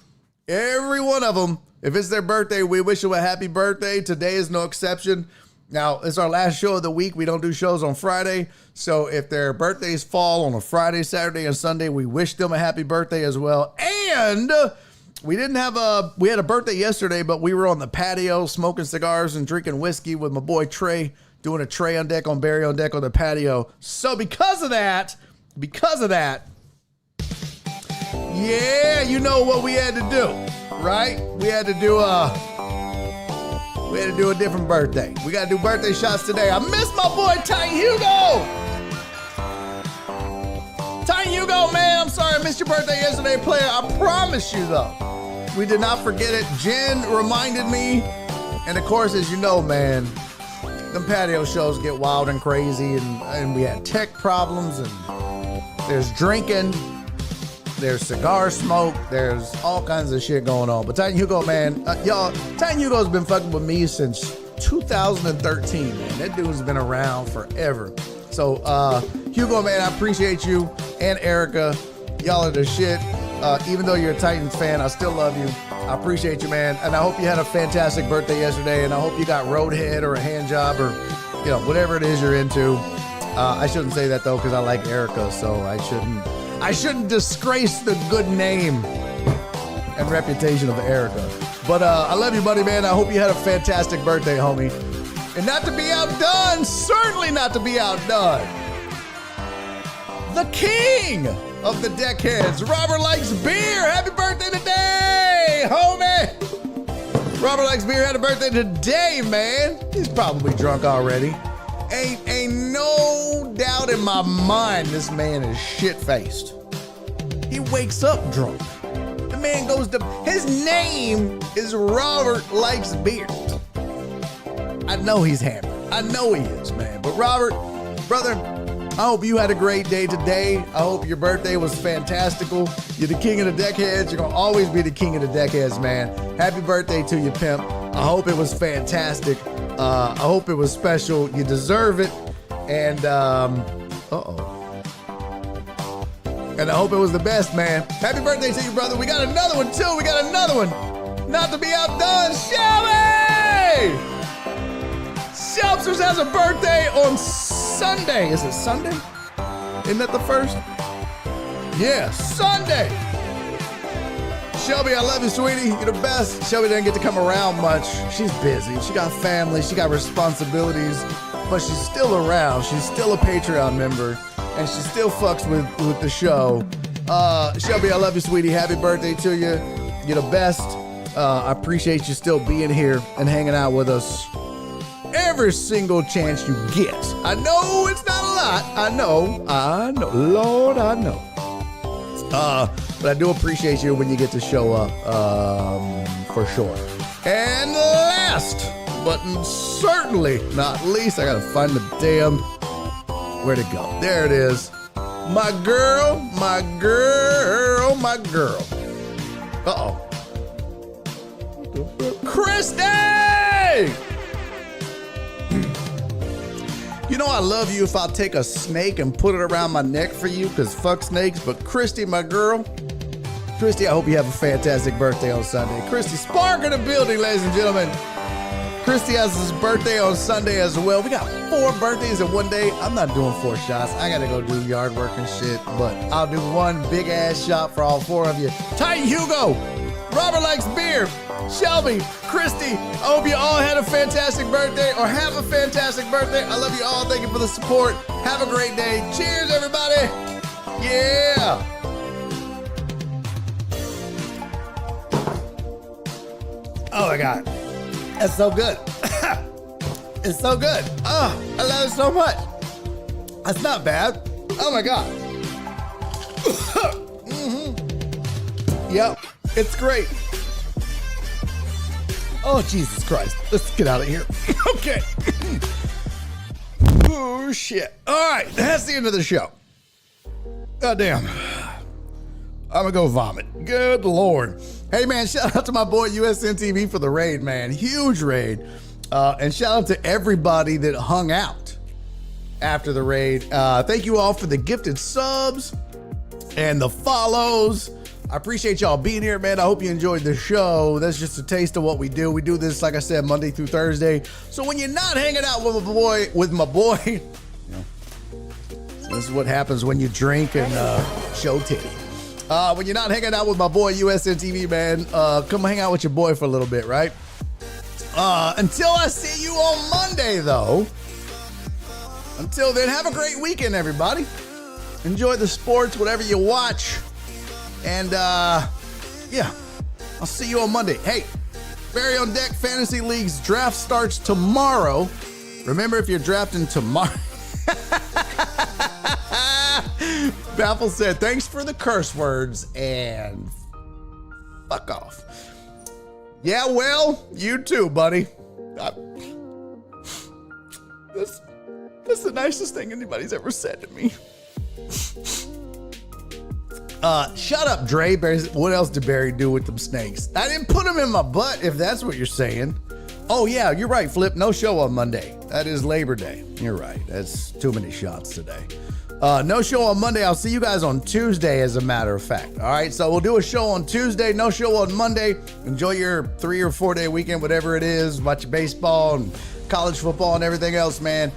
every one of them, if it's their birthday, we wish them a happy birthday. Today is no exception. Now, it's our last show of the week. We don't do shows on Friday. So if their birthdays fall on a Friday, Saturday, and Sunday, we wish them a happy birthday as well. And we had a birthday yesterday, but we were on the patio smoking cigars and drinking whiskey with my boy Trey, doing a Trey on Deck on Barry on Deck on the patio. So because of that, yeah, you know what we had to do, right? We had to do a different birthday. We got to do birthday shots today. I miss my boy, Titan Hugo. Titan Hugo, man, I'm sorry I missed your birthday yesterday, player. I promise you, though, we did not forget it. Jen reminded me. And, of course, as you know, man, them patio shows get wild and crazy. And we had tech problems. And there's drinking. There's cigar smoke. There's all kinds of shit going on. But Titan Hugo, man, y'all, Titan Hugo's been fucking with me since 2013, man. That dude's been around forever. So, Hugo, man, I appreciate you and Erica. Y'all are the shit. Even though you're a Titans fan, I still love you. I appreciate you, man. And I hope you had a fantastic birthday yesterday. And I hope you got roadhead or a hand job or, you know, whatever it is you're into. I shouldn't say that, though, because I like Erica, so I shouldn't disgrace the good name and reputation of Erica. But I love you, buddy, man. I hope you had a fantastic birthday, homie. And not to be outdone, certainly not to be outdone, the king of the deckheads, Robert Likes Beer. Happy birthday today, homie. Robert Likes Beer had a birthday today, man. He's probably drunk already. Ain't no doubt in my mind this man is shit-faced. He wakes up drunk. The man goes to... His name is Robert Likes Beer. I know he's hammered. I know he is, man. But Robert, brother, I hope you had a great day today. I hope your birthday was fantastical. You're the king of the deckheads. You're going to always be the king of the deckheads, man. Happy birthday to you, pimp. I hope it was fantastic. I hope it was special. You deserve it. And, And I hope it was the best, man. Happy birthday to you, brother. We got another one, too. We got another one. Not to be outdone, Shelby! Shelpsters has a birthday on Sunday. Is it Sunday? Isn't that the first? Yeah, Sunday. Shelby, I love you, sweetie. You're the best. Shelby didn't get to come around much. She's busy. She got family. She got responsibilities. But she's still around. She's still a Patreon member. And she still fucks with the show. Shelby, I love you, sweetie. Happy birthday to you. You're the best. I appreciate you still being here and hanging out with us every single chance you get. I know it's not a lot. I know. Lord, I know. But I do appreciate you when you get to show up, for sure. And last, but certainly not least, I gotta find the damn, where'd it go? There it is. My girl. Uh-oh. Christy! You know I love you if I'll take a snake and put it around my neck for you, because fuck snakes, but Christy, my girl. Christy, I hope you have a fantastic birthday on Sunday. Christy Spark in the building, ladies and gentlemen. Christy has his birthday on Sunday as well. We got 4 birthdays in one day. I'm not doing 4 shots. I gotta go do yard work and shit, but I'll do one big ass shot for all 4 of you. Titan Hugo, Robert likes beer, Shelby, Christy, I hope you all had a fantastic birthday or have a fantastic birthday. I love you all. Thank you for the support. Have a great day. Cheers, everybody. Yeah. Oh my God. That's so good. It's so good. Oh, I love it so much. That's not bad. Oh my God. Yep, it's great. Oh, Jesus Christ. Let's get out of here. Okay. Oh, shit. All right, that's the end of the show. God damn. I'm gonna go vomit. Good Lord. Hey, man, shout out to my boy USN TV for the raid, man. Huge raid. And shout out to everybody that hung out after the raid. Thank you all for the gifted subs and the follows. I appreciate y'all being here, man. I hope you enjoyed the show. That's just a taste of what we do. We do this, like I said, Monday through Thursday. So when you're not hanging out with my boy, you know, this is what happens when you drink and show titty. When you're not hanging out with my boy USN TV, man, come hang out with your boy for a little bit, right? Until I see you on Monday, though. Until then, have a great weekend, everybody. Enjoy the sports, whatever you watch. And, yeah, I'll see you on Monday. Hey, Barry on Deck Fantasy Leagues draft starts tomorrow. Remember, if you're drafting tomorrow. Baffle said, thanks for the curse words and fuck off. Yeah, well, you too, buddy. That's the nicest thing anybody's ever said to me. Shut up, Dre. What else did Barry do with them snakes? I didn't put them in my butt, if that's what you're saying. Oh, yeah, you're right, Flip. No show on Monday. That is Labor Day. You're right. That's too many shots today. No show on Monday. I'll see you guys on Tuesday, as a matter of fact. All right, so we'll do a show on Tuesday. No show on Monday. Enjoy your 3 or 4 day weekend, whatever it is. Watch your baseball and college football and everything else, man.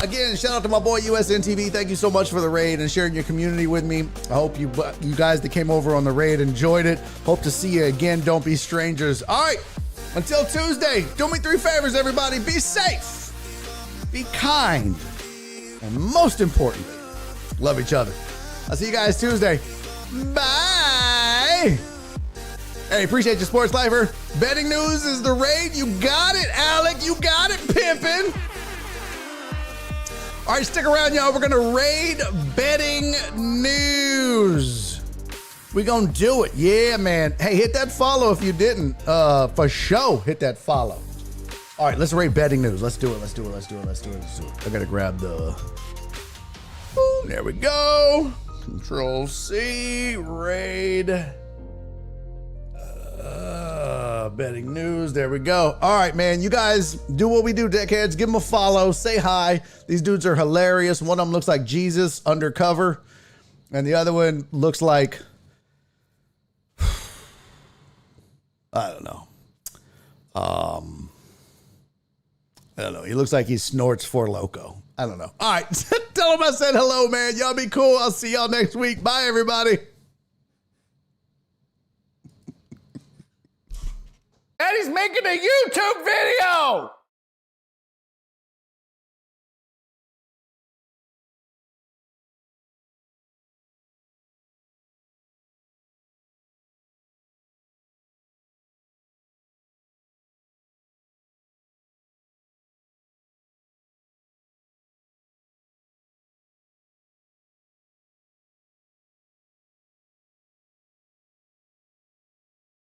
Again, shout out to my boy USN TV. Thank you so much for the raid and sharing your community with me. I hope you guys that came over on the raid enjoyed it. Hope to see you again. Don't be strangers. All right, until Tuesday, do me 3 favors, everybody. Be safe, be kind, and most importantly, love each other. I'll see you guys Tuesday. Bye. Hey, appreciate your sports lifer. Betting news is the raid. You got it, Alec. You got it, pimpin'. All right, stick around, y'all. We're going to raid betting news. We're going to do it. Yeah, man. Hey, hit that follow if you didn't. For sure, hit that follow. All right, let's raid betting news. Let's do it. I got to grab the... Boom, there we go. Control C, raid. Betting news. There we go. All right, man. You guys do what we do, deckheads. Give them a follow. Say hi. These dudes are hilarious. One of them looks like Jesus undercover, and the other one looks like I don't know. I don't know. He looks like he snorts Four Loko. I don't know. All right. Tell him I said hello, man. Y'all be cool. I'll see y'all next week. Bye, everybody. Daddy's making a YouTube video!